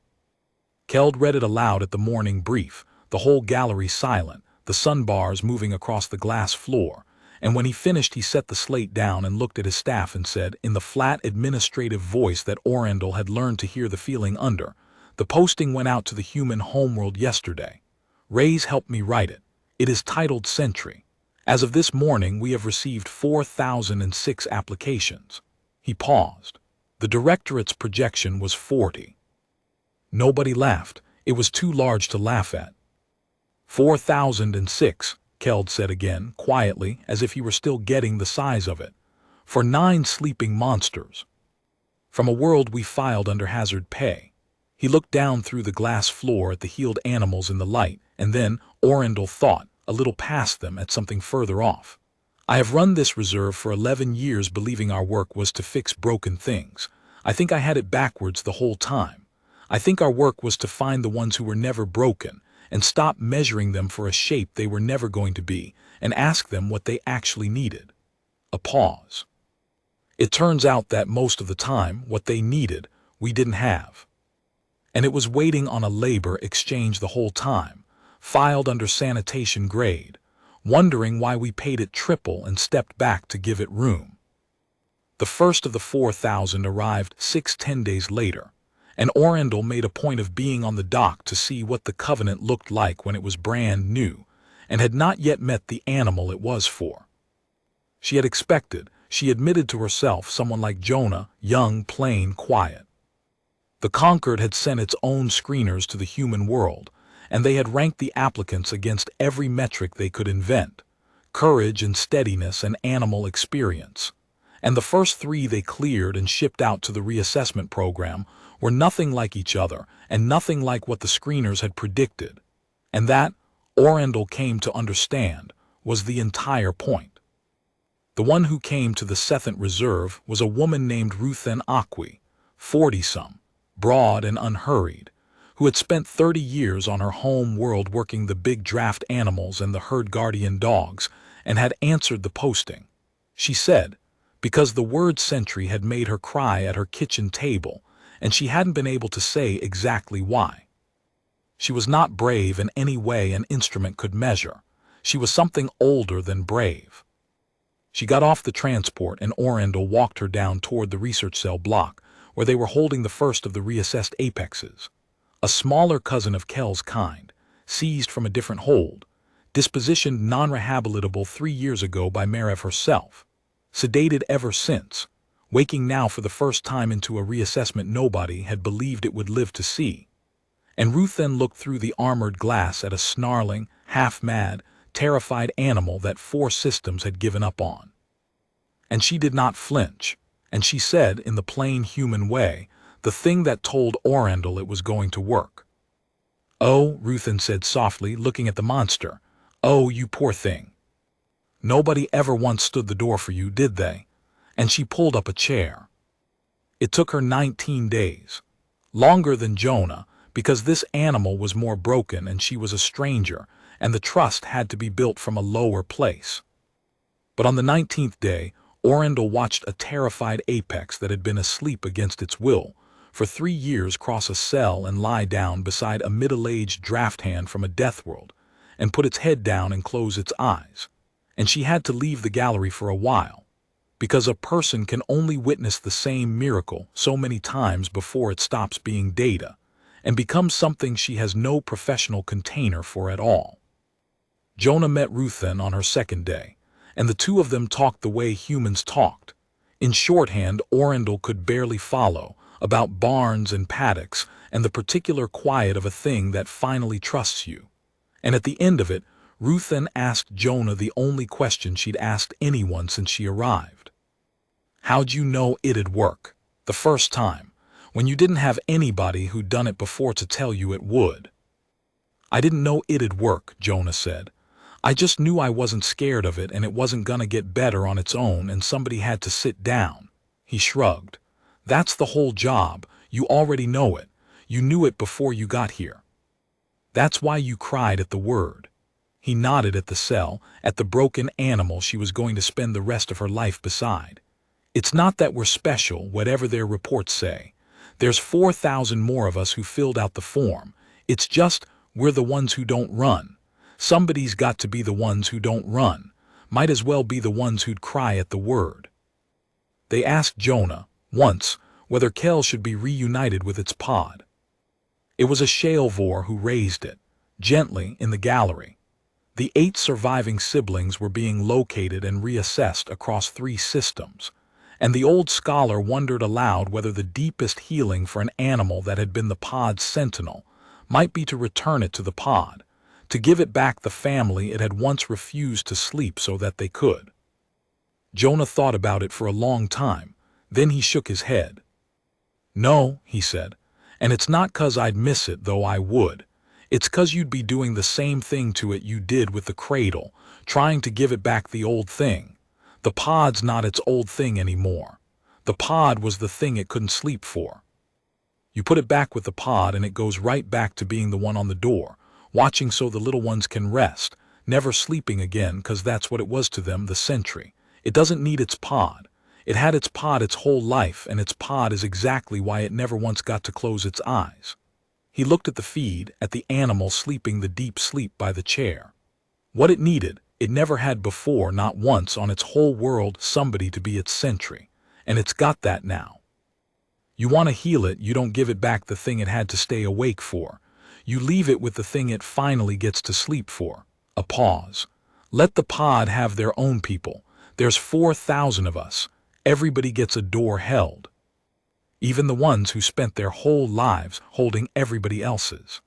Keld read it aloud at the morning brief, the whole gallery silent, the sun bars moving across the glass floor, and when he finished he set the slate down and looked at his staff and said, in the flat administrative voice that Orendel had learned to hear the feeling under, the posting went out to the human homeworld yesterday. Ray's helped me write it. It is titled Sentry. As of this morning we have received 4,006 applications. He paused. The directorate's projection was 40. Nobody laughed. It was too large to laugh at. 4,006, Keld said again, quietly, as if he were still getting the size of it. For 9 sleeping monsters. From a world we filed under hazard pay. He looked down through the glass floor at the healed animals in the light, and then, Orendel thought, a little past them at something further off. I have run this reserve for 11 years believing our work was to fix broken things. I think I had it backwards the whole time. I think our work was to find the ones who were never broken, and stop measuring them for a shape they were never going to be, and ask them what they actually needed. A pause. It turns out that most of the time, what they needed, we didn't have. And it was waiting on a labor exchange the whole time, filed under sanitation grade, wondering why we paid it triple and stepped back to give it room. The first of the 4,000 arrived 10 days later, and Orendel made a point of being on the dock to see what the covenant looked like when it was brand new, and had not yet met the animal it was for. She had expected, she admitted to herself, someone like Jonah, young, plain, quiet. The Concord had sent its own screeners to the human world, and they had ranked the applicants against every metric they could invent: courage and steadiness and animal experience. And the first 3 they cleared and shipped out to the reassessment program were nothing like each other and nothing like what the screeners had predicted. And that, Orendel came to understand, was the entire point. The one who came to the Sethant Reserve was a woman named Ruthen Akwi, 40-some, broad and unhurried, who had spent 30 years on her home world working the big draft animals and the herd guardian dogs, and had answered the posting. She said, because the word sentry had made her cry at her kitchen table, and she hadn't been able to say exactly why. She was not brave in any way an instrument could measure. She was something older than brave. She got off the transport and Orendel walked her down toward the research cell block, where they were holding the first of the reassessed apexes. A smaller cousin of Kel's kind, seized from a different hold, dispositioned non-rehabilitable 3 years ago by Merev herself, sedated ever since, waking now for the first time into a reassessment nobody had believed it would live to see. And Ruth then looked through the armored glass at a snarling, half-mad, terrified animal that 4 systems had given up on. And she did not flinch, and she said in the plain human way, the thing that told Orendel it was going to work. "Oh," Ruthen said softly, looking at the monster. "Oh, you poor thing. Nobody ever once stood the door for you, did they?" And she pulled up a chair. It took her 19 days. Longer than Jonah, because this animal was more broken and she was a stranger, and the trust had to be built from a lower place. But on the 19th day, Orendel watched a terrified apex that had been asleep against its will for 3 years cross a cell and lie down beside a middle-aged draft hand from a deathworld, and put its head down and close its eyes. And she had to leave the gallery for a while, because a person can only witness the same miracle so many times before it stops being data, and becomes something she has no professional container for at all. Jonah met Ruthen on her 2nd day, and the 2 of them talked the way humans talked. In shorthand Orendel could barely follow, about barns and paddocks and the particular quiet of a thing that finally trusts you. And at the end of it, Ruthen asked Jonah the only question she'd asked anyone since she arrived. "How'd you know it'd work, the first time, when you didn't have anybody who'd done it before to tell you it would?" "I didn't know it'd work," Jonah said. "I just knew I wasn't scared of it and it wasn't gonna get better on its own and somebody had to sit down." He shrugged. "That's the whole job. You already know it. You knew it before you got here. That's why you cried at the word." He nodded at the cell, at the broken animal she was going to spend the rest of her life beside. "It's not that we're special, whatever their reports say. There's 4,000 more of us who filled out the form. It's just, we're the ones who don't run. Somebody's got to be the ones who don't run. Might as well be the ones who'd cry at the word." They asked Jonah, once, whether Kel should be reunited with its pod. It was a Shalvor who raised it, gently, in the gallery. The 8 surviving siblings were being located and reassessed across 3 systems, and the old scholar wondered aloud whether the deepest healing for an animal that had been the pod's sentinel might be to return it to the pod, to give it back the family it had once refused to sleep so that they could. Jonah thought about it for a long time, then he shook his head. "No," he said, "and it's not 'cause I'd miss it, though I would. It's 'cause you'd be doing the same thing to it you did with the cradle, trying to give it back the old thing. The pod's not its old thing anymore. The pod was the thing it couldn't sleep for. You put it back with the pod and it goes right back to being the one on the door, watching so the little ones can rest, never sleeping again 'cause that's what it was to them, the sentry. It doesn't need its pod. It had its pod its whole life, and its pod is exactly why it never once got to close its eyes." He looked at the feed, at the animal sleeping the deep sleep by the chair. What it needed, it never had before, not once on its whole world, somebody to be its sentry, and it's got that now. You want to heal it, you don't give it back the thing it had to stay awake for. You leave it with the thing it finally gets to sleep for. A pause. Let the pod have their own people. There's 4,000 of us. Everybody gets a door held. Even the ones who spent their whole lives holding everybody else's.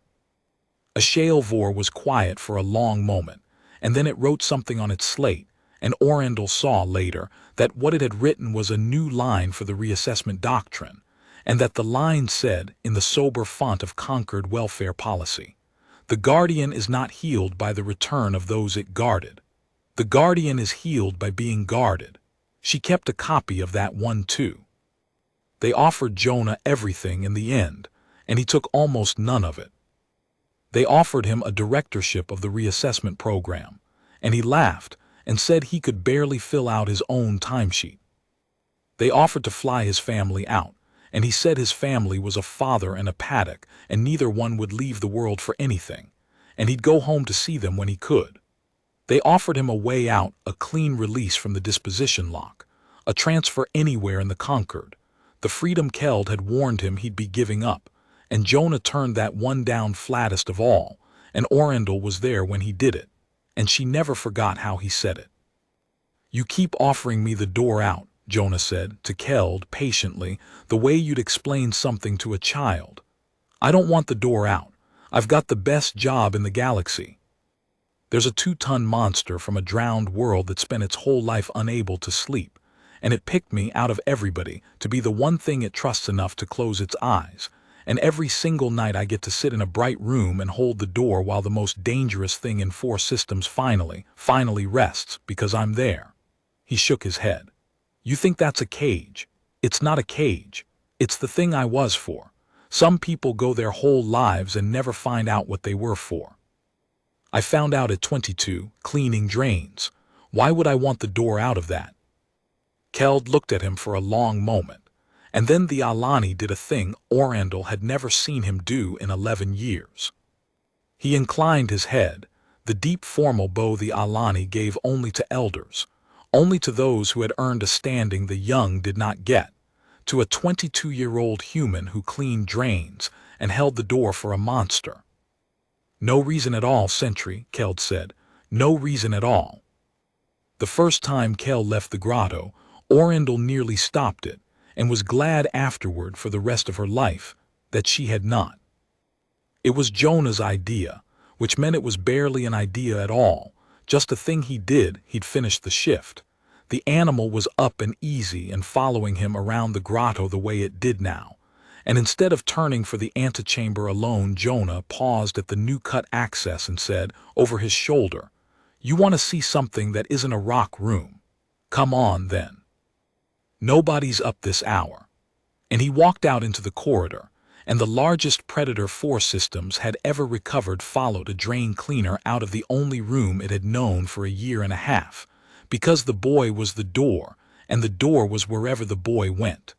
A shale vor was quiet for a long moment, and then it wrote something on its slate, and Orendel saw later that what it had written was a new line for the reassessment doctrine, and that the line said, in the sober font of conquered welfare policy, "The Guardian is not healed by the return of those it guarded. The Guardian is healed by being guarded." She kept a copy of that one too. They offered Jonah everything in the end, and he took almost none of it. They offered him a directorship of the reassessment program, and he laughed and said he could barely fill out his own timesheet. They offered to fly his family out, and he said his family was a father and a paddock, and neither one would leave the world for anything, and he'd go home to see them when he could. They offered him a way out, a clean release from the disposition lock, a transfer anywhere in the Concord, the freedom Keld had warned him he'd be giving up, and Jonah turned that one down flattest of all, and Orendel was there when he did it, and she never forgot how he said it. "You keep offering me the door out," Jonah said to Keld patiently, the way you'd explain something to a child. "I don't want the door out. I've got the best job in the galaxy. There's a 2-ton monster from a drowned world that spent its whole life unable to sleep, and it picked me out of everybody to be the one thing it trusts enough to close its eyes, and every single night I get to sit in a bright room and hold the door while the most dangerous thing in 4 systems finally rests because I'm there." He shook his head. "You think that's a cage? It's not a cage. It's the thing I was for. Some people go their whole lives and never find out what they were for. I found out at 22, cleaning drains. Why would I want the door out of that?" Keld looked at him for a long moment, and then the Alani did a thing Orendel had never seen him do in 11 years. He inclined his head, the deep formal bow the Alani gave only to elders, only to those who had earned a standing the young did not get, to a 22-year-old human who cleaned drains and held the door for a monster. "No reason at all, Sentry," Keld said. "No reason at all." The first time Keld left the grotto, Orendel nearly stopped it, and was glad afterward for the rest of her life that she had not. It was Jonah's idea, which meant it was barely an idea at all, just a thing he did. He'd finished the shift. The animal was up and easy and following him around the grotto the way it did now, and instead of turning for the antechamber alone, Jonah paused at the new-cut access and said, over his shoulder, "You want to see something that isn't a rock room? Come on, then. Nobody's up this hour." And he walked out into the corridor, and the largest Predator 4 systems had ever recovered followed a drain cleaner out of the only room it had known for a year and a half, because the boy was the door, and the door was wherever the boy went.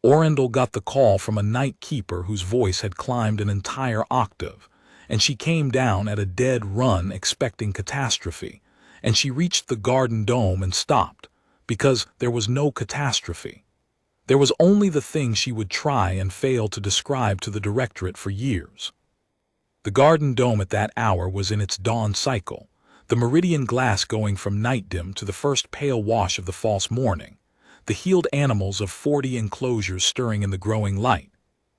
Orendel got the call from a night keeper whose voice had climbed an entire octave, and she came down at a dead run expecting catastrophe, and she reached the garden dome and stopped, because there was no catastrophe. There was only the thing she would try and fail to describe to the Directorate for years. The garden dome at that hour was in its dawn cycle, the meridian glass going from night dim to the first pale wash of the false morning, the healed animals of 40 enclosures stirring in the growing light,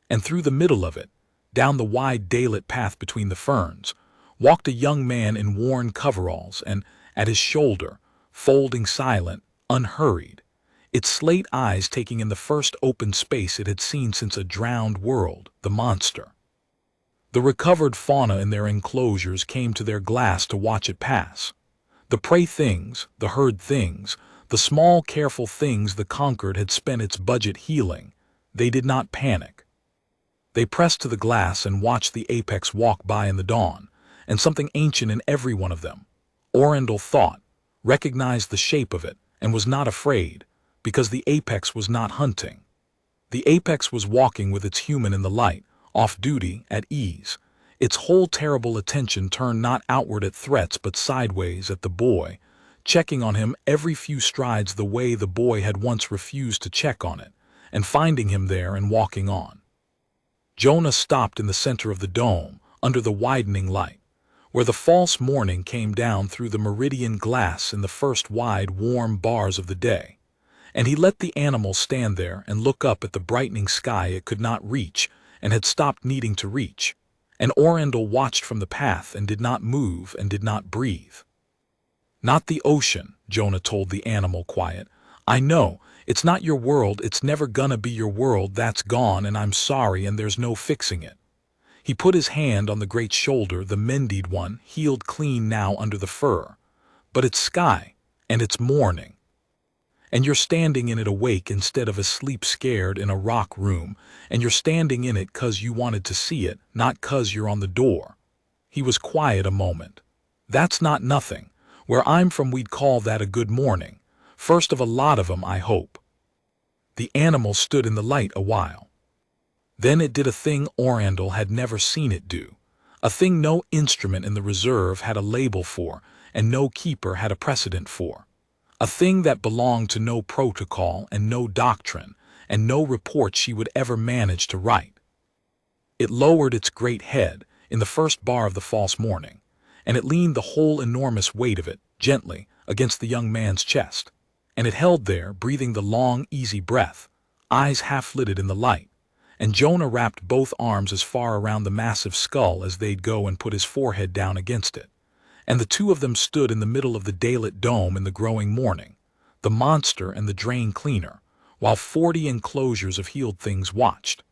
and through the middle of it, down the wide daylit path between the ferns, walked a young man in worn coveralls and, at his shoulder, folding silent, unhurried, its slate eyes taking in the first open space it had seen since a drowned world, the monster. The recovered fauna in their enclosures came to their glass to watch it pass. The prey things, the herd things, the small, careful things the Conquered had spent its budget healing, they did not panic. They pressed to the glass and watched the apex walk by in the dawn, and something ancient in every one of them, Orendel thought, recognized the shape of it and was not afraid, because the apex was not hunting. The apex was walking with its human in the light, off duty, at ease, its whole terrible attention turned not outward at threats but sideways at the boy, checking on him every few strides the way the boy had once refused to check on it, and finding him there and walking on. Jonah stopped in the center of the dome, under the widening light, where the false morning came down through the meridian glass in the first wide, warm bars of the day, and he let the animal stand there and look up at the brightening sky it could not reach and had stopped needing to reach, and Orendel watched from the path and did not move and did not breathe. "Not the ocean," Jonah told the animal quiet. "I know, it's not your world, it's never gonna be your world, that's gone, and I'm sorry, and there's no fixing it." He put his hand on the great shoulder, the mended one, healed clean now under the fur. "But it's sky, and it's morning. And you're standing in it awake instead of asleep scared in a rock room, and you're standing in it 'cause you wanted to see it, not 'cause you're on the door." He was quiet a moment. "That's not nothing. Where I'm from we'd call that a good morning. First of a lot of 'em, I hope." The animal stood in the light a while. Then it did a thing Orendel had never seen it do, a thing no instrument in the reserve had a label for, and no keeper had a precedent for, a thing that belonged to no protocol and no doctrine, and no report she would ever manage to write. It lowered its great head in the first bar of the false morning, and it leaned the whole enormous weight of it, gently, against the young man's chest, and it held there, breathing the long, easy breath, eyes half-lidded in the light, and Jonah wrapped both arms as far around the massive skull as they'd go and put his forehead down against it, and the two of them stood in the middle of the daylit dome in the growing morning, the monster and the drain cleaner, while 40 enclosures of healed things watched.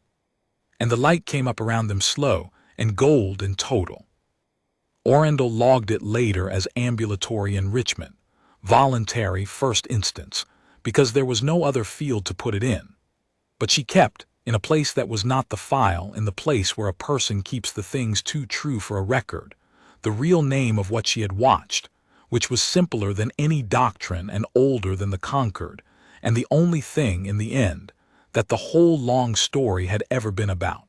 And the light came up around them slow and gold and total. Orendel logged it later as ambulatory enrichment, voluntary first instance, because there was no other field to put it in. But she kept, in a place that was not the file, in the place where a person keeps the things too true for a record, the real name of what she had watched, which was simpler than any doctrine and older than the conquered, and the only thing, in the end, that the whole long story had ever been about.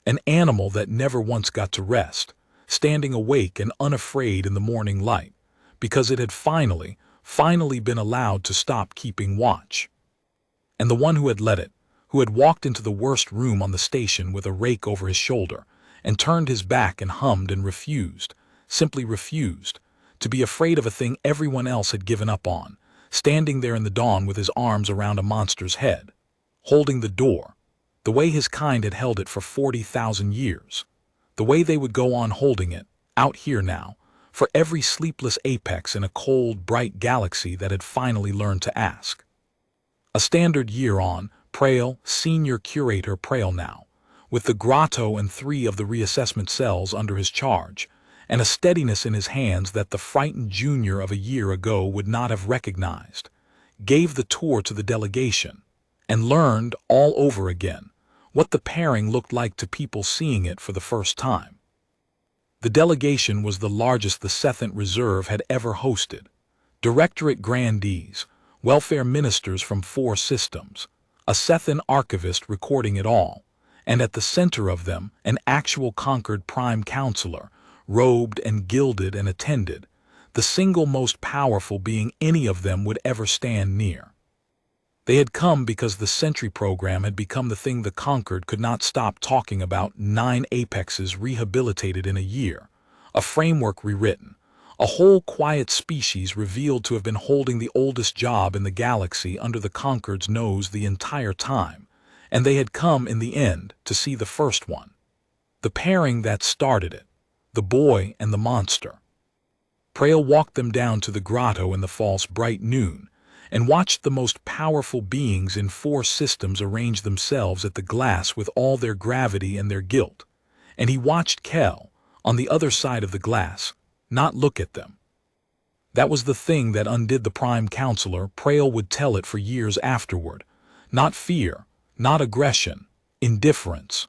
An animal that never once got to rest, standing awake and unafraid in the morning light, because it had finally been allowed to stop keeping watch. And the one who had let it, who had walked into the worst room on the station with a rake over his shoulder, and turned his back and hummed and refused, simply refused, to be afraid of a thing everyone else had given up on, standing there in the dawn with his arms around a monster's head, holding the door, the way his kind had held it for 40,000 years, the way they would go on holding it, out here now, for every sleepless apex in a cold, bright galaxy that had finally learned to ask. A standard year on, Prael, senior curator Prael now, with the grotto and 3 of the reassessment cells under his charge, and a steadiness in his hands that the frightened junior of a year ago would not have recognized, gave the tour to the delegation, and learned all over again what the pairing looked like to people seeing it for the first time. The delegation was the largest the Sethant Reserve had ever hosted. Directorate grandees, welfare ministers from 4 systems, a Sethan archivist recording it all, and at the center of them an actual conquered prime counselor, robed and gilded and attended, the single most powerful being any of them would ever stand near. They had come because the Sentry program had become the thing the conquered could not stop talking about. 9 apexes rehabilitated in a year, a framework rewritten, a whole quiet species revealed to have been holding the oldest job in the galaxy under the conquered's nose the entire time, and they had come in the end to see the first one. The pairing that started it, the boy and the monster. Prael walked them down to the grotto in the false bright noon, and watched the most powerful beings in 4 systems arrange themselves at the glass with all their gravity and their guilt, and he watched Kel, on the other side of the glass, not look at them. That was the thing that undid the Prime Counselor. Prael would tell it for years afterward. Not fear, not aggression, indifference.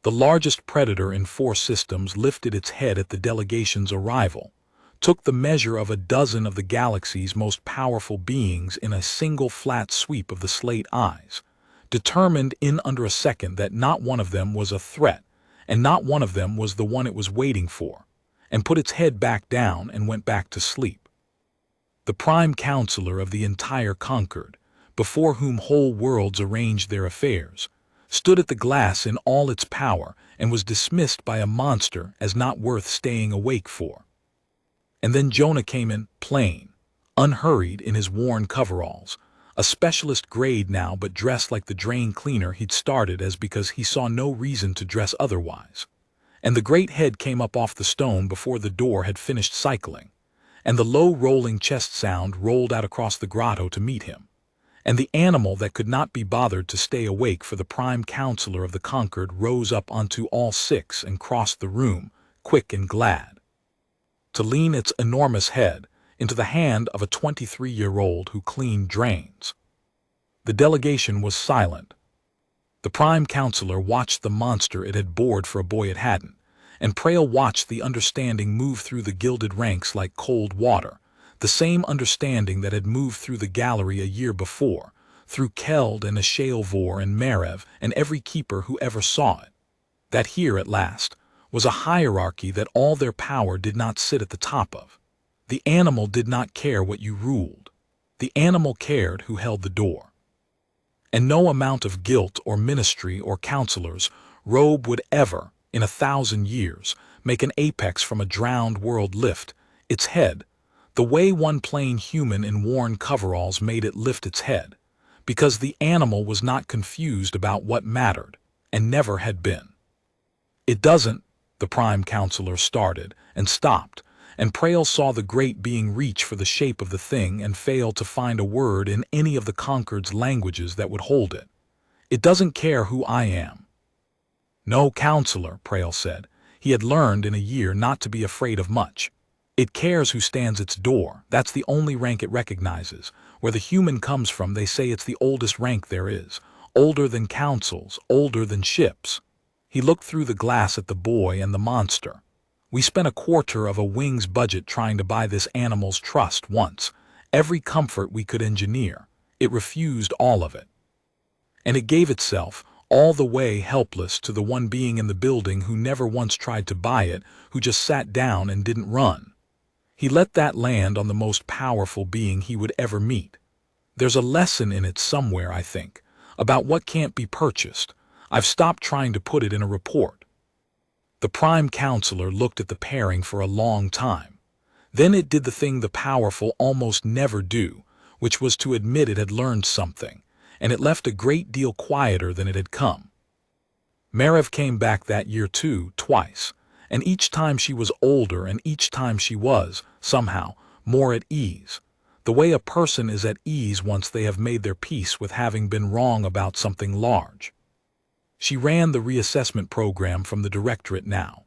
The largest predator in 4 systems lifted its head at the delegation's arrival, took the measure of a dozen of the galaxy's most powerful beings in a single flat sweep of the slate eyes, determined in under a second that not one of them was a threat, and not one of them was the one it was waiting for, and put its head back down and went back to sleep. The Prime Counselor of the entire conquered, before whom whole worlds arranged their affairs, stood at the glass in all its power and was dismissed by a monster as not worth staying awake for. And then Jonah came in, plain, unhurried in his worn coveralls, a specialist grade now but dressed like the drain cleaner he'd started as because he saw no reason to dress otherwise. and the great head came up off the stone before the door had finished cycling, and the low rolling chest sound rolled out across the grotto to meet him, and the animal that could not be bothered to stay awake for the prime counselor of the conquered rose up onto all six and crossed the room, quick and glad, to lean its enormous head into the hand of a 23-year-old who cleaned drains. The delegation was silent. The prime counselor watched the monster it had bored for a boy it hadn't, and Prail watched the understanding move through the gilded ranks like cold water, the same understanding that had moved through the gallery a year before, through Keld and Eshaelvor and Merev and every keeper who ever saw it. That here, at last, was a hierarchy that all their power did not sit at the top of. The animal did not care what you ruled. The animal cared who held the door. And no amount of guilt or ministry or counselor's robe would ever, in 1,000 years, make an apex from a drowned world lift its head, the way one plain human in worn coveralls made it lift its head, because the animal was not confused about what mattered, and never had been. It doesn't, the prime counselor started, and stopped, and Prail saw the great being reach for the shape of the thing and fail to find a word in any of the conquered's languages that would hold it. It doesn't care who I am. No, counselor, Prail said. He had learned in a year not to be afraid of much. It cares who stands its door. That's the only rank it recognizes. Where the human comes from, they say it's the oldest rank there is. Older than councils, older than ships. He looked through the glass at the boy and the monster. We spent a quarter of a wing's budget trying to buy this animal's trust once. Every comfort we could engineer. It refused all of it. And it gave itself, all the way helpless, to the one being in the building who never once tried to buy it, who just sat down and didn't run. He let that land on the most powerful being he would ever meet. There's a lesson in it somewhere, I think, about what can't be purchased. I've stopped trying to put it in a report. The prime counselor looked at the pairing for a long time. Then it did the thing the powerful almost never do, which was to admit it had learned something, and it left a great deal quieter than it had come. Merev came back that year too, twice, and each time she was older and each time she was, somehow, more at ease. The way a person is at ease once they have made their peace with having been wrong about something large. She ran the reassessment program from the directorate now.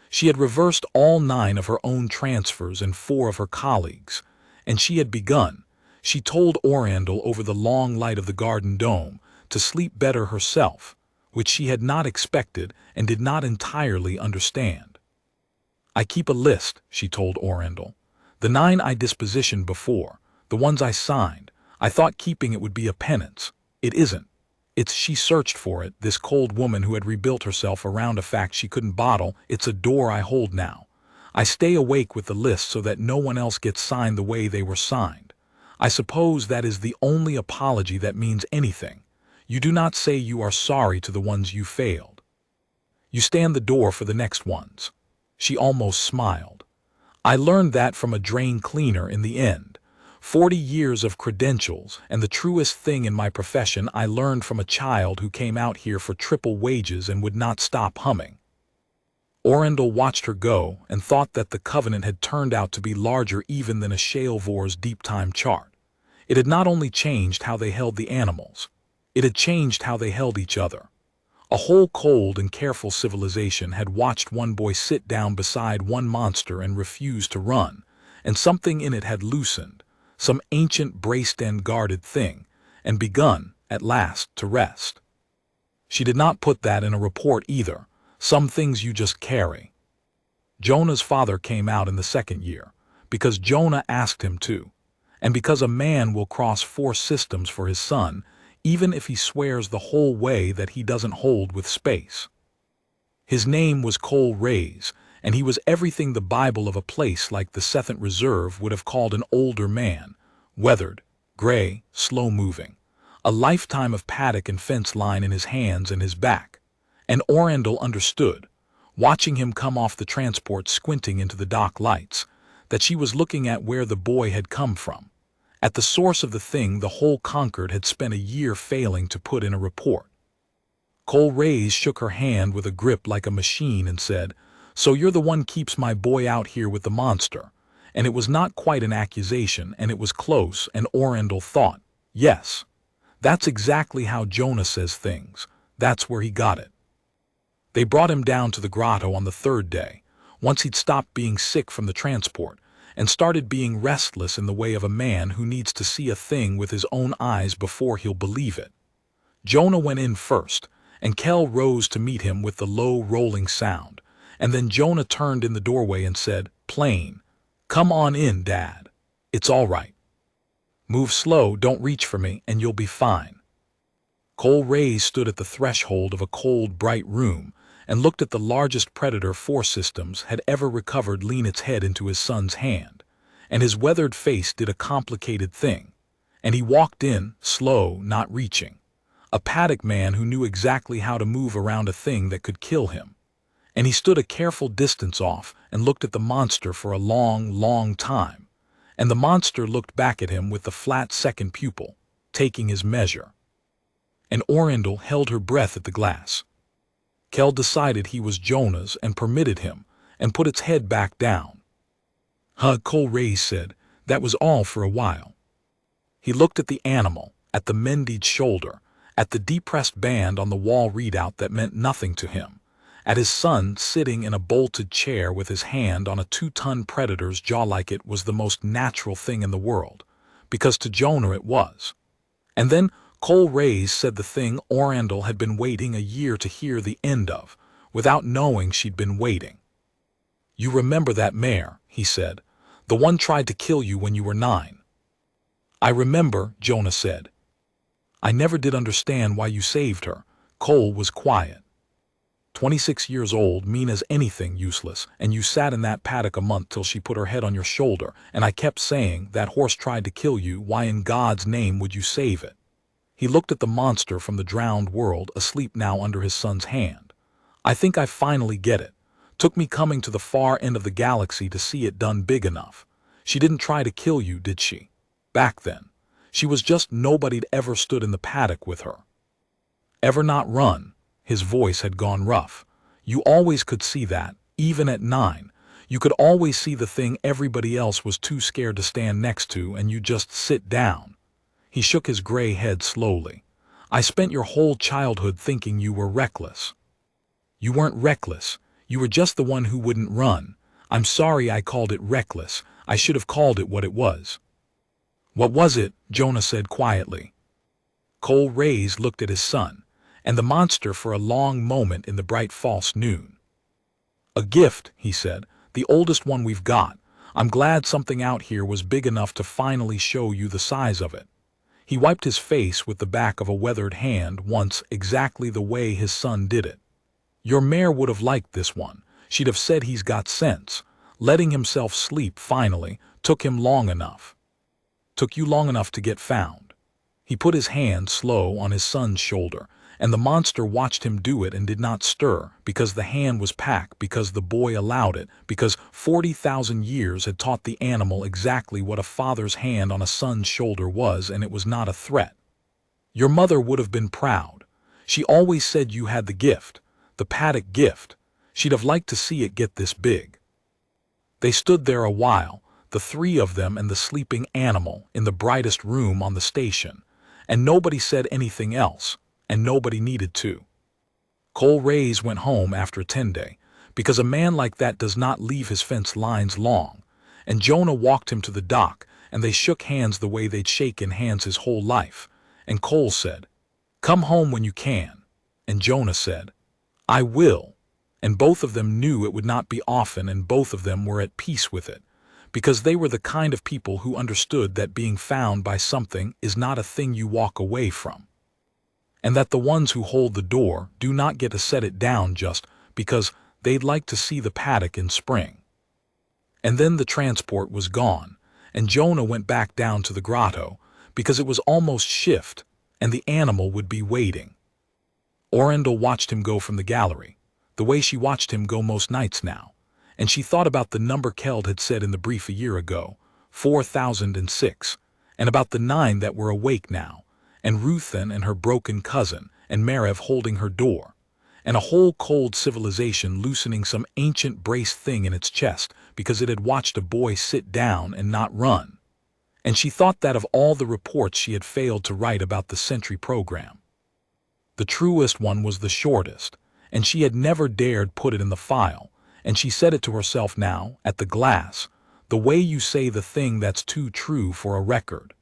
She had reversed all 9 of her own transfers and 4 of her colleagues, and she had begun, she told Orandel over the long light of the garden dome, to sleep better herself, which she had not expected and did not entirely understand. I keep a list, she told Orandel. The 9 I dispositioned before, the ones I signed, I thought keeping it would be a penance. It isn't. It's she searched for it, this cold woman who had rebuilt herself around a fact she couldn't bottle. It's a door I hold now. I stay awake with the list so that no one else gets signed the way they were signed. I suppose that is the only apology that means anything. You do not say you are sorry to the ones you failed. You stand the door for the next ones. She almost smiled. I learned that from a drain cleaner in the end. 40 years of credentials, and the truest thing in my profession I learned from a child who came out here for triple wages and would not stop humming. Orandel watched her go and thought that the covenant had turned out to be larger even than Eshaelvor's deep time chart. It had not only changed how they held the animals, it had changed how they held each other. A whole cold and careful civilization had watched one boy sit down beside one monster and refuse to run, and something in it had loosened, some ancient braced and guarded thing, and begun, at last, to rest. She did not put that in a report either. Some things you just carry. Jonah's father came out in the 2nd year, because Jonah asked him to, and because a man will cross 4 systems for his son, even if he swears the whole way that he doesn't hold with space. His name was Cole Reyes, and he was everything the Bible of a place like the 7th Reserve would have called an older man, weathered, gray, slow-moving, a lifetime of paddock and fence line in his hands and his back. And Orandel understood, watching him come off the transport squinting into the dock lights, that she was looking at where the boy had come from, at the source of the thing the whole conquered had spent a year failing to put in a report. Cole Reyes shook her hand with a grip like a machine and said, "So you're the one keeps my boy out here with the monster." And it was not quite an accusation, and it was close, and Orendel thought, yes, that's exactly how Jonah says things. That's where he got it. They brought him down to the grotto on the third day, once he'd stopped being sick from the transport, and started being restless in the way of a man who needs to see a thing with his own eyes before he'll believe it. Jonah went in first, and Kel rose to meet him with the low rolling sound, and then Jonah turned in the doorway and said, plain, "Come on in, Dad. It's all right. Move slow, don't reach for me, and you'll be fine." Cole Reyes stood at the threshold of a cold, bright room and looked at the largest predator Force Systems had ever recovered lean its head into his son's hand, and his weathered face did a complicated thing, and he walked in, slow, not reaching. A paddock man who knew exactly how to move around a thing that could kill him. And he stood a careful distance off and looked at the monster for a long, long time. And the monster looked back at him with the flat second pupil, taking his measure. And Orendel held her breath at the glass. Kel decided he was Jonah's and permitted him, and put its head back down. Cole Reyes said, "That was all for a while." He looked at the animal, at the mended shoulder, at the depressed band on the wall readout that meant nothing to him, at his son sitting in a bolted chair with his hand on a 2-ton predator's jaw like it was the most natural thing in the world, because to Jonah it was. And then Cole Reyes said the thing Orendel had been waiting a year to hear the end of, without knowing she'd been waiting. "You remember that mare," he said. "The one tried to kill you when you were 9. "I remember," Jonah said. "I never did understand why you saved her." Cole was quiet. 26 years old, mean as anything, useless, and you sat in that paddock a month till she put her head on your shoulder, and I kept saying, that horse tried to kill you, why in God's name would you save it? He looked at the monster from the drowned world, asleep now under his son's hand. "I think I finally get it. Took me coming to the far end of the galaxy to see it done big enough. She didn't try to kill you, did she? Back then. She was just nobody'd ever stood in the paddock with her. Ever not run." His voice had gone rough. "You always could see that, even at 9. You could always see the thing everybody else was too scared to stand next to, and you just sit down." He shook his gray head slowly. "I spent your whole childhood thinking you were reckless." "You weren't reckless. You were just the one who wouldn't run. I'm sorry I called it reckless. I should have called it what it was." "What was it?" Jonah said quietly. Cole Reyes looked at his son, and the monster for a long moment in the bright false noon. "A gift," he said, "the oldest one we've got. I'm glad something out here was big enough to finally show you the size of it." He wiped his face with the back of a weathered hand once, exactly the way his son did it. "Your mare would have liked this one. She'd have said he's got sense. Letting himself sleep finally took him long enough. Took you long enough to get found." He put his hand slow on his son's shoulder, and the monster watched him do it and did not stir, because the hand was packed, because the boy allowed it, because 40,000 years had taught the animal exactly what a father's hand on a son's shoulder was, and it was not a threat. "Your mother would have been proud. She always said you had the gift, the paddock gift. She'd have liked to see it get this big." They stood there a while, the 3 of them and the sleeping animal, in the brightest room on the station, and nobody said anything else. And nobody needed to. Cole Reyes went home after a 10-day, because a man like that does not leave his fence lines long, and Jonah walked him to the dock, and they shook hands the way they'd shaken hands his whole life, and Cole said, "Come home when you can," and Jonah said, "I will," and both of them knew it would not be often, and both of them were at peace with it, because they were the kind of people who understood that being found by something is not a thing you walk away from, and that the ones who hold the door do not get to set it down just because they'd like to see the paddock in spring. And then the transport was gone, and Jonah went back down to the grotto, because it was almost shift, and the animal would be waiting. Orendel watched him go from the gallery, the way she watched him go most nights now, and she thought about the number Keld had said in the brief a year ago, 4006, and about the 9 that were awake now, and Ruthen and her broken cousin, and Marev holding her door, and a whole cold civilization loosening some ancient braced thing in its chest because it had watched a boy sit down and not run. And she thought that of all the reports she had failed to write about the Sentry program, the truest one was the shortest, and she had never dared put it in the file, and she said it to herself now, at the glass, the way you say the thing that's too true for a record.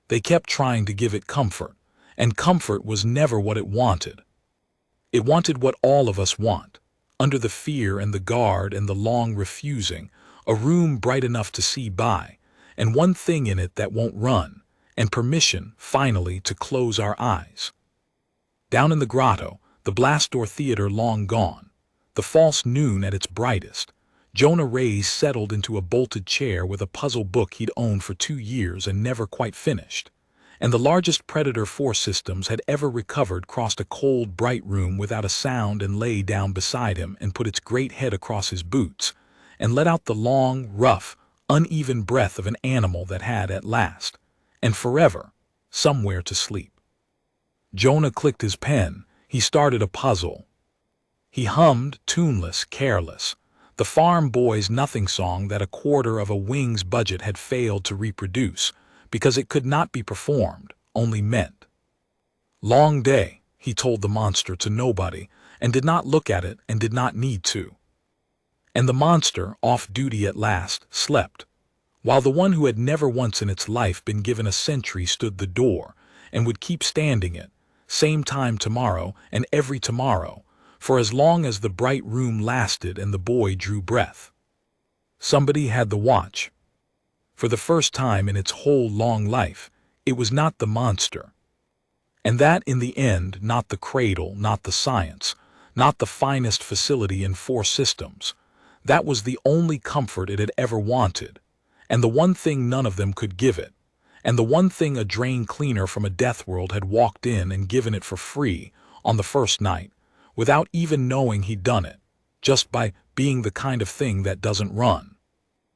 They kept trying to give it comfort, and comfort was never what it wanted. It wanted what all of us want, under the fear and the guard and the long refusing, a room bright enough to see by, and one thing in it that won't run, and permission, finally, to close our eyes. Down in the grotto, the blast door theater long gone, the false noon at its brightest, Jonah Ray's settled into a bolted chair with a puzzle book he'd owned for 2 years and never quite finished, and the largest Predator 4 systems had ever recovered crossed a cold, bright room without a sound and lay down beside him and put its great head across his boots, and let out the long, rough, uneven breath of an animal that had, at last, and forever, somewhere to sleep. Jonah clicked his pen. He started a puzzle. He hummed, tuneless, careless, the farm boy's nothing song that a quarter of a Wings budget had failed to reproduce because it could not be performed, only meant. Long day, he told the monster to nobody, and did not look at it and did not need to. And the monster, off duty at last, slept, while the one who had never once in its life been given a sentry stood the door and would keep standing it, same time tomorrow and every tomorrow, for as long as the bright room lasted and the boy drew breath. Somebody had the watch. For the first time in its whole long life, it was not the monster. And that, in the end, not the cradle, not the science, not the finest facility in 4 systems. That was the only comfort it had ever wanted, and the one thing none of them could give it, and the one thing a drain cleaner from a death world had walked in and given it for free on the first night, without even knowing he'd done it, just by being the kind of thing that doesn't run.